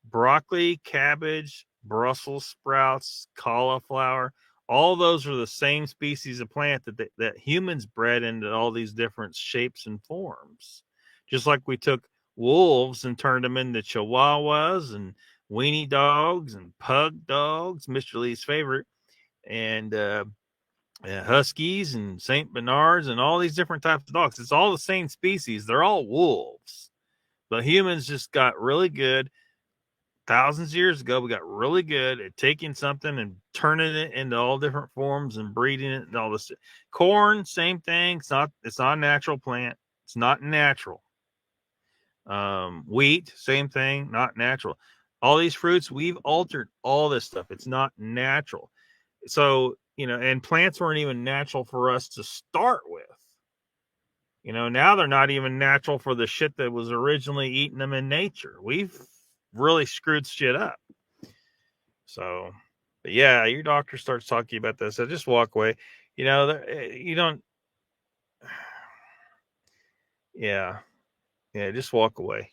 Broccoli, cabbage, Brussels sprouts, cauliflower, all those are the same species of plant that humans bred into all these different shapes and forms. Just like we took wolves and turned them into chihuahuas and weenie dogs and pug dogs, Mr. Lee's favorite, and huskies and St. Bernards and all these different types of dogs. It's all the same species. They're all wolves. But humans just got really good. Thousands of years ago, we got really good at taking something and turning it into all different forms and breeding it and all this. Corn, same thing. It's not a natural plant. It's not natural. Wheat, same thing, not natural. All these fruits, we've altered all this stuff. It's not natural. So, and plants weren't even natural for us to start with. Now they're not even natural for the shit that was originally eating them in nature. We've really screwed shit up. So, but yeah, your doctor starts talking about this. So just walk away. You don't. Yeah, just walk away.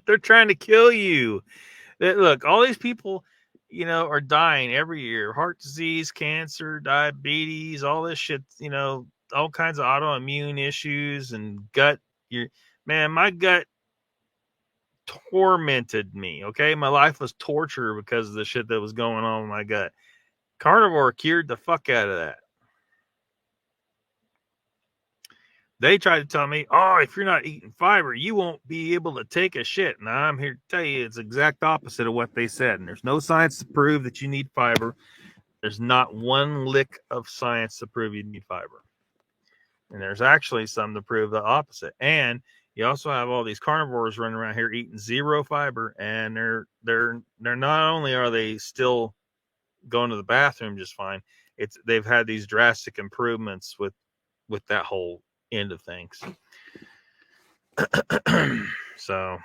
They're trying to kill you. Look, all these people, are dying every year. Heart disease, cancer, diabetes, all this shit, all kinds of autoimmune issues and gut. Man, my gut tormented me. Okay. My life was torture because of the shit that was going on with my gut. Carnivore cured the fuck out of that. They tried to tell me, oh, if you're not eating fiber, you won't be able to take a shit. Now I'm here to tell you it's the exact opposite of what they said. And there's no science to prove that you need fiber. There's not one lick of science to prove you need fiber. And there's actually some to prove the opposite. And you also have all these carnivores running around here eating zero fiber, and they're not only are they still going to the bathroom just fine, they've had these drastic improvements with that whole end of things. So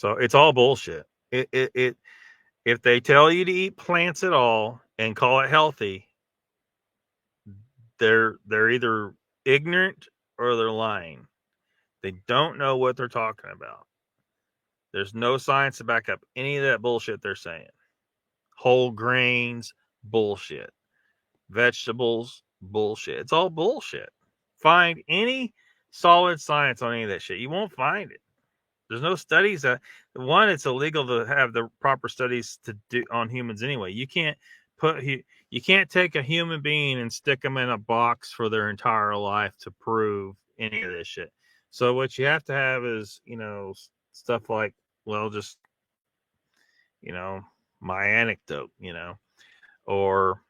it's all bullshit. If they tell you to eat plants at all and call it healthy, they're either ignorant or they're lying. They don't know what they're talking about. There's no science to back up any of that bullshit they're saying. Whole grains, bullshit. Vegetables, bullshit. It's all bullshit. Find any solid science on any of that shit. You won't find it. There's no studies. One, it's illegal to have the proper studies to do on humans anyway. You can't take a human being and stick them in a box for their entire life to prove any of this shit. So what you have to have is, stuff like, well, just, my anecdote, or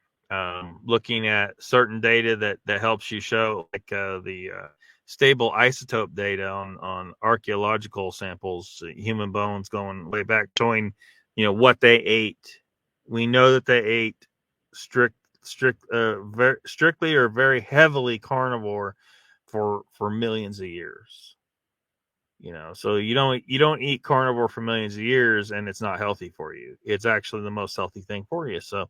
looking at certain data that helps you show, like the stable isotope data on archaeological samples, human bones going way back, showing, what they ate. We know that they ate strictly or very heavily carnivore for millions of years. So you don't eat carnivore for millions of years and it's not healthy for you. It's actually the most healthy thing for you. So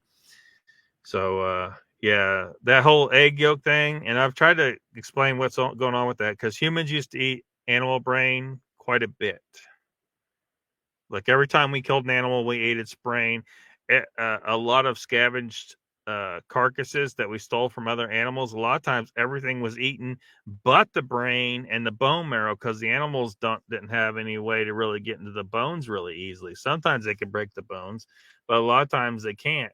yeah, that whole egg yolk thing, and I've tried to explain what's going on with that, because humans used to eat animal brain quite a bit. Like every time we killed an animal, we ate its brain. A lot of scavenged carcasses that we stole from other animals, a lot of times everything was eaten but the brain and the bone marrow, because the animals didn't have any way to really get into the bones really easily. Sometimes they can break the bones, but a lot of times they can't.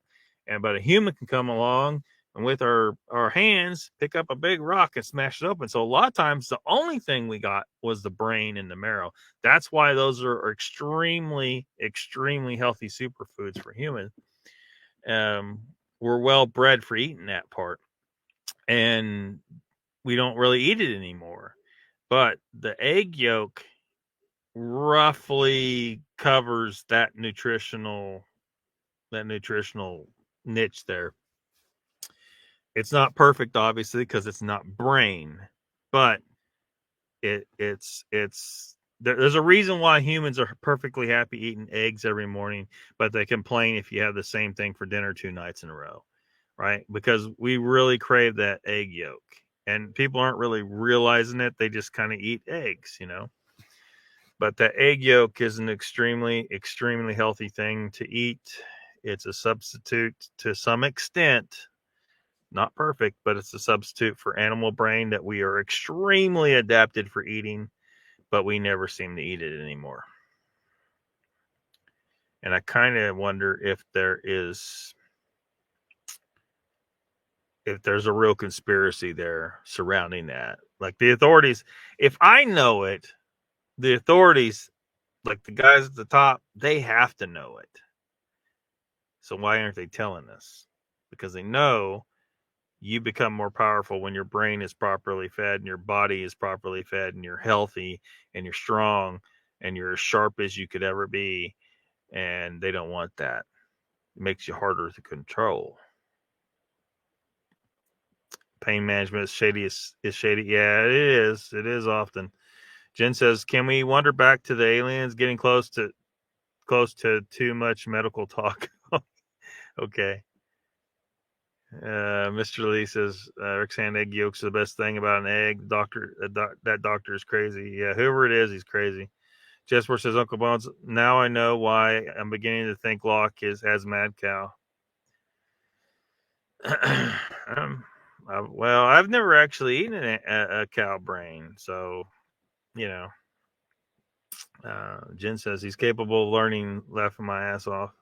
But a human can come along and with our hands pick up a big rock and smash it open. So a lot of times the only thing we got was the brain and the marrow. That's why those are extremely, extremely healthy superfoods for humans. We're well bred for eating that part, and we don't really eat it anymore. But the egg yolk roughly covers that nutritional niche there. It's not perfect, obviously, because it's not brain, but it's there's a reason why humans are perfectly happy eating eggs every morning, but they complain if you have the same thing for dinner 2 nights in a row, right? Because we really crave that egg yolk, and people aren't really realizing it. They just kind of eat eggs, But the egg yolk is an extremely, extremely healthy thing to eat. It's a substitute to some extent. Not perfect, but it's a substitute for animal brain that we are extremely adapted for eating, but we never seem to eat it anymore. And I kind of wonder if there's a real conspiracy there surrounding that. Like the authorities, if I know it, the authorities, like the guys at the top, they have to know it. So why aren't they telling us? Because they know you become more powerful when your brain is properly fed and your body is properly fed and you're healthy and you're strong and you're as sharp as you could ever be. And they don't want that. It makes you harder to control. Pain management is shady. Is shady. Yeah, it is. It is often. Jen says, can we wander back to the aliens getting close to too much medical talk? Okay. Mr. Lee says Rick's hand egg yolks are the best thing about an egg. That doctor is crazy. Yeah, whoever it is, he's crazy. Jesper says, Uncle Bones, now I know why I'm beginning to think Locke has mad cow. Well, I've never actually eaten a cow brain, so you know. Jen says he's capable of learning, laughing my ass off.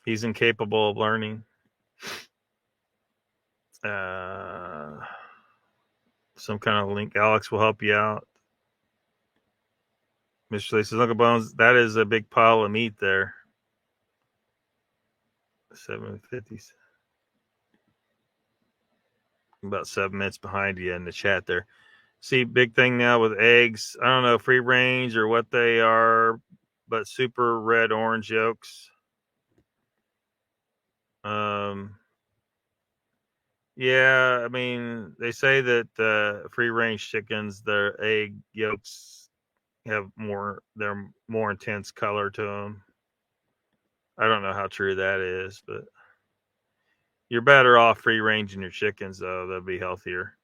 He's incapable of learning. Some kind of link. Alex will help you out. Mr. Lee says, Uncle Bones, that is a big pile of meat there. 750. About 7 minutes behind you in the chat there. See, big thing now with eggs. I don't know, free range or what they are, but super red orange yolks. Yeah, I mean, they say that free range chickens, their egg yolks have they're more intense color to them. I don't know how true that is, but you're better off free ranging your chickens, though. They'll be healthier.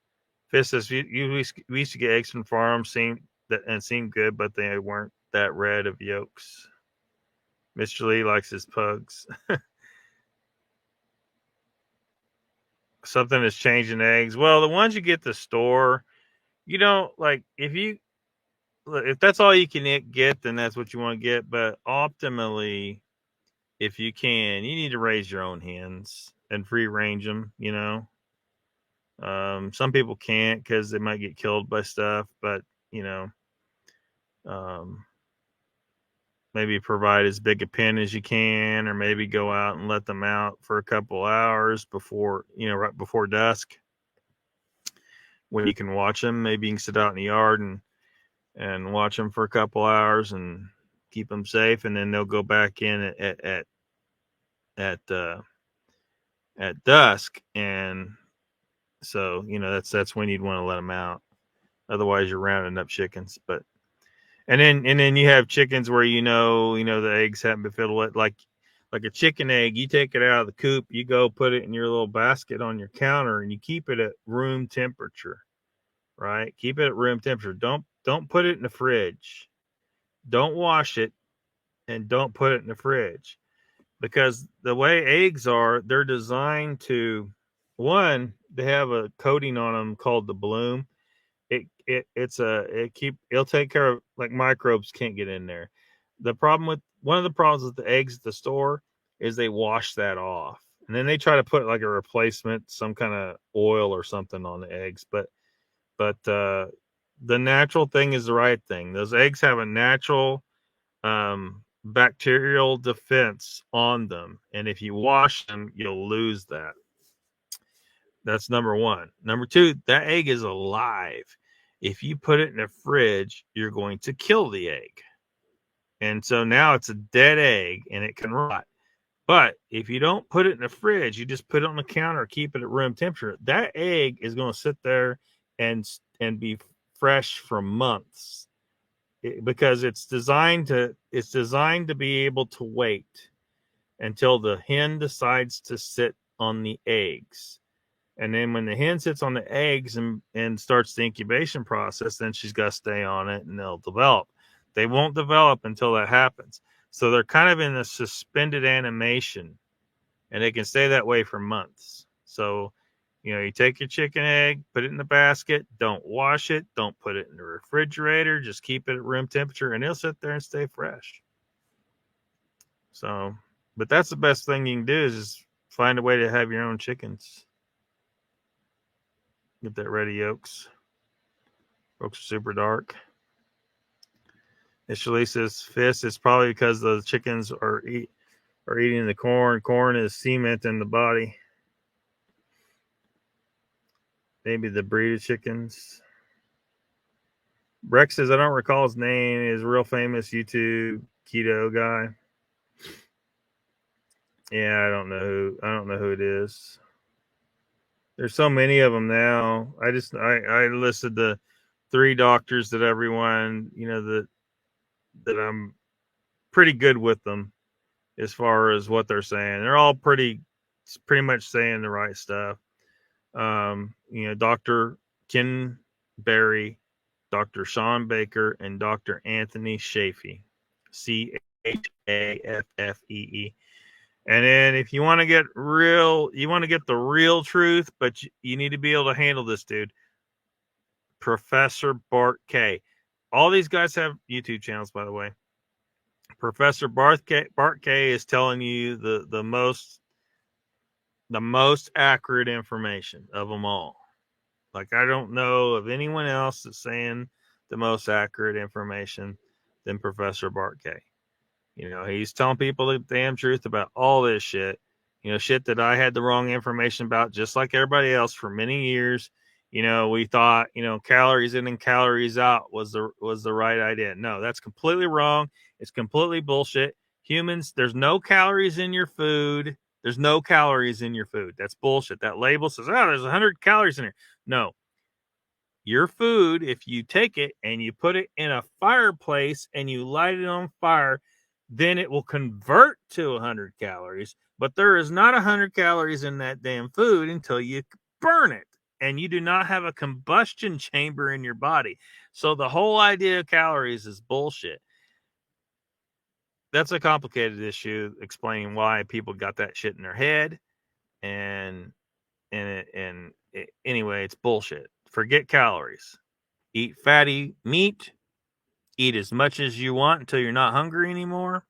Fist says, we used to get eggs from farms seemed good, but they weren't that red of yolks. Mr. Lee likes his pugs. Something has changed in eggs. Well, the ones you get at the store, you don't like if that's all you can get, then that's what you want to get. But optimally, if you can, you need to raise your own hens and free range them, you know. Some people can't because they might get killed by stuff, but you know, maybe provide as big a pen as you can, or maybe go out and let them out for a couple hours before, right before dusk, when you can watch them. Maybe you can sit out in the yard and watch them for a couple hours and keep them safe, and then they'll go back in at dusk, and so that's when you'd want to let them out. Otherwise, you're rounding up chickens. But and then you have chickens where the eggs haven't been filled with, like a chicken egg. You take it out of the coop, you go put it in your little basket on your counter, and you keep it at room temperature. Right? Keep it at room temperature. Don't put it in the fridge. Don't wash it, and don't put it in the fridge, because the way eggs are, they're designed to, one, they have a coating on them called the bloom. It'll take care of, like, microbes can't get in there. One of the problems with the eggs at the store is they wash that off, and then they try to put like a replacement, some kind of oil or something on the eggs. But the natural thing is the right thing. Those eggs have a natural bacterial defense on them, and if you wash them, you'll lose that. That's number one. Number two, that egg is alive. If you put it in a fridge, you're going to kill the egg, and so now it's a dead egg and it can rot. But if you don't put it in the fridge, you just put it on the counter, keep it at room temperature, that egg is going to sit there and be fresh for months, because it's designed to be able to wait until the hen decides to sit on the eggs. And then when the hen sits on the eggs and starts the incubation process, then she's got to stay on it and they'll develop. They won't develop until that happens. So they're kind of in a suspended animation, and they can stay that way for months. So, you take your chicken egg, put it in the basket, don't wash it, don't put it in the refrigerator, just keep it at room temperature, and it'll sit there and stay fresh. So, but that's the best thing you can do, is just find a way to have your own chickens. Get that ready yolks. Yolks are super dark. Initially says Fist, it's probably because the chickens are eating the corn. Corn is cement in the body. Maybe the breed of chickens. Rex says, I don't recall his name. He's a real famous YouTube keto guy. Yeah, I don't know who it is. There's so many of them now. I listed the 3 doctors that everyone, that I'm pretty good with them as far as what they're saying. They're all pretty It's pretty much saying the right stuff. Dr. Ken Berry, Dr. Sean Baker, and Dr. Anthony Chaffee, Chaffee. And then if you want to get the real truth, but you need to be able to handle this, dude. Professor Bart K. All these guys have YouTube channels, by the way. Professor Bart K is telling you the most accurate information of them all. Like, I don't know of anyone else that's saying the most accurate information than Professor Bart K. He's telling people the damn truth about all this shit. Shit that I had the wrong information about, just like everybody else for many years. We thought, calories in and calories out was the right idea. No, that's completely wrong. It's completely bullshit. Humans, there's no calories in your food. There's no calories in your food. That's bullshit. That label says, there's 100 calories in here. No. Your food, if you take it and you put it in a fireplace and you light it on fire, then it will convert to 100 calories. But there is not 100 calories in that damn food until you burn it. And you do not have a combustion chamber in your body. So the whole idea of calories is bullshit. That's a complicated issue, explaining why people got that shit in their head. Anyway, it's bullshit. Forget calories. Eat fatty meat. Eat as much as you want until you're not hungry anymore.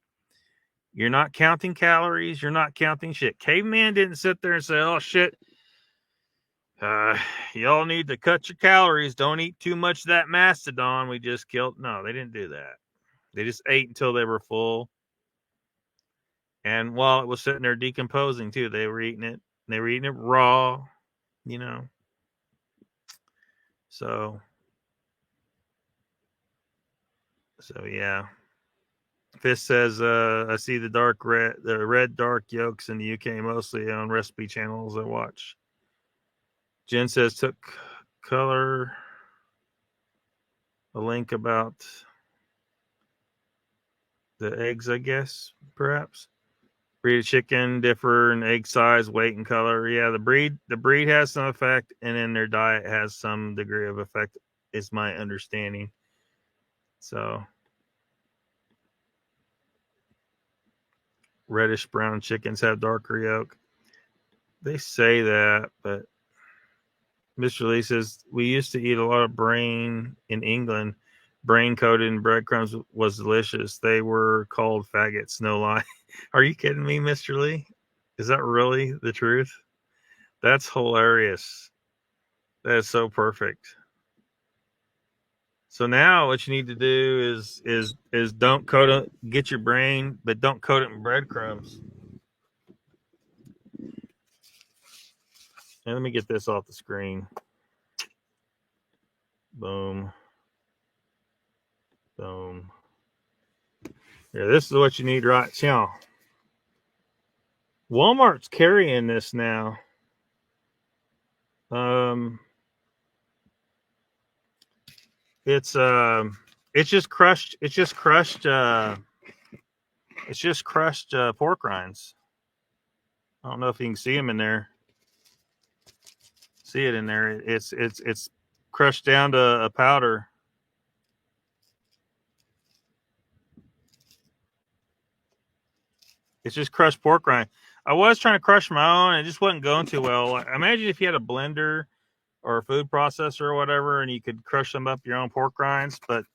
You're not counting calories. You're not counting shit. Caveman didn't sit there and say, oh, shit, y'all need to cut your calories. Don't eat too much of that mastodon we just killed. No, they didn't do that. They just ate until they were full. And while it was sitting there decomposing, too, they were eating it. They were eating it raw, So yeah. Fist says, I see the red dark yolks in the UK, mostly on recipe channels I watch. Jen says, took color a link about the eggs, I guess, perhaps. Breed of chicken differ in egg size, weight, and color. Yeah, the breed has some effect, and then their diet has some degree of effect, is my understanding. So, reddish brown chickens have darker yolk. They say that, but Mr. Lee says, we used to eat a lot of brain in England. Brain coated in breadcrumbs was delicious. They were called faggots, no lie. Are you kidding me, Mr. Lee? Is that really the truth? That's hilarious. That is so perfect. So now what you need to do is don't coat it, get your brain, but don't coat it in breadcrumbs. And let me get this off the screen. Boom. Boom. Yeah, this is what you need right now. Walmart's carrying this now. It's just crushed pork rinds. I don't know if you can see them in there. See it in there. It's crushed down to a powder. It's just crushed pork rind. I was trying to crush my own, and it just wasn't going too well. Imagine if you had a blender or a food processor or whatever, and you could crush them up your own pork rinds. But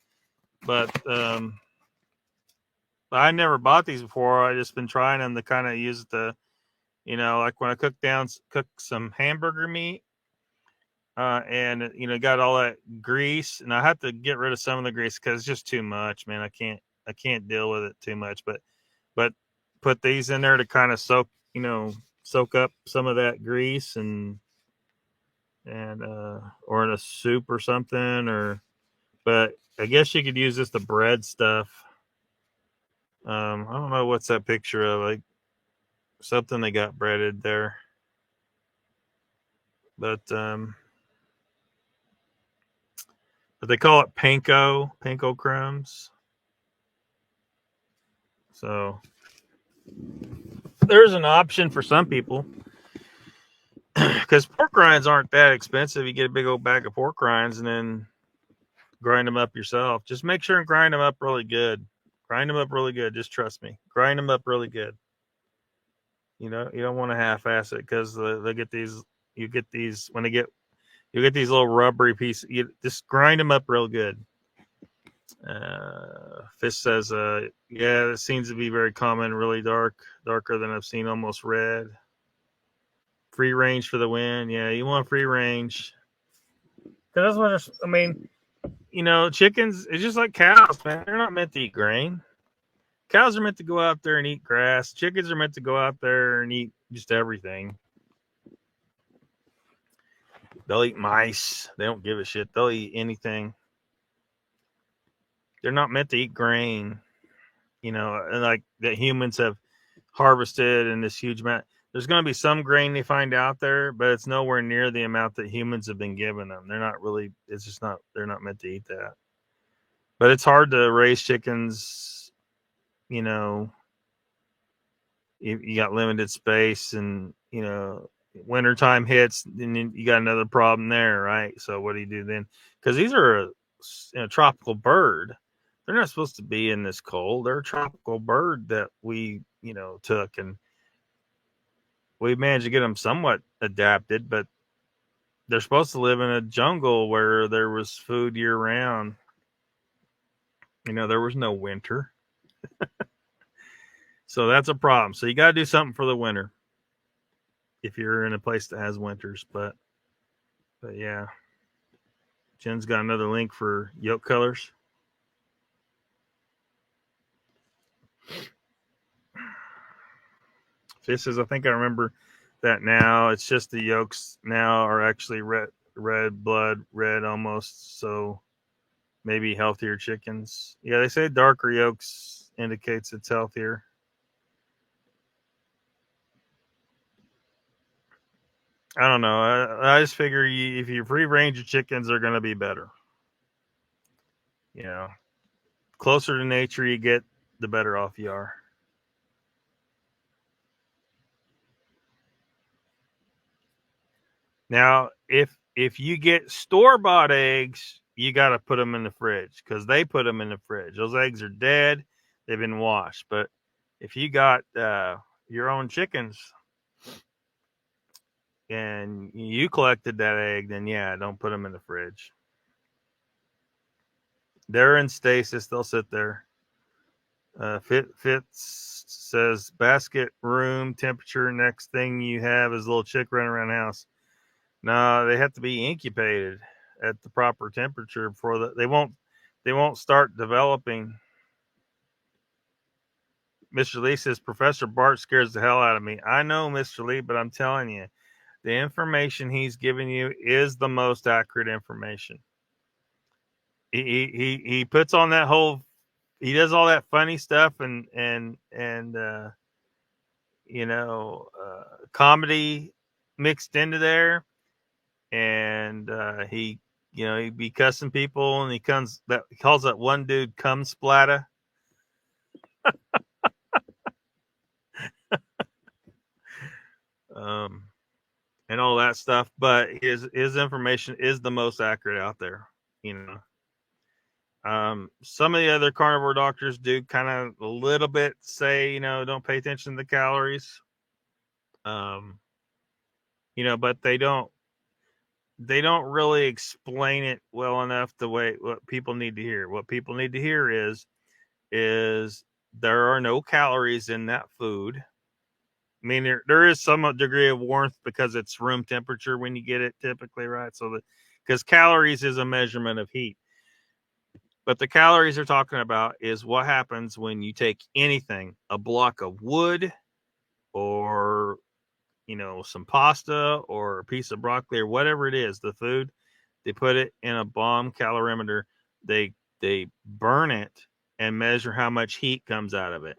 I never bought these before. I just been trying them to kind of use like when I cook some hamburger meat, and got all that grease, and I have to get rid of some of the grease because it's just too much, man. I can't deal with it too much, but put these in there to kind of soak up some of that grease and or in a soup or something, but I guess you could use this to bread stuff. I don't know what's that picture of, like something they got breaded there, but they call it panko crumbs. So there's an option for some people. because pork rinds aren't that expensive. You get a big old bag of pork rinds and then grind them up yourself. Just make sure and grind them up really good. Grind them up really good. Just trust me. Grind them up really good. You know, you don't want to half-ass it because they get these. You get these when they get. You get these little rubbery pieces. You just grind them up real good. Fish says, yeah, it seems to be very common, really darker than I've seen, almost red. Free range for the win. Yeah, you want free range. Because that's what I mean, you know, chickens, it's just like cows, man. They're not meant to eat grain. Cows are meant to go out there and eat grass. Chickens are meant to go out there and eat just everything. They'll eat mice. They don't give a shit. They'll eat anything. They're not meant to eat grain, you know, and like that humans have harvested in this huge amount. There's going to be some grain they find out there, but it's nowhere near the amount that humans have been giving them. They're not really, it's just not, they're not meant to eat that. But it's hard to raise chickens, you know, you got limited space and, you know, wintertime hits and then you got another problem there, right? So what do you do then? Because these are a tropical bird. They're not supposed to be in this cold. They're a tropical bird that we, you know, took and we managed to get them somewhat adapted, but they're supposed to live in a jungle where there was food year round. You know, there was no winter. So that's a problem. So you got to do something for the winter if you're in a place that has winters. But yeah, Jen's got another link for yolk colors. Fish says, I think I remember that now. It's just the yolks now are actually red blood, red almost. So maybe healthier chickens. Yeah, they say darker yolks indicates it's healthier. I don't know. I just figure if you free range your chickens, they're going to be better. You know, closer to nature you get, the better off you are. Now, if you get store-bought eggs, you got to put them in the fridge because they put them in the fridge. Those eggs are dead. They've been washed. But if you got your own chickens and you collected that egg, then yeah, don't put them in the fridge. They're in stasis. They'll sit there. Fitz says basket room temperature. Next thing you have is a little chick running around the house. No, they have to be incubated at the proper temperature before they won't start developing. Mr. Lee says Professor Bart scares the hell out of me. I know, Mr. Lee, but I'm telling you, the information he's giving you is the most accurate information. He puts on that whole, he does all that funny stuff and you know, comedy mixed into there. And he, you know, he'd be cussing people, and he calls that one dude cum splatter. And all that stuff. But his information is the most accurate out there, you know. Some of the other carnivore doctors do kind of a little bit say, you know, don't pay attention to the calories. You know, but they don't really explain it well enough the way what people need to hear. What people need to hear is there are no calories in that food. I mean, there is some degree of warmth because it's room temperature when you get it typically, right? So because calories is a measurement of heat. But the calories they're talking about is what happens when you take anything, a block of wood or, you know, some pasta or a piece of broccoli or whatever it is, the food, they put it in a bomb calorimeter. They burn it and measure how much heat comes out of it.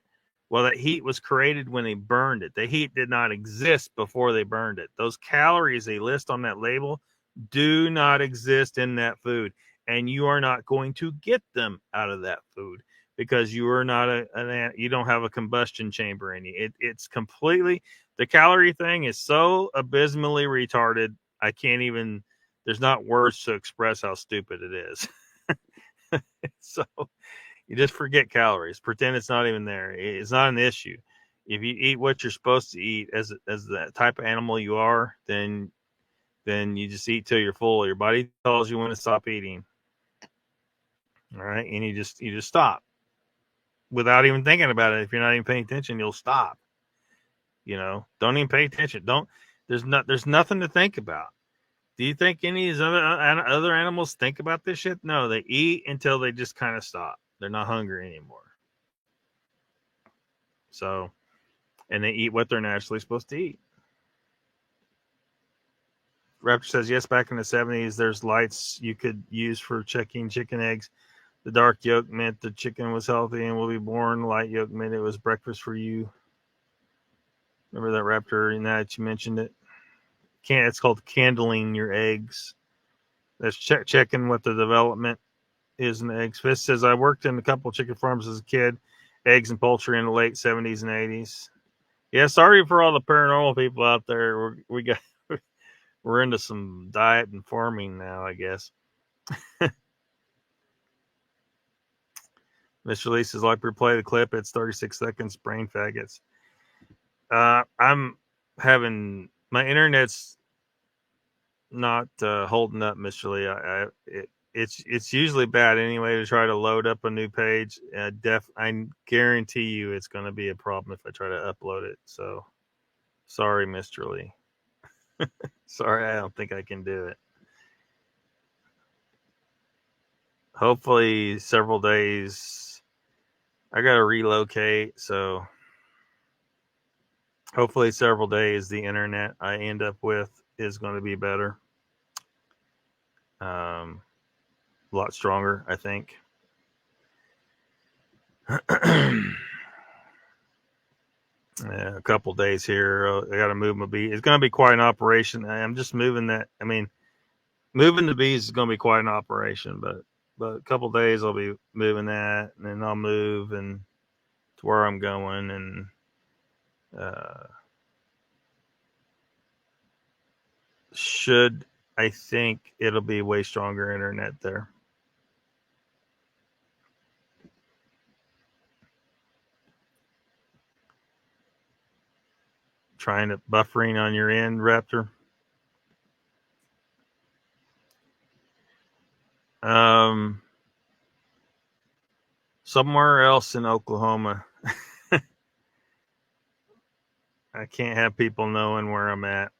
Well, that heat was created when they burned it. The heat did not exist before they burned it. Those calories they list on that label do not exist in that food. And you are not going to get them out of that food because you are not you don't have a combustion chamber in you. It's completely, The calorie thing is so abysmally retarded. I can't even, there's not words to express how stupid it is. So you just forget calories. Pretend it's not even there. It's not an issue. If you eat what you're supposed to eat as the type of animal you are, then you just eat till you're full. Your body tells you when to stop eating. All right, and you just stop without even thinking about it. If you're not even paying attention, you'll stop. Don't even pay attention. There's nothing to think about. Do you think any of these other animals think about this shit? No, they eat until they just kind of stop. They're not hungry anymore. So, and they eat what they're naturally supposed to eat. Raptor says, yes, back in the 70s, there's lights you could use for checking chicken eggs. The dark yolk meant the chicken was healthy and will be born. Light yolk meant it was breakfast for you. Remember that, Raptor? Now that you mentioned it. It's called candling your eggs. That's checking what the development is in the eggs. Fist says, I worked in a couple of chicken farms as a kid, eggs and poultry in the late 70s and 80s. Yeah, sorry for all the paranormal people out there. We're into some diet and farming now, I guess. Mr. Lee says, like, replay the clip. It's 36 seconds. Brain faggots. I'm having my internet's not holding up, Mr. Lee. It's usually bad anyway to try to load up a new page. I guarantee you it's going to be a problem if I try to upload it. So sorry, Mr. Lee. Sorry, I don't think I can do it. Hopefully several days. I got to relocate, so hopefully several days the internet I end up with is going to be better. A lot stronger, I think. A couple days here. I got to move my bee. It's going to be quite an operation. I'm just moving that. I mean, moving the bees is going to be quite an operation, but a couple days I'll be moving that, and then I'll move and to where I'm going, and I think it'll be way stronger internet there. Trying to buffering on your end, Raptor. Somewhere else in Oklahoma. I can't have people knowing where I'm at.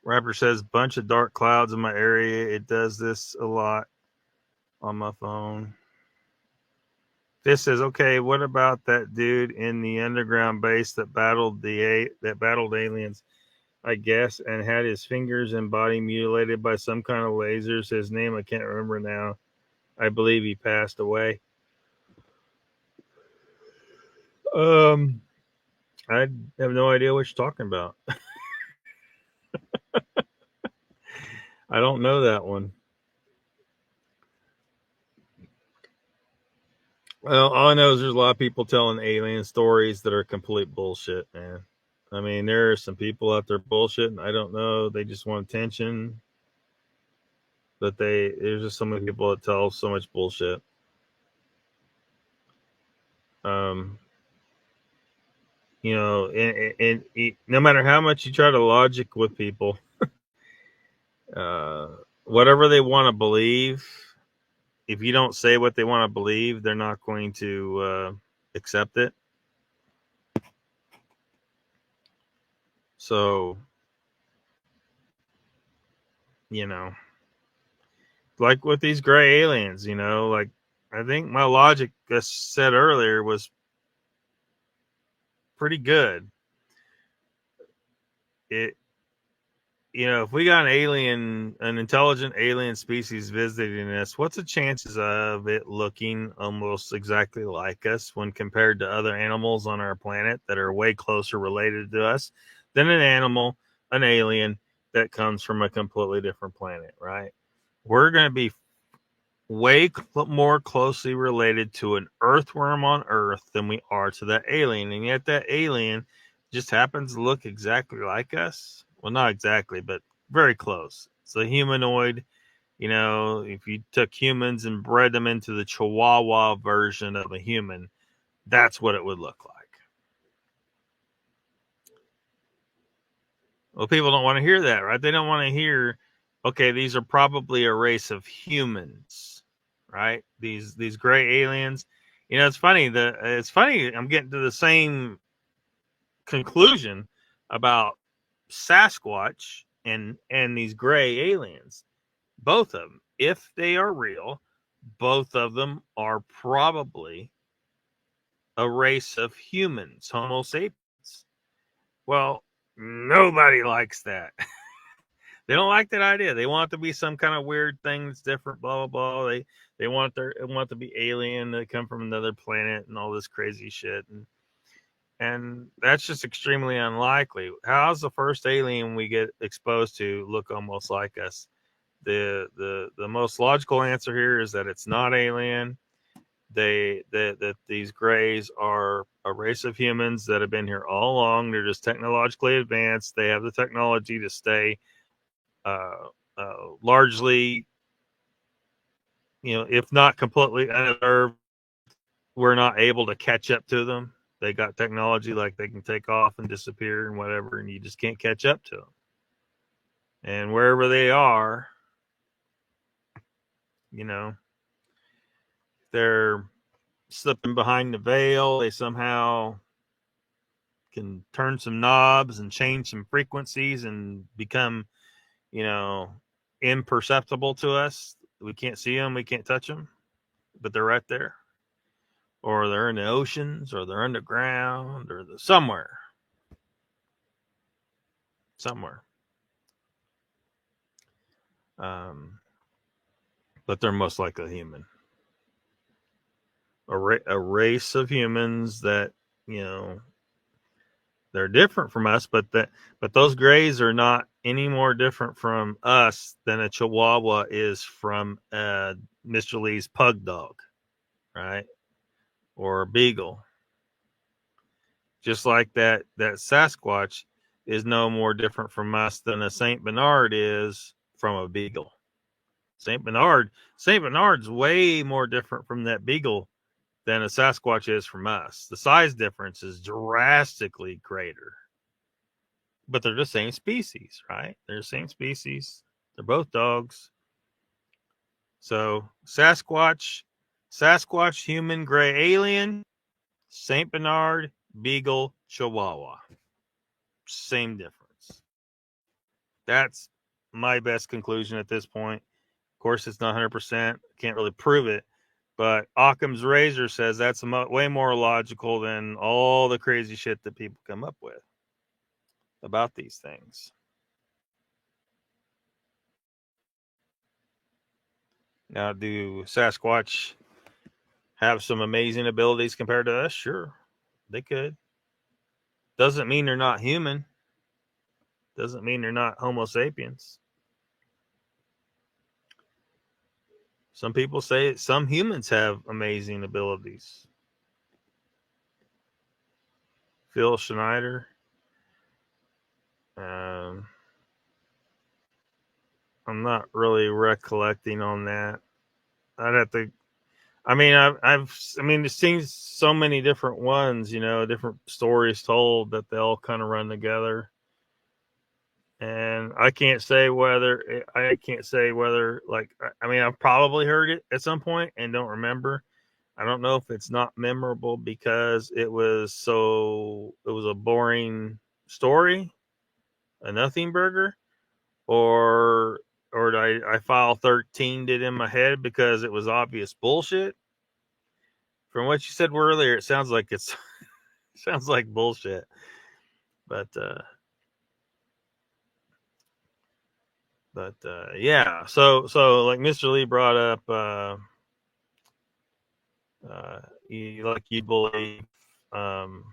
Rapper says, bunch of dark clouds in my area. It does this a lot on my phone. This says, okay, what about that dude in the underground base that battled aliens, I guess, and had his fingers and body mutilated by some kind of lasers? His name I can't remember now. I believe he passed away. I have no idea what you're talking about. I don't know that one. Well, all I know is there's a lot of people telling alien stories that are complete bullshit, man. I mean, there are some people out there bullshitting. I don't know. They just want attention. But there's just so many people that tell so much bullshit. And no matter how much you try to logic with people, whatever they want to believe, if you don't say what they want to believe, they're not going to accept it. So, like with these gray aliens, like I think my logic, as said earlier, was pretty good. If we got an intelligent alien species visiting us, what's the chances of it looking almost exactly like us when compared to other animals on our planet that are way closer related to us than an alien that comes from a completely different planet, right? We're going to be way more closely related to an earthworm on Earth than we are to that alien. And yet that alien just happens to look exactly like us. Well, not exactly, but very close. It's a humanoid. You know, if you took humans and bred them into the Chihuahua version of a human, that's what it would look like. Well, people don't want to hear that, right? They don't want to hear, okay, these are probably a race of humans, right? These gray aliens. You know, it's funny. It's funny. I'm getting to the same conclusion about Sasquatch and these gray aliens. Both of them, if they are real, both of them are probably a race of humans, Homo sapiens. Well, nobody likes that. They don't like that idea. They want it to be some kind of weird thing that's different, blah blah blah. They want it to be alien. They come from another planet and all this crazy shit. And that's just extremely unlikely. How's the first alien we get exposed to look almost like us? The most logical answer here is that it's not alien. That these grays are a race of humans that have been here all along. They're just technologically advanced. They have the technology to stay largely, you know, if not completely unobserved. We're not able to catch up to them. They got technology like they can take off and disappear and whatever, and you just can't catch up to them. And wherever they are, you know, they're slipping behind the veil. They somehow can turn some knobs and change some frequencies and become, you know, imperceptible to us. We can't see them, we can't touch them, but they're right there. Or they're in the oceans, or they're underground, or they're somewhere. But they're most likely human. A race of humans that, you know, they're different from us, but those grays are not any more different from us than a Chihuahua is from Mr. Lee's pug dog, right? Or a beagle. Just like that Sasquatch is no more different from us than a Saint Bernard is from a beagle. Saint Bernard's way more different from that beagle than a Sasquatch is from us. The size difference is drastically greater. But they're the same species, right? They're the same species. They're both dogs. So Sasquatch, human, gray alien, Saint Bernard, beagle, Chihuahua. Same difference. That's my best conclusion at this point. Of course, it's not 100%. Can't really prove it. But Occam's razor says that's way more logical than all the crazy shit that people come up with about these things. Now, do Sasquatch have some amazing abilities compared to us? Sure, they could. Doesn't mean they're not human. Doesn't mean they're not Homo sapiens. Some people say some humans have amazing abilities. Phil Schneider. I'm not really recollecting on that. I'd have to. I mean, I've seen so many different ones. You know, different stories told that they all kind of run together. And I can't say whether like, I mean, I've probably heard it at some point and don't remember. I don't know if it's not memorable because it was a boring story, a nothing burger, or did I file 13 it in my head because it was obvious bullshit. From what you said earlier, it sounds like sounds like bullshit. But yeah, so like Mr. Lee brought up, you believe, I'm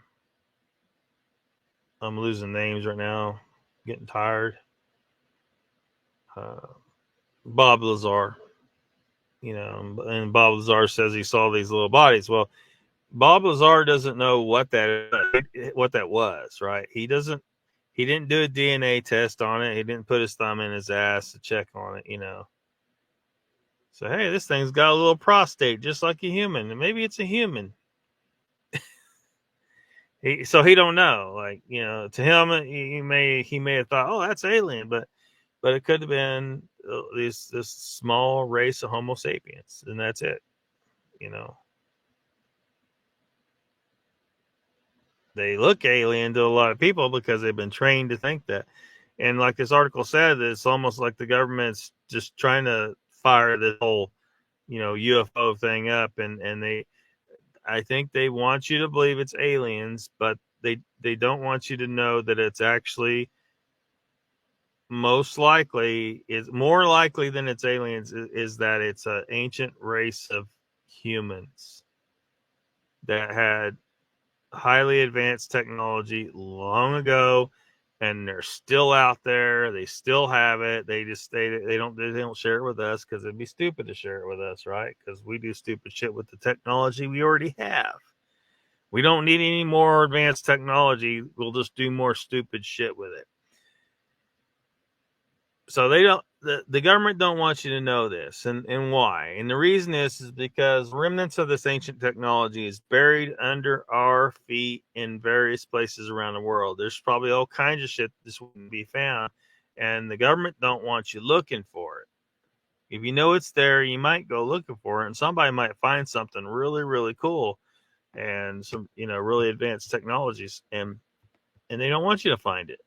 losing names right now, getting tired. Bob Lazar. and Bob Lazar says he saw these little bodies. Well, Bob Lazar doesn't know what that was, right? He didn't do a DNA test on it. He didn't put his thumb in his ass to check on it. So, hey, this thing's got a little prostate just like a human, and maybe it's a human. So he don't know. Like, to him, he may have thought, oh, that's alien, but it could have been this small race of Homo sapiens, and that's it. They look alien to a lot of people because they've been trained to think that. And like this article said, it's almost like the government's just trying to fire this whole, UFO thing up, and I think they want you to believe it's aliens, but they don't want you to know that it's actually most likely is more likely than it's aliens is that it's an ancient race of humans that had highly advanced technology long ago, and they're still out there. They still have it. They don't share it with us because it'd be stupid to share it with us, right? Because we do stupid shit with the technology we already have. We don't need any more advanced technology. We'll just do more stupid shit with it. So the government don't want you to know this, and why? And the reason is because remnants of this ancient technology is buried under our feet in various places around the world. There's probably all kinds of shit this wouldn't be found, and the government don't want you looking for it. If you know it's there, you might go looking for it, and somebody might find something really, really cool and some, really advanced technologies, and they don't want you to find it.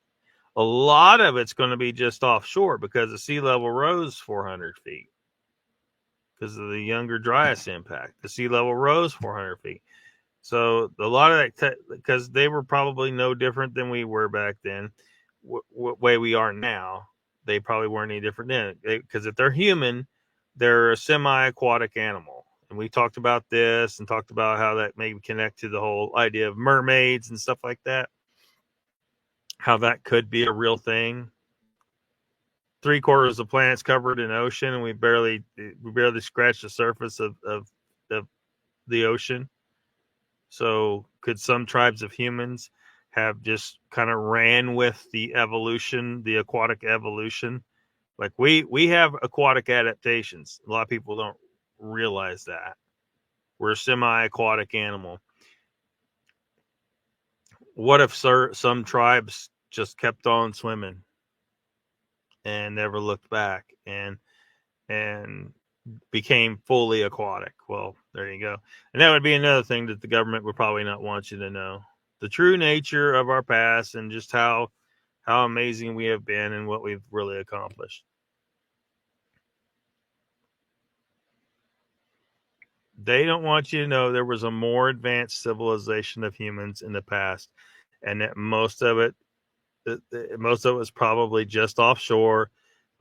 A lot of it's going to be just offshore because the sea level rose 400 feet because of the Younger Dryas impact. The sea level rose 400 feet. So a lot of that, because they were probably no different than we were back then, way we are now, they probably weren't any different then. Because if they're human, they're a semi-aquatic animal. And we talked about this and talked about how that may connect to the whole idea of mermaids and stuff like that. How that could be a real thing. 3/4 of the planet's covered in ocean, and we barely scratch the surface of the ocean. So could some tribes of humans have just kind of ran with the evolution, the aquatic evolution? Like we have aquatic adaptations. A lot of people don't realize that. We're a semi-aquatic animal. What if some tribes just kept on swimming and never looked back and became fully aquatic? Well, there you go. And that would be another thing that the government would probably not want you to know. The true nature of our past and just how amazing we have been and what we've really accomplished. They don't want you to know there was a more advanced civilization of humans in the past, and that most of it was probably just offshore.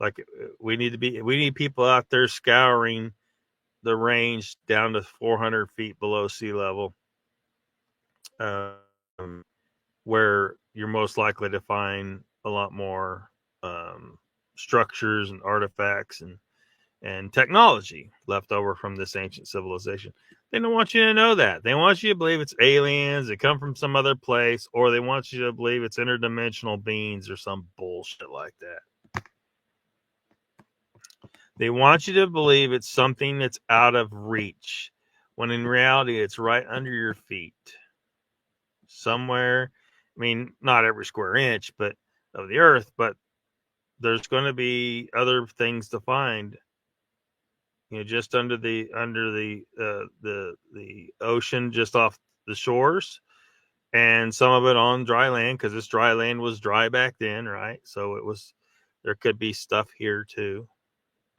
Like we need people out there scouring the range down to 400 feet below sea level, where you're most likely to find a lot more structures and artifacts and technology left over from this ancient civilization. They don't want you to know that. They want you to believe it's aliens that come from some other place, or they want you to believe it's interdimensional beings or some bullshit like that. They want you to believe it's something that's out of reach, when in reality it's right under your feet. Somewhere, I mean, not every square inch of the earth, but there's going to be other things to find. Just under the ocean, just off the shores, and some of it on dry land, because this dry land was dry back then, right? So there could be stuff here too.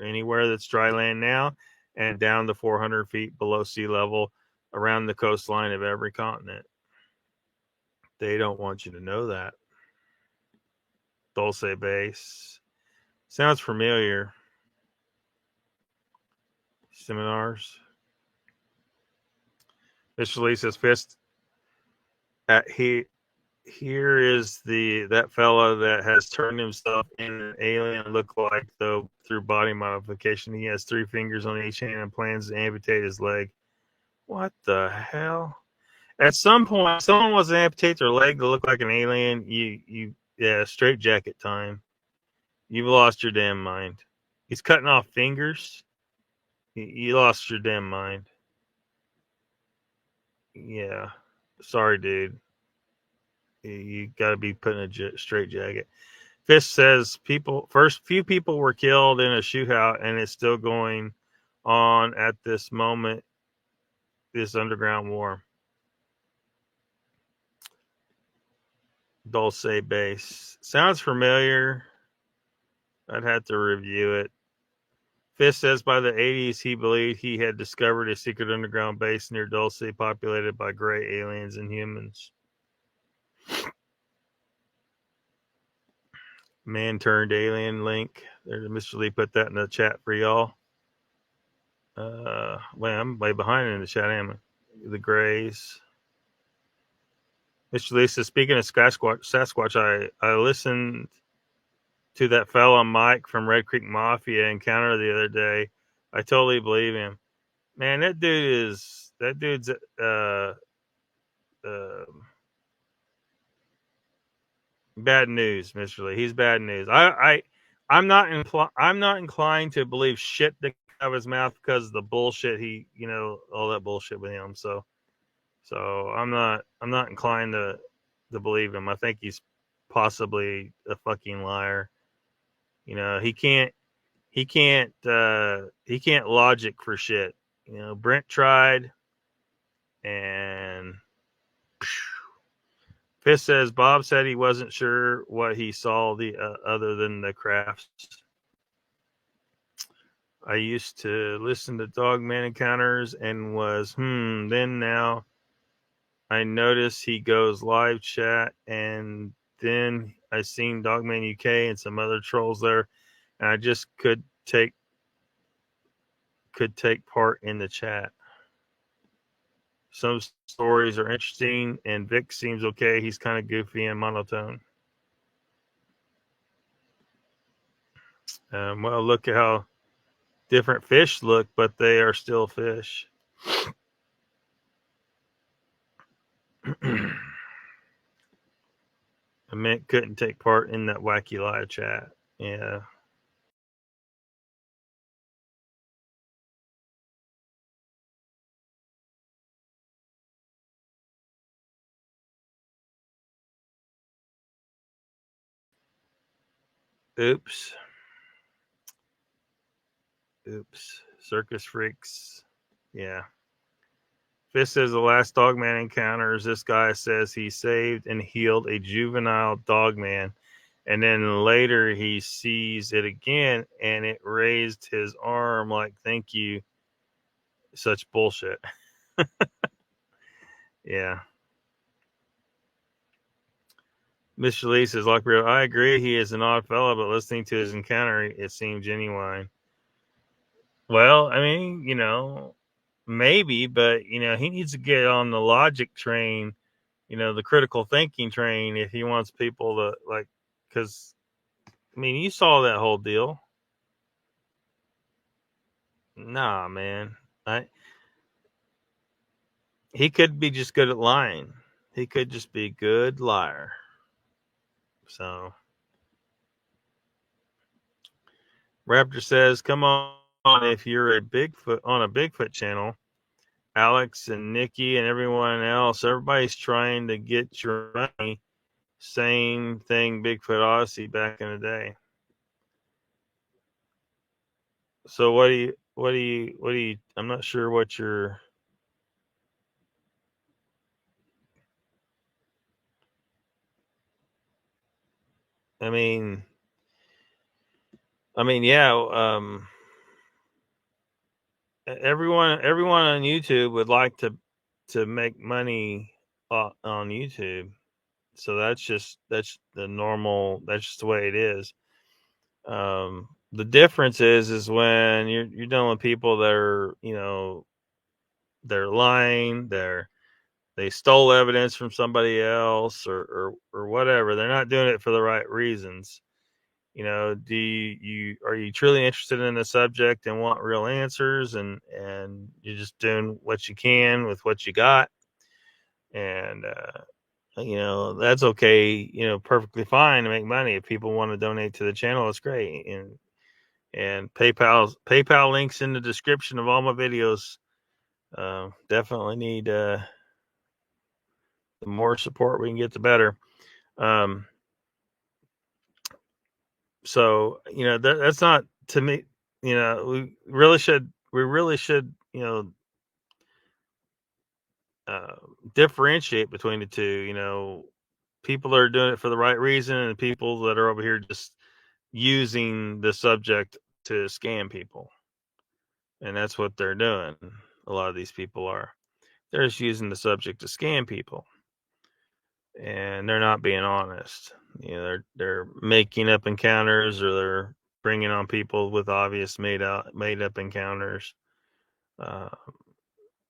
Anywhere that's dry land now, and down to 400 feet below sea level, around the coastline of every continent. They don't want you to know that. Dulce Base. Sounds familiar. Seminars. Mr. Lee says fist at here is that fellow that has turned himself into an alien look-alike, though through body modification. He has 3 fingers on each hand and plans to amputate his leg. What the hell? At some point, someone wants to amputate their leg to look like an alien. Yeah, straight jacket time. You've lost your damn mind. He's cutting off fingers. You lost your damn mind. Yeah. Sorry, dude. You got to be put in a straight jacket. Fish says few people were killed in a shootout, and it's still going on at this moment. This underground war. Dulce base sounds familiar. I'd have to review it. Fish says by the 80s he believed he had discovered a secret underground base near Dulce populated by gray aliens and humans. Man turned alien link. There's Mr. Lee put that in the chat for y'all. Well, I'm way behind in the chat, am I? The Greys. Mr. Lee says, speaking of Sasquatch, I listened to that fellow Mike from Red Creek Mafia encounter the other day. I totally believe him. Man, that dude's bad news, Mr. Lee. He's bad news. I'm not inclined to believe shit that comes out of his mouth because of the bullshit all that bullshit with him. So I'm not inclined to believe him. I think he's possibly a fucking liar. He can't logic for shit. Brent tried, and Fish says Bob said he wasn't sure what he saw other than the crafts. I used to listen to Dogman Encounters and was then now I notice he goes live chat, and then I seen Dogman UK and some other trolls there, and I just could take part in the chat. Some stories are interesting, and Vic seems okay. He's kind of goofy and monotone. Well, look at how different fish look, but they are still fish. I meant couldn't take part in that wacky live chat. Yeah. Oops. Circus freaks. Yeah. Fish says the last Dogman encounters, this guy says he saved and healed a juvenile Dogman, and then later he sees it again and it raised his arm like thank you. Such bullshit. Yeah. Mr. Lee says, Lockbeard, I agree he is an odd fellow, but listening to his encounter, it seemed genuine. Well, I mean, maybe, but, he needs to get on the logic train, the critical thinking train if he wants people to, because, I mean, you saw that whole deal. Nah, man. He could be just good at lying. He could just be a good liar. So, Raptor says, come on, if you're on a Bigfoot channel, Alex and Nikki and everyone else, everybody's trying to get your money. Same thing, Bigfoot Odyssey back in the day. So what do you, I'm not sure what you're, I mean, yeah, everyone on YouTube would like to make money on YouTube. So that's just the normal, that's just the way it is. The difference is when you're dealing with people that are, they're lying, they're they stole evidence from somebody else or whatever. They're not doing it for the right reasons. You know, are you truly interested in the subject and want real answers, and you're just doing what you can with what you got, and you know, that's okay. You know, perfectly fine to make money. If people want to donate to the channel, it's great. And PayPal links in the description of all my videos. Definitely need the more support we can get, the better. So you know, that's not, to me. You know, we really should you know, differentiate between the two. You know, people that are doing it for the right reason and people that are over here just using the subject to scam people. And that's what they're doing. A lot of these people are. They're just using the subject to scam people. And they're not being honest. You know, they're making up encounters, or they're bringing on people with obvious made up encounters. You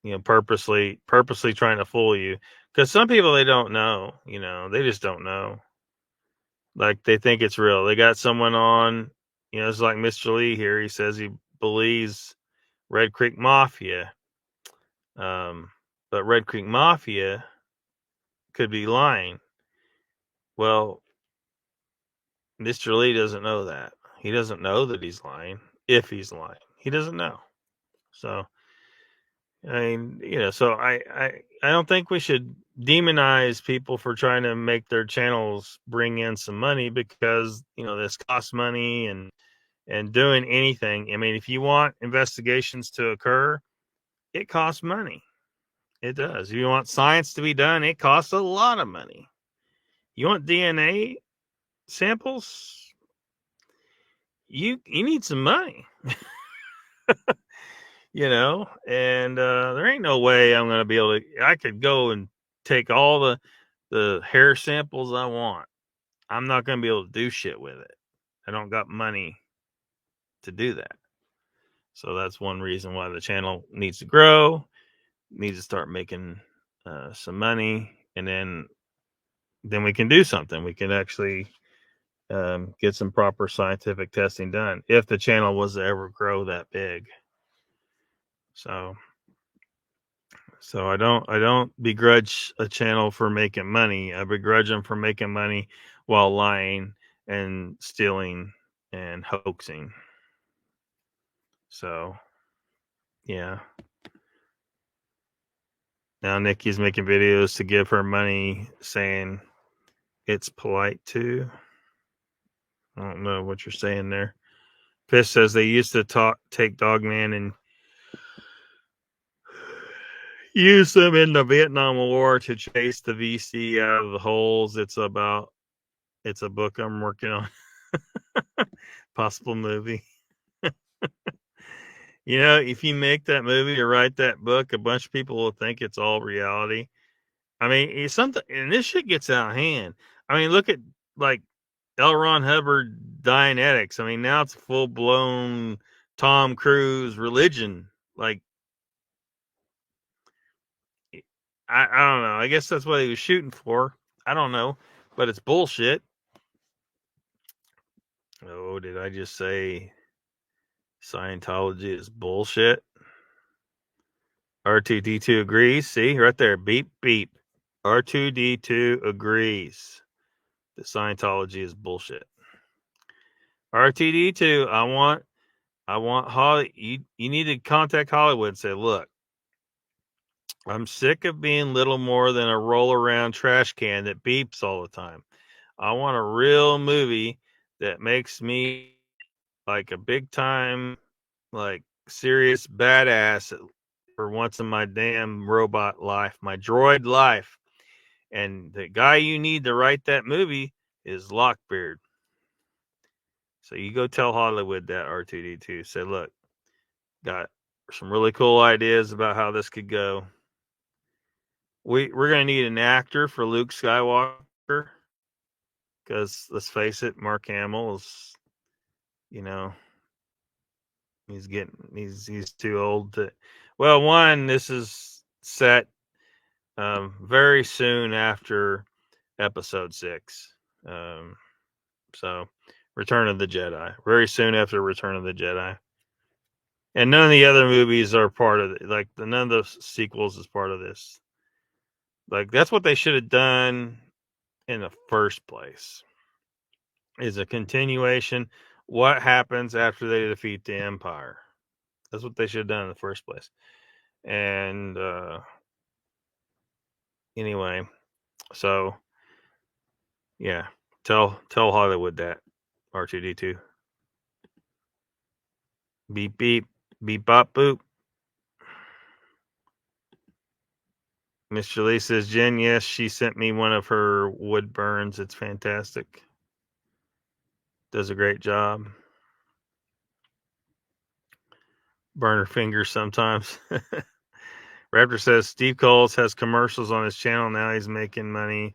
know, purposely trying to fool you, because some people, they don't know. You know, they just don't know. Like, they think it's real. They got someone on. You know, it's like Mr. Lee here. He says he believes Red Creek Mafia, but Red Creek Mafia could be lying. Well, Mr. Lee doesn't know that. He doesn't know that he's lying. If he's lying, he doesn't know. So, I mean, you know, so I don't think we should demonize people for trying to make their channels bring in some money, because, you know, this costs money, and doing anything. I mean, if you want investigations to occur, it costs money. It does. If you want science to be done, it costs a lot of money. You want DNA samples, you need some money. You know, and there ain't no way I'm going to be able to. I could go and take all the hair samples I want. I'm not going to be able to do shit with it. I don't got money to do that. So that's one reason why the channel needs to grow, needs to start making some money, and then we can do something. We can actually get some proper scientific testing done, if the channel was to ever grow that big. So I don't begrudge a channel for making money. I begrudge them for making money while lying and stealing and hoaxing. So yeah. Now Nikki's making videos to give her money, saying it's polite to. I don't know what you're saying there. Fish says they used to take Dogman and use them in the Vietnam War to chase the VC out of the holes. It's a book I'm working on. Possible movie. You know, if you make that movie or write that book, a bunch of people will think it's all reality. I mean, it's something, and this shit gets out of hand. I mean, look at, like, L. Ron Hubbard, Dianetics. I mean, now it's full blown Tom Cruise religion. Like, I don't know. I guess that's what he was shooting for. I don't know, but it's bullshit. Oh, did I just say Scientology is bullshit? R2D2 agrees. See, right there. Beep, beep. R2D2 agrees that Scientology is bullshit. R2D2, I want Holly. You need to contact Hollywood and say, look, I'm sick of being little more than a roll around trash can that beeps all the time. I want a real movie that makes me like a big time, like, serious badass for once in my damn robot life, my droid life. And the guy you need to write that movie is Lockbeard. So you go tell Hollywood that, R2D2. Say, look, got some really cool ideas about how this could go. We're going to need an actor for Luke Skywalker, because let's face it, Mark Hamill is, you know, he's too old to. Well, one, this is set very soon after Episode 6. So, Return of the Jedi. Very soon after Return of the Jedi. And none of the other movies are part of it. Like, none of the sequels is part of this. Like, that's what they should have done in the first place. Is a continuation. What happens after they defeat the Empire? That's what they should have done in the first place. And anyway, so yeah, tell Hollywood that R2D2. Beep beep beep bop boop. Miss Jolie says, Jen, yes, she sent me one of her wood burns. It's fantastic. Does a great job. Burn her fingers sometimes. Raptor says Steve Coles has commercials on his channel now. He's making money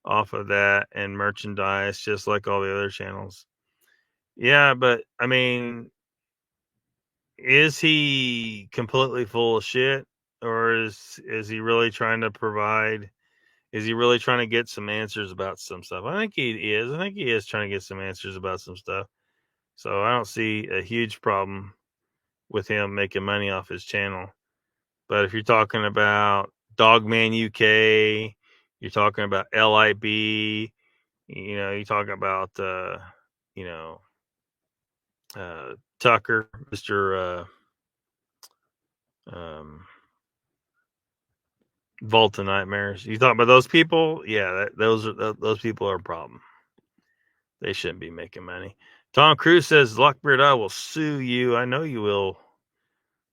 off of that and merchandise, just like all the other channels. Yeah, but I mean, is he completely full of shit, or is he really trying to provide? Is he really trying to get some answers about some stuff? I think he is. I think he is trying to get some answers about some stuff. So I don't see a huge problem with him making money off his channel. But if you're talking about Dogman UK, you're talking about LIB, you're talking about, Tucker, Mr. Vault of Nightmares. You talk about those people? Yeah, those people are a problem. They shouldn't be making money. Tom Cruise says, Lockbeard, I will sue you. I know you will,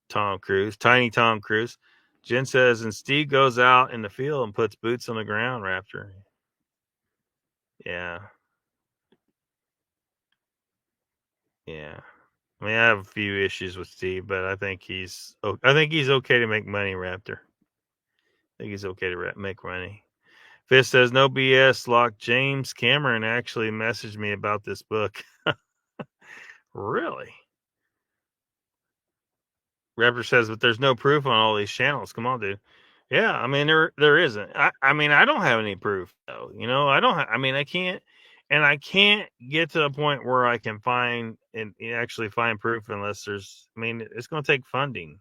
Tom Cruise. Tiny Tom Cruise. Jen says, and Steve goes out in the field and puts boots on the ground, Raptor. Yeah. Yeah. I mean, I have a few issues with Steve, but I think he's okay to make money, Raptor. I think he's okay to make money. Fist says, no BS, Lock. James Cameron actually messaged me about this book. Really? Raptor says, but there's no proof on all these channels. Come on, dude. Yeah, I mean, there isn't. I mean, I don't have any proof, though. I don't I mean, I can't get to a point where I can actually find proof unless it's going to take funding.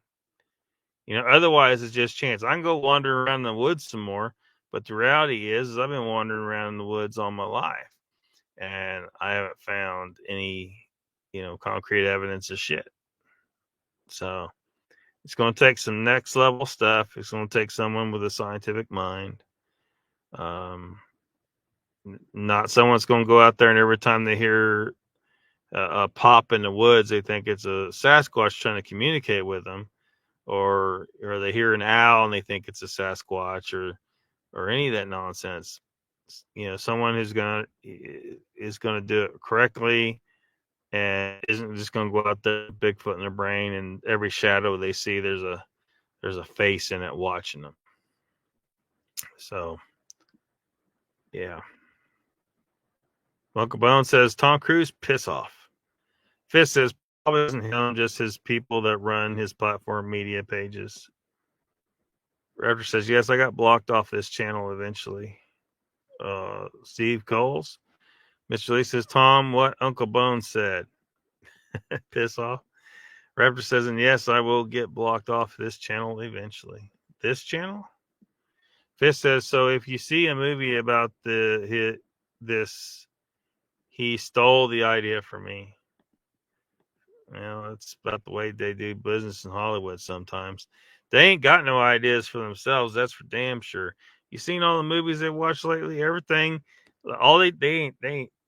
Otherwise it's just chance. I can go wander around the woods some more, but the reality is I've been wandering around in the woods all my life, and I haven't found any, concrete evidence of shit. So it's going to take some next level stuff. It's going to take someone with a scientific mind. Not someone's going to go out there and every time they hear a pop in the woods, they think it's a Sasquatch trying to communicate with them, or they hear an owl and they think it's a Sasquatch, or any of that nonsense. Someone who's gonna do it correctly and isn't just gonna go out there Bigfoot in their brain, and every shadow they see there's a face in it watching them. So yeah. Uncle Bone says Tom Cruise, piss off. Fist says probably isn't him, just his people that run his platform media pages. Raptor says, yes, I got blocked off this channel eventually. Steve Coles. Mr. Lee says, Tom, what Uncle Bone said. Piss off. Raptor says, and yes, I will get blocked off this channel eventually. This channel? Fist says, so if you see a movie about this, he stole the idea from me. Well, it's about the way they do business in Hollywood sometimes. They ain't got no ideas for themselves, that's for damn sure. You seen all the movies they watched lately? Everything, all they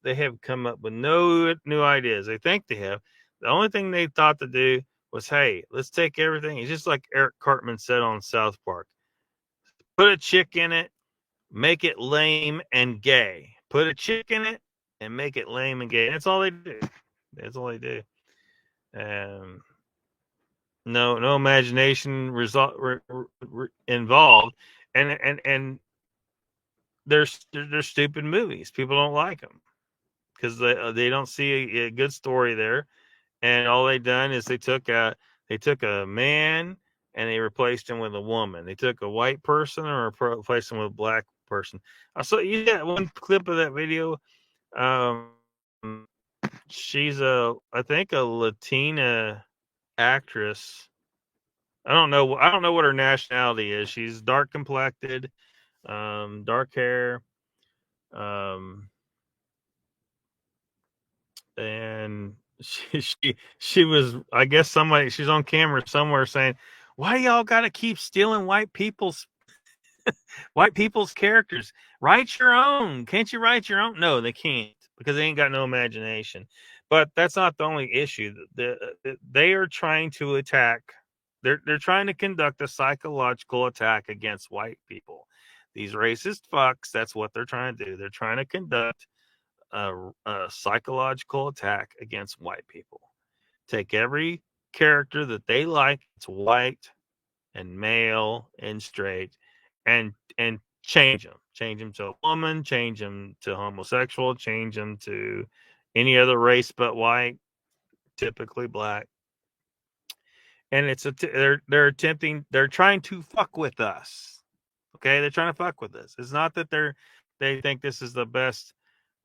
have come up with no new ideas. They think they have. The only thing they thought to do was, hey, let's take everything. It's just like Eric Cartman said on South Park. Put a chick in it, make it lame and gay. Put a chick in it and make it lame and gay. That's all they do. That's all they do. No imagination involved, and they're stupid movies. People don't like them because they don't see a good story there, and all they done is they took a man and they replaced him with a woman. They took a white person or replaced him with a black person. I saw you got one clip of that video. She's I think a Latina actress. I don't know what her nationality is. She's dark complected, dark hair, and she was, I guess she's on camera somewhere saying, "Why y'all got to keep stealing white people's characters? Write your own. Can't you write your own?" No, they can't, because they ain't got no imagination. But that's not the only issue. They are trying to attack. They're trying to conduct a psychological attack against white people. These racist fucks. That's what they're trying to do. They're trying to conduct a psychological attack against white people. Take every character that they like, it's white and male and straight, and change them to a woman, change them to homosexual, change them to any other race but white, typically black. And they're trying to fuck with us. Okay, they're trying to fuck with us. It's not that they think this is the best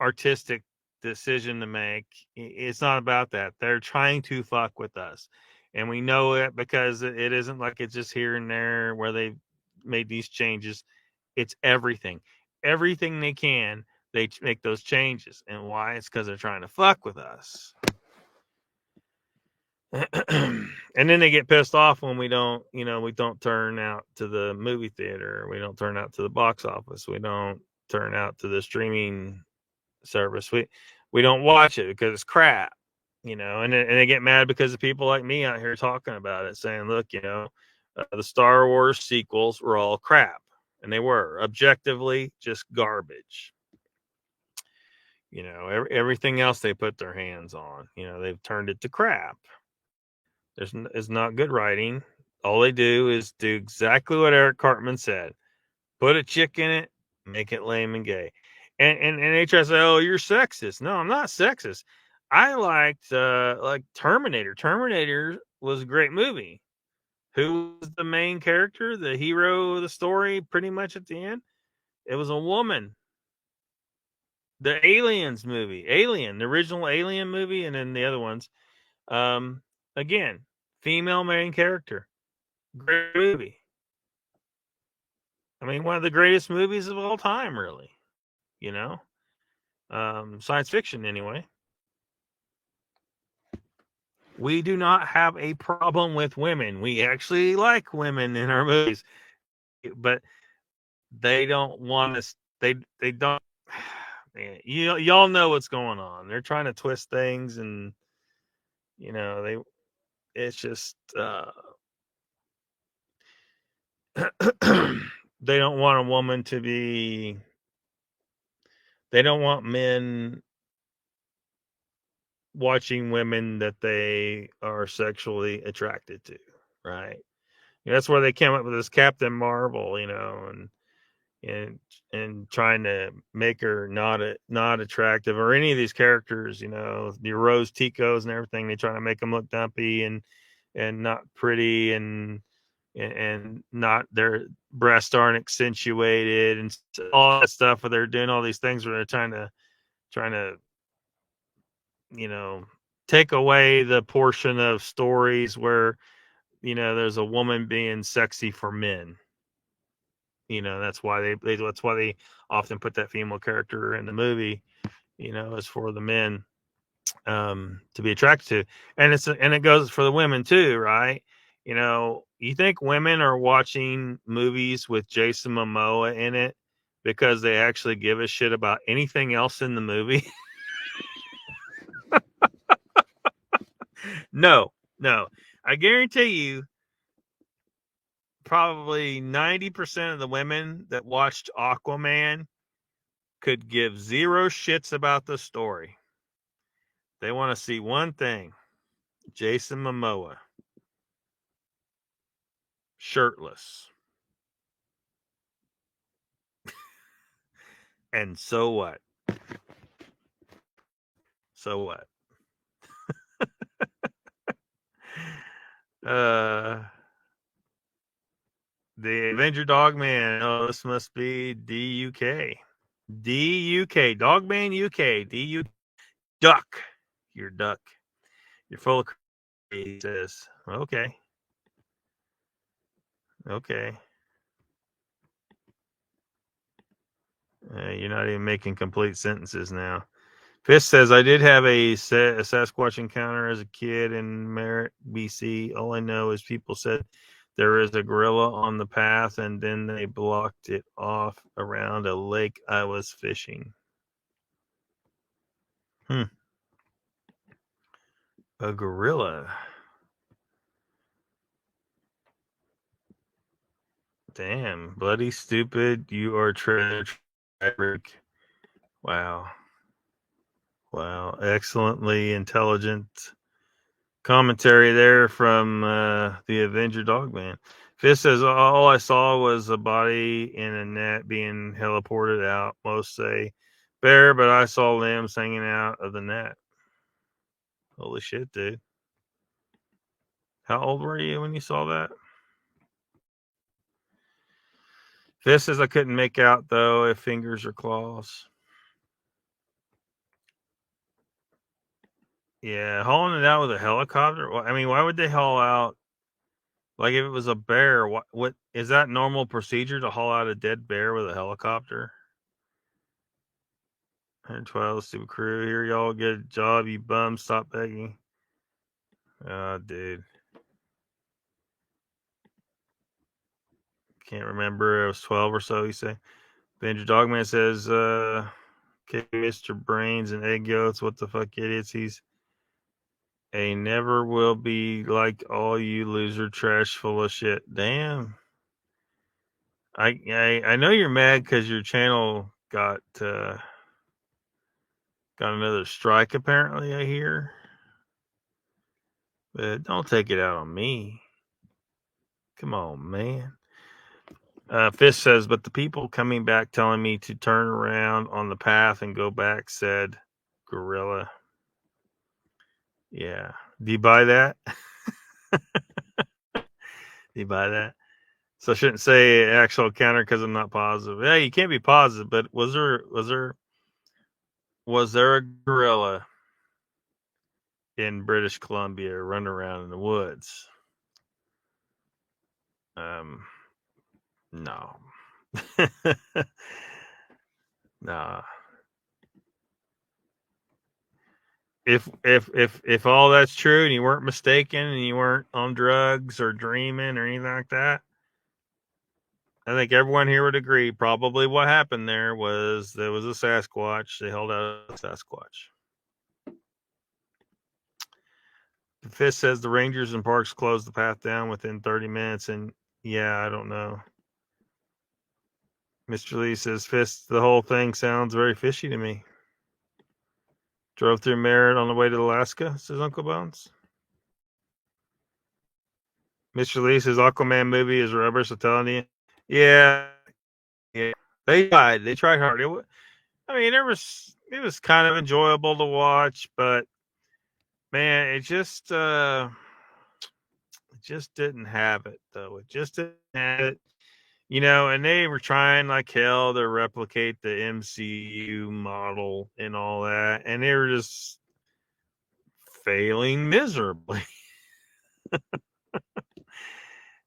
artistic decision to make. It's not about that. They're trying to fuck with us, and we know it because it isn't like it's just here and there where they made these changes. It's everything they can. They make those changes, and why? It's because they're trying to fuck with us. And then they get pissed off when we don't turn out to the movie theater, we don't turn out to the box office, we don't turn out to the streaming service, we don't watch it because it's crap, and they get mad because of people like me out here talking about it, saying, look, the Star Wars sequels were all crap, and they were objectively just garbage. Everything else they put their hands on, they've turned it to crap. It's not good writing. All they do is do exactly what Eric Cartman said. Put a chick in it, make it lame and gay. And they try to say, oh, you're sexist. No, I'm not sexist. I liked like Terminator. Terminator was a great movie. Who was the main character, the hero of the story, pretty much at the end? It was a woman. The Aliens movie. Alien, the original Alien movie, and then the other ones. Again, female main character. Great movie. I mean, one of the greatest movies of all time, really. Science fiction, anyway. We do not have a problem with women. We actually like women in our movies, but they don't want us. They don't. Y'all know what's going on. They're trying to twist things, and it's just they don't want a woman to be. They don't want men watching women that they are sexually attracted to, right? That's where they came up with this Captain Marvel, and trying to make her not attractive, or any of these characters, the Rose Ticos and everything. They try to make them look dumpy and not pretty, and not, their breasts aren't accentuated, and all that stuff. Where they're doing all these things where they're trying to take away the portion of stories where there's a woman being sexy for men. That's why they often put that female character in the movie, as for the men to be attracted to. And it goes for the women too, right? You think women are watching movies with Jason Momoa in it because they actually give a shit about anything else in the movie? No. I guarantee you, probably 90% of the women that watched Aquaman could give zero shits about the story. They want to see one thing: Jason Momoa shirtless. And so what? So what? The Avenger Dogman. Oh, this must be DUK. DUK. Dogman UK. DUK. Duck. You're duck. You're full of crap, he says. Okay. Okay. You're not even making complete sentences now. Fist says, I did have a Sasquatch encounter as a kid in Merritt, BC. All I know is people said there is a gorilla on the path, and then they blocked it off around a lake I was fishing. A gorilla. Damn. Bloody stupid. You are tragic. Wow. Wow. Excellently intelligent commentary there from the Avenger Dogman. Fist says, all I saw was a body in a net being heliported out. Most say bear, but I saw limbs hanging out of the net. Holy shit, dude. How old were you when you saw that? Fist says, I couldn't make out, though, if fingers or claws. Yeah, hauling it out with a helicopter? I mean, why would they haul out? Like, if it was a bear, what is that normal procedure to haul out a dead bear with a helicopter? 112, stupid crew. Here, y'all get a job, you bum. Stop begging. Oh, dude. Can't remember. It was 12 or so, you say. Avenger Dogman says, okay, Mr. Brains and Egg Goats, what the fuck, idiots? He's a never will be like all you loser trash full of shit. Damn. I know you're mad because your channel got another strike, apparently, I hear. But don't take it out on me. Come on, man. Fish says, but the people coming back telling me to turn around on the path and go back said gorilla. Yeah. Do you buy that? Do you buy that? So I shouldn't say actual encounter because I'm not positive. Yeah, you can't be positive, but was there a gorilla in British Columbia running around in the woods? No. Nah. If all that's true and you weren't mistaken and you weren't on drugs or dreaming or anything like that, I think everyone here would agree probably what happened there was a Sasquatch. They held out a Sasquatch. The Fist says the rangers and parks closed the path down within 30 minutes, and yeah, I don't know. Mr. Lee says, Fist, the whole thing sounds very fishy to me. Drove through Merritt on the way to Alaska, says Uncle Bones. Mr. Lee says Aquaman movie is rubber, so telling you. Yeah. They tried. They tried hard. It was kind of enjoyable to watch, but man, it just didn't have it though. It just didn't have it. And they were trying like hell to replicate the MCU model and all that, and they were just failing miserably.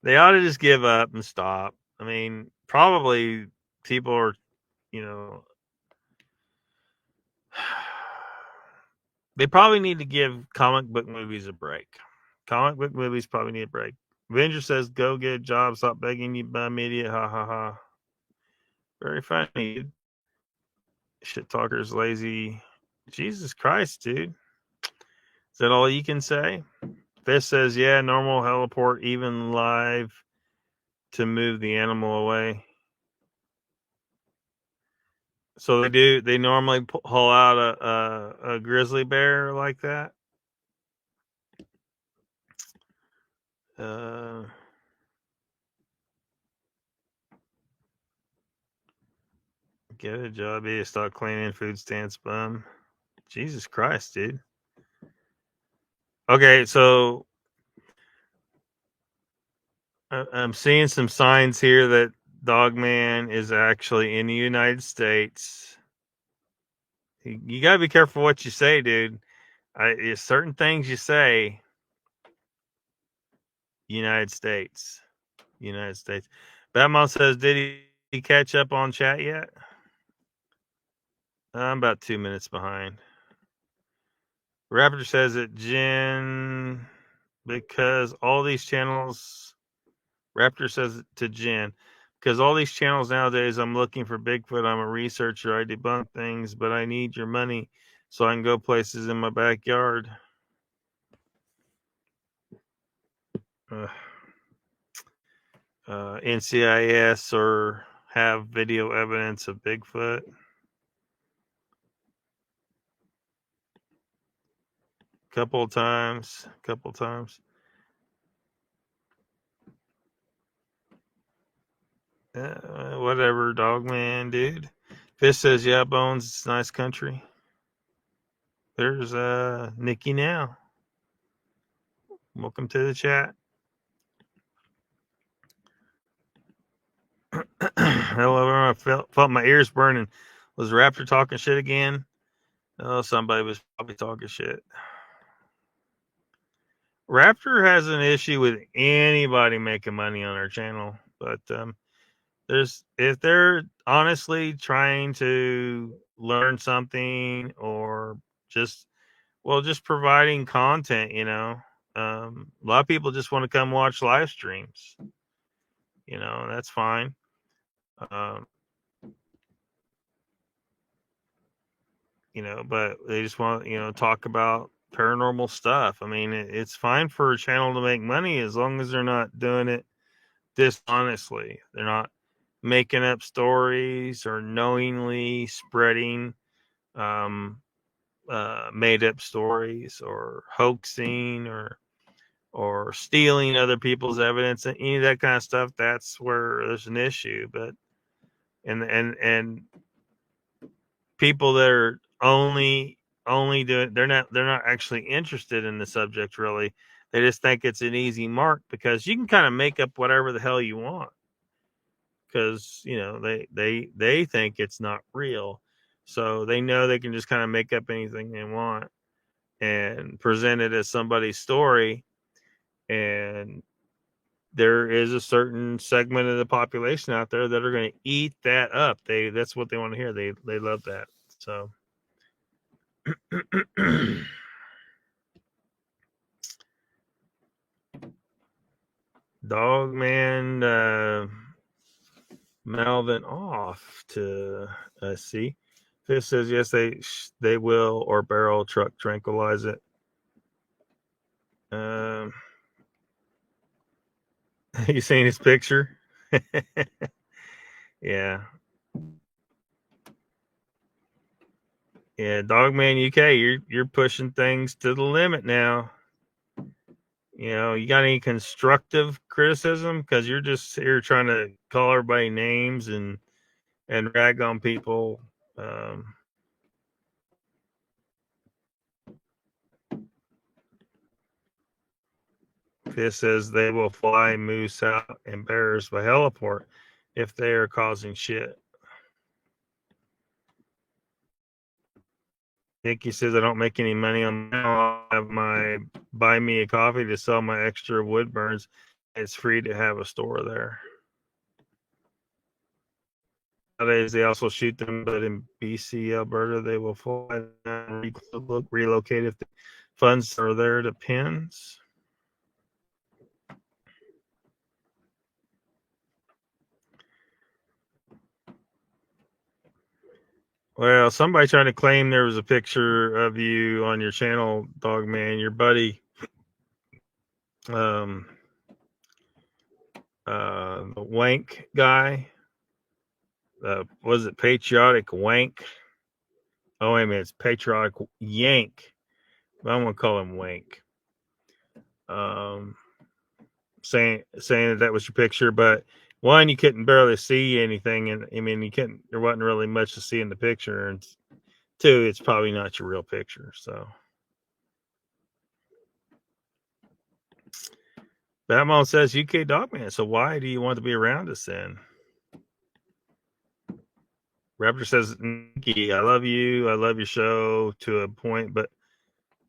They ought to just give up and stop. I mean, probably people are, they probably need to give comic book movies a break. Comic book movies probably need a break. Avenger says, go get a job. Stop begging you by media. Ha, ha, ha. Very funny. Shit talker's lazy. Jesus Christ, dude. Is that all you can say? Fist says, yeah, normal heliport, even live to move the animal away. So they normally haul out a grizzly bear like that? Get a job, start cleaning food stamps, bum. Jesus Christ, dude. Okay, so I'm seeing some signs here that Dogman is actually in the United States. You gotta be careful what you say, dude. Certain things you say, United States. United States. Batman says, did he catch up on chat yet? I'm about 2 minutes behind. Raptor says that Jen, because all these channels, Raptor says to Jen, because all these channels nowadays, I'm looking for Bigfoot. I'm a researcher. I debunk things, but I need your money so I can go places in my backyard. NCIS or have video evidence of Bigfoot. Couple times. Whatever, Dogman, dude. Fish says, yeah, Bones, it's a nice country. There's Nikki now. Welcome to the chat. Hello, I felt my ears burning. Was Raptor talking shit again? Oh, somebody was probably talking shit. Raptor has an issue with anybody making money on our channel, but if they're honestly trying to learn something or just providing content, a lot of people just want to come watch live streams, that's fine. But they just want, talk about paranormal stuff. I mean, it's fine for a channel to make money as long as they're not doing it dishonestly. They're not making up stories or knowingly spreading made up stories or hoaxing or stealing other people's evidence and any of that kind of stuff. That's where there's an issue. But and people that are only doing, they're not actually interested in the subject really. They just think it's an easy mark because you can kind of make up whatever the hell you want because they think it's not real, so they know they can just kind of make up anything they want and present it as somebody's story. And there is a certain segment of the population out there that are going to eat that up. That's what they want to hear. They love that. So Dogman Melvin off to see. Fish says yes, they will, or barrel truck tranquilize it. You seen his picture? Yeah. Yeah, Dogman UK, you're pushing things to the limit now. You got any constructive criticism? Because you're just here trying to call everybody names and rag on people. This says they will fly moose out and bears by heliport if they are causing shit. Nikki says I don't make any money on that. I'll have my buy me a coffee to sell my extra wood burns. It's free to have a store there. Nowadays they also shoot them, but in BC, Alberta, they will fly and relocate if the funds are there. Depends. Well, somebody tried to claim there was a picture of you on your channel, Dogman. Your buddy, the wank guy. Was it patriotic wank? Oh, wait a minute, it's patriotic yank. I'm gonna call him wank. Saying that was your picture, but one, you couldn't barely see anything, and I mean, there wasn't really much to see in the picture, and two, it's probably not your real picture. So Batmom says UK Dogman. So why do you want to be around us then? Raptor says, Nikki, I love you. I love your show to a point, but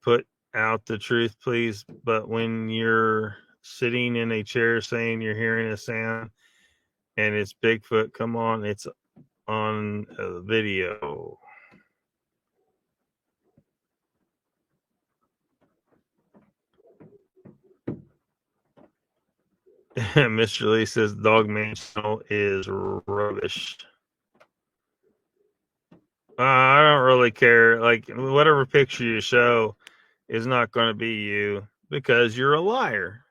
put out the truth, please. But when you're sitting in a chair saying you're hearing a sound and it's Bigfoot, come on, it's on a video. Mr. Lee says Dogman channel is rubbish. I don't really care. Like, whatever picture you show is not going to be you because you're a liar.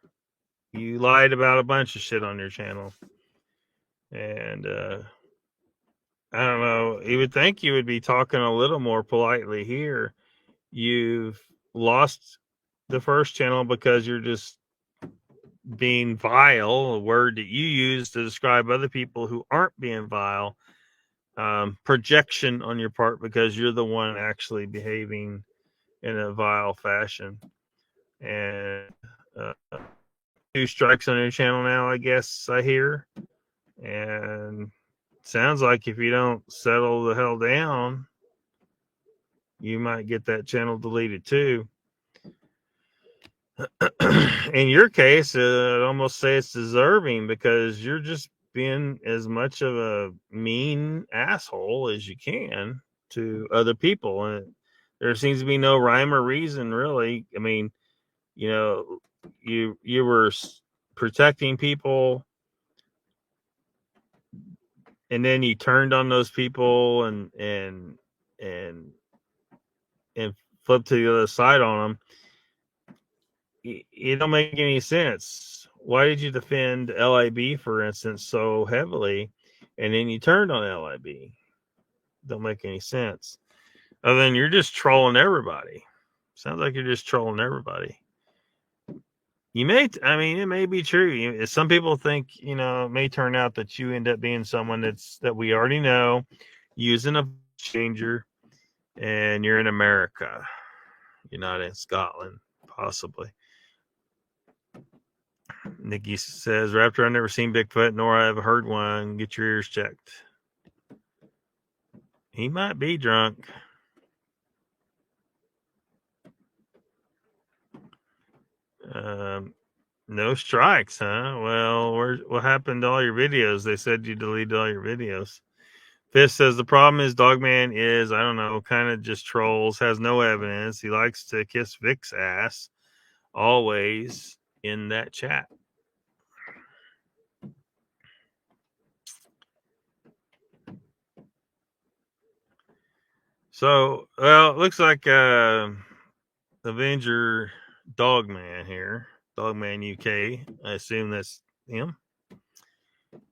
You lied about a bunch of shit on your channel. And I don't know. You would think you would be talking a little more politely here. You've lost the first channel because you're just being vile, a word that you use to describe other people who aren't being vile. Projection on your part because you're the one actually behaving in a vile fashion. And 2 strikes on your channel now, I guess I hear. And sounds like if you don't settle the hell down, you might get that channel deleted too. In your case, I'd almost say it's deserving because you're just being as much of a mean asshole as you can to other people. And there seems to be no rhyme or reason, really. I mean, you know, you were protecting people, and then you turned on those people and flipped to the other side on them. It don't make any sense. Why did you defend LIB, for instance, so heavily, and then you turned on LIB? Don't make any sense. Other than you're just trolling everybody. Sounds like you're just trolling everybody. You may, I mean, it may be true. Some people think, it may turn out that you end up being someone that we already know, using a changer, and you're in America. You're not in Scotland, possibly. Nikki says, Raptor, I've never seen Bigfoot, nor I've heard one. Get your ears checked. He might be drunk. No strikes, huh? Well, what happened to all your videos? They said you deleted all your videos. Fist says the problem is Dogman is, I don't know, kind of just trolls, has no evidence. He likes to kiss Vic's ass always in that chat. So, well, it looks like Avenger Dogman here, Dogman UK, I assume that's him,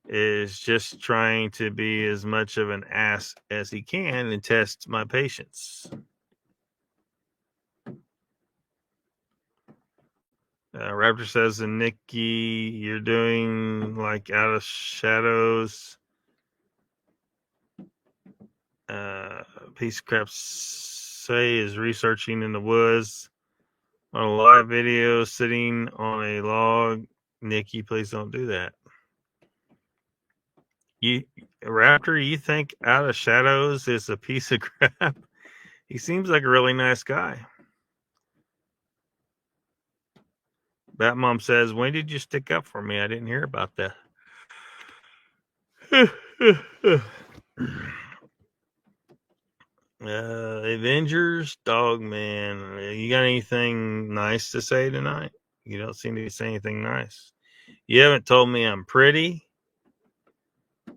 is just trying to be as much of an ass as he can and test my patience. Raptor says, and Nikki, you're doing like Out of Shadows. Piece of crap say is researching in the woods on a live video sitting on a log. Nikki, please don't do that. Raptor, you think Out of Shadows is a piece of crap? He seems like a really nice guy. Batmom says, when did you stick up for me? I didn't hear about that. Avengers, Dogman. You got anything nice to say tonight? You don't seem to be saying anything nice. You haven't told me I'm pretty. I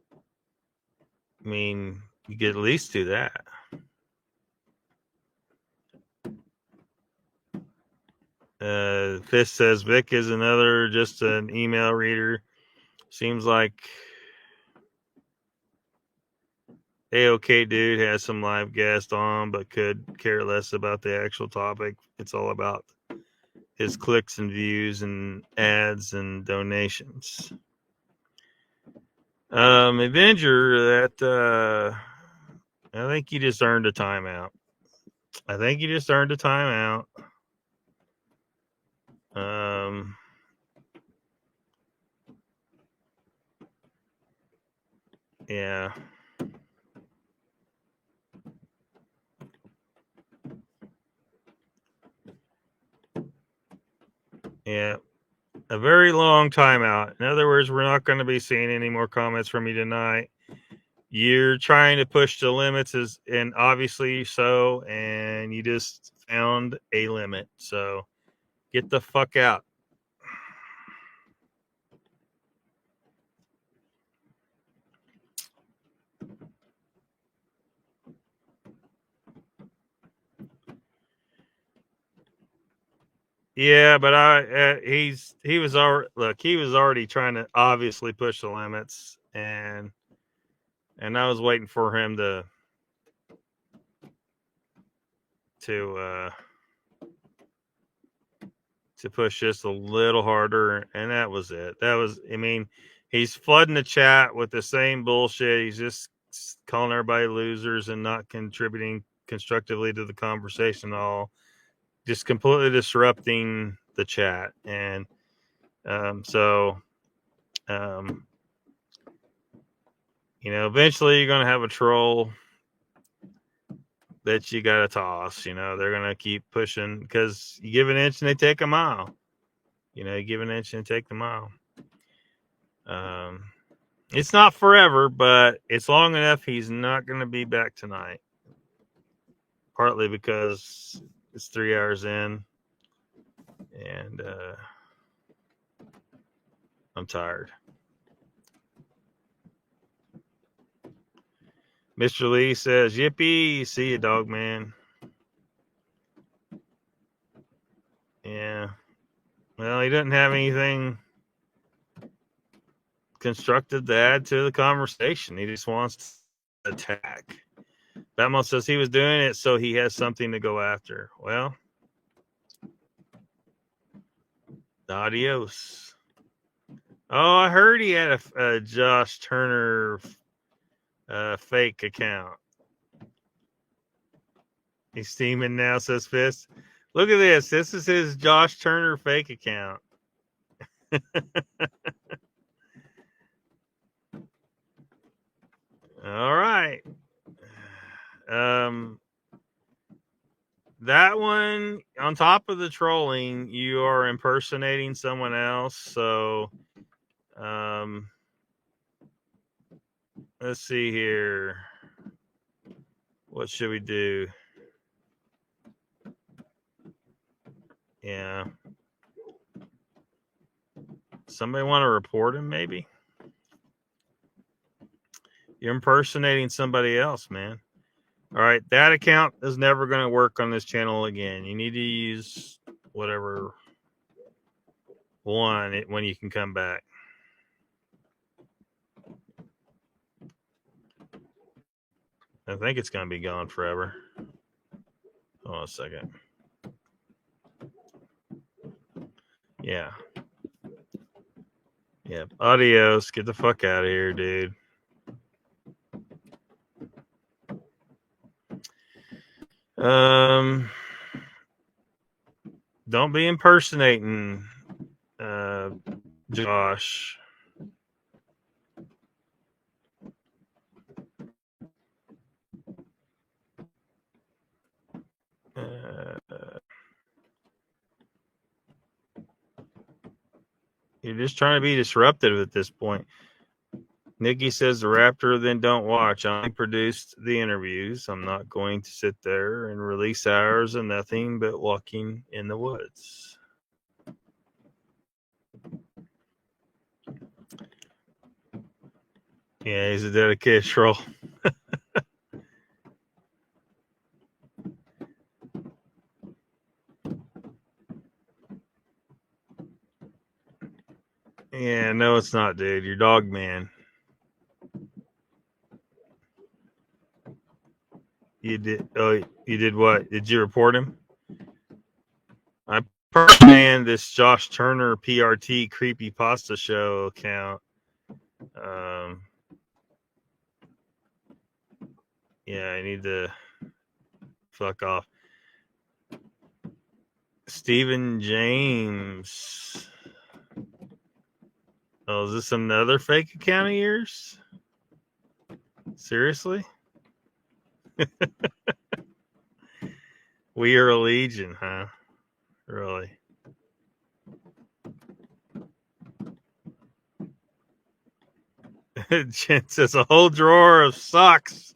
mean, you could at least do that. Fist says Vic is just an email reader. Seems like AOK dude has some live guest on, but could care less about the actual topic. It's all about his clicks and views and ads and donations. Avenger, that I think you just earned a timeout. Yeah. Yeah. A very long timeout. In other words, we're not going to be seeing any more comments from you tonight. You're trying to push the limits, and obviously so, and you just found a limit. So get the fuck out. Yeah, but he was already trying to obviously push the limits, and I was waiting for him to push just a little harder, and that was it. I mean, he's flooding the chat with the same bullshit. He's just calling everybody losers and not contributing constructively to the conversation at all. Just completely disrupting the chat. And eventually you're going to have a troll that you got to toss. They're going to keep pushing because you give an inch and they take a mile. You give an inch and take the mile. It's not forever, but it's long enough. He's not going to be back tonight. Partly because it's 3 hours in, and I'm tired. Mr. Lee says, "Yippee! See you, dog man." Yeah. Well, he doesn't have anything constructive to add to the conversation. He just wants to attack. Batman says he was doing it so he has something to go after. Well, adios. Oh, I heard he had a Josh Turner fake account. He's steaming now, says Fist. Look at this. This is his Josh Turner fake account. All right. That one, on top of the trolling, you are impersonating someone else. So, let's see here. What should we do? Yeah. Somebody want to report him, maybe? You're impersonating somebody else, man. All right, that account is never going to work on this channel again. You need to use whatever one when you can come back. I think it's going to be gone forever. Hold on a second. Yeah. Yep. Adios. Get the fuck out of here, dude. Don't be impersonating Josh. You're just trying to be disruptive at this point. Nikki says the Raptor then don't watch. I produced the interviews. I'm not going to sit there and release hours of nothing but walking in the woods. Yeah, he's a dedicated troll. Yeah, no, it's not, dude. You're dog man. You did. Oh, you did what? Did you report him? I banned this Josh Turner PRT creepy pasta show account. Yeah, I need to fuck off. Stephen James. Oh, is this another fake account of yours? Seriously? We are a legion, huh? Really? Jen says a whole drawer of socks.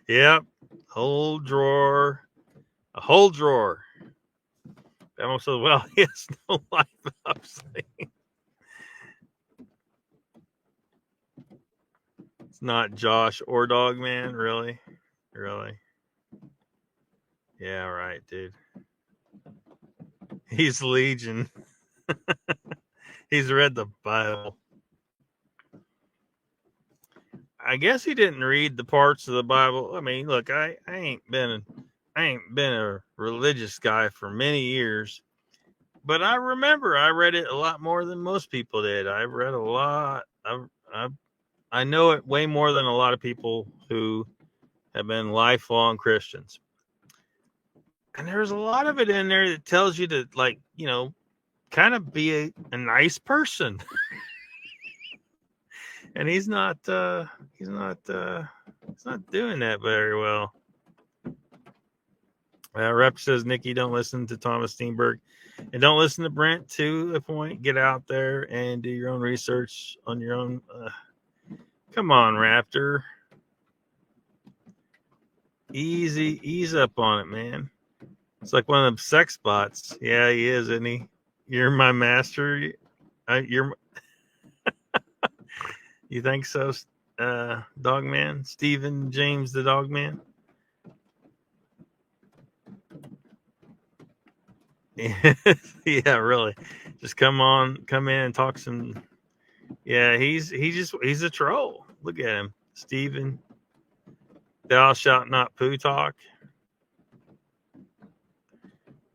Yep. Whole drawer. A whole drawer. Emma says, well, he has no life upside. It's not Josh or Dogman, really? Really? Yeah, right, dude. He's Legion. He's read the Bible. I guess he didn't read the parts of the Bible. I mean, look, I ain't been a religious guy for many years, but I remember I read it a lot more than most people did. I read a lot. I know it way more than a lot of people who have been lifelong Christians. And there's a lot of it in there that tells you to, like, you know, kind of be a nice person. And he's not doing that very well. Rep says, Nikki, don't listen to Thomas Steenberg and don't listen to Brent to a point. Get out there and do your own research on your own. Come on, Raptor. Ease up on it, man. It's like one of them sex bots. Yeah, he is, isn't he? You're my master. You think so, Dogman? Stephen James the Dogman? Yeah, really. Just come in and talk some. Yeah, he's a troll. Look at him, Stephen. Thou shalt not poo talk.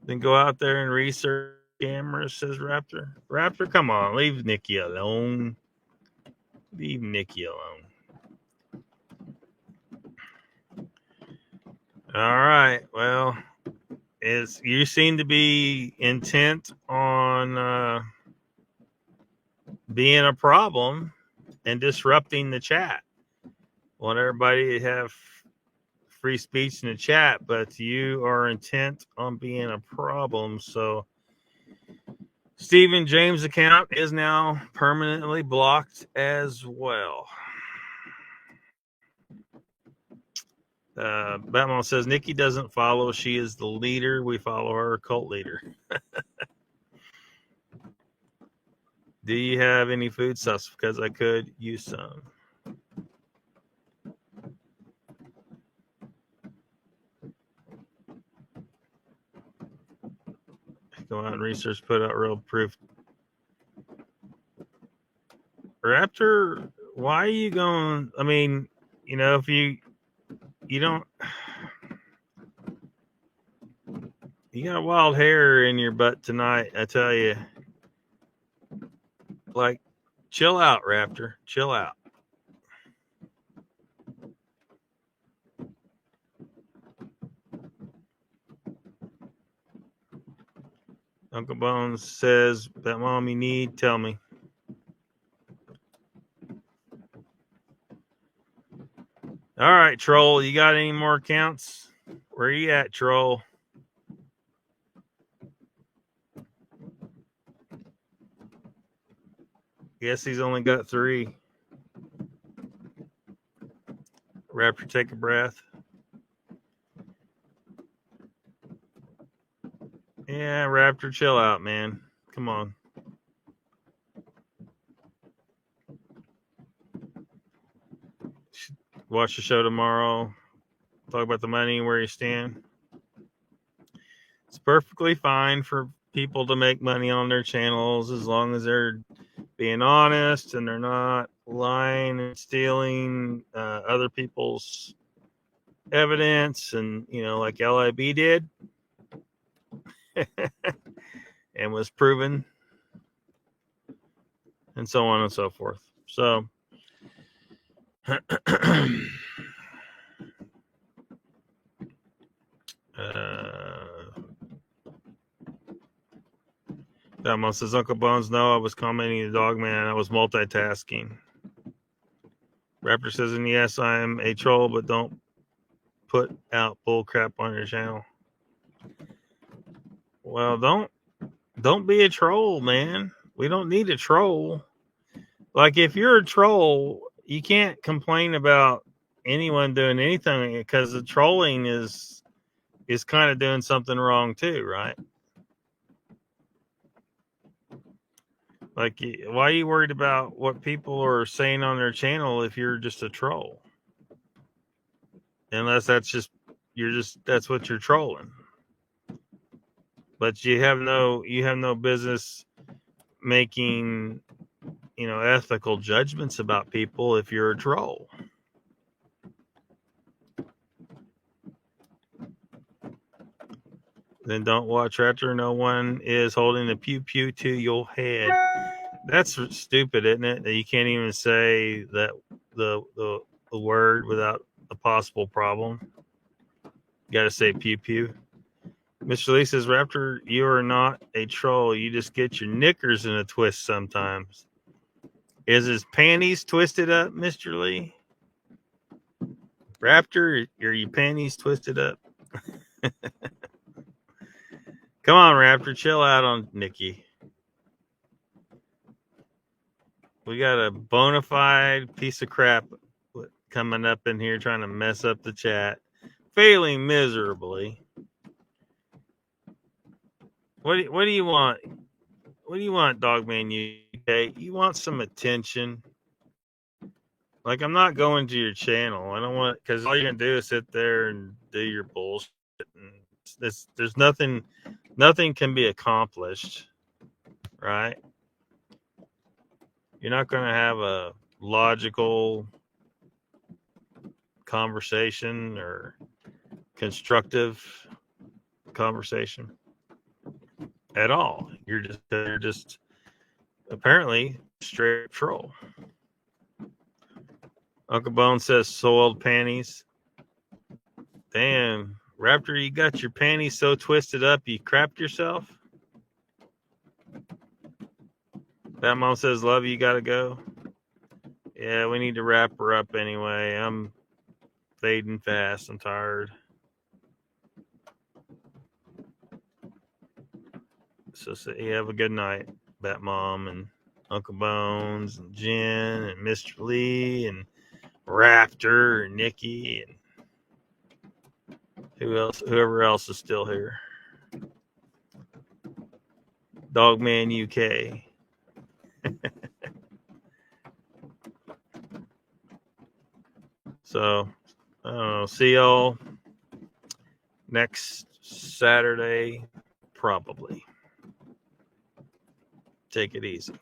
Then go out there and research cameras, says Raptor. Raptor, come on, leave Nikki alone. Leave Nikki alone. All right. Well, you seem to be intent on being a problem and disrupting the chat. Want everybody to have free speech in the chat, but you are intent on being a problem. So Stephen James' account is now permanently blocked as well. Batman says Nikki doesn't follow. She is the leader. We follow her cult leader. Do you have any food stuffs? Because I could use some. Go out and research, put out real proof. Raptor, why are you going? I mean, you know, if you don't, you got wild hair in your butt tonight, I tell you. Like, chill out, Raptor. Chill out. Uncle Bones says, "That mom you need, tell me." All right, Troll, you got any more accounts? Where are you at, Troll? Guess he's only got 3. Raptor, take a breath. Yeah, Raptor, chill out, man. Come on. Watch the show tomorrow. Talk about the money, where you stand. It's perfectly fine for people to make money on their channels as long as they're being honest and they're not lying and stealing other people's evidence, and, you know, like LIB did and was proven, and so on and so forth. So that one says, Uncle Bones, no, I was commenting to Dogman. I was multitasking. Raptor says, and yes, I am a troll, but don't put out bull crap on your channel. Well, don't be a troll, man. We don't need a troll. Like, if you're a troll, you can't complain about anyone doing anything, because the trolling is kind of doing something wrong too, right? Like, why are you worried about what people are saying on their channel if you're just a troll? Unless that's what you're trolling. But you have no business making, ethical judgments about people if you're a troll. Then don't watch Raptor. No one is holding a pew pew to your head. That's stupid, isn't it? That you can't even say that the word without a possible problem. You got to say pew pew. Mr. Lee says, Raptor, you are not a troll. You just get your knickers in a twist sometimes. Is his panties twisted up, Mr. Lee? Raptor, are your panties twisted up? Come on, Raptor, chill out on Nikki. We got a bona fide piece of crap coming up in here trying to mess up the chat, failing miserably. What do you want? What do you want, Dogman UK? You want some attention? Like, I'm not going to your channel. I don't want, because all you're gonna do is sit there and do your bullshit. And there's nothing can be accomplished, right? You're not going to have a logical conversation or constructive conversation at all. You're just apparently straight troll. Uncle Bone says soiled panties. Damn, Raptor, you got your panties so twisted up you crapped yourself? That mom says, love you, gotta go. Yeah, we need to wrap her up anyway. I'm fading fast. I'm tired. So you have a good night, Bat Mom and Uncle Bones and Jen and Mr. Lee and Raptor and Nikki and whoever else is still here. Dogman UK. So, I don't know. See y'all next Saturday, probably. Take it easy.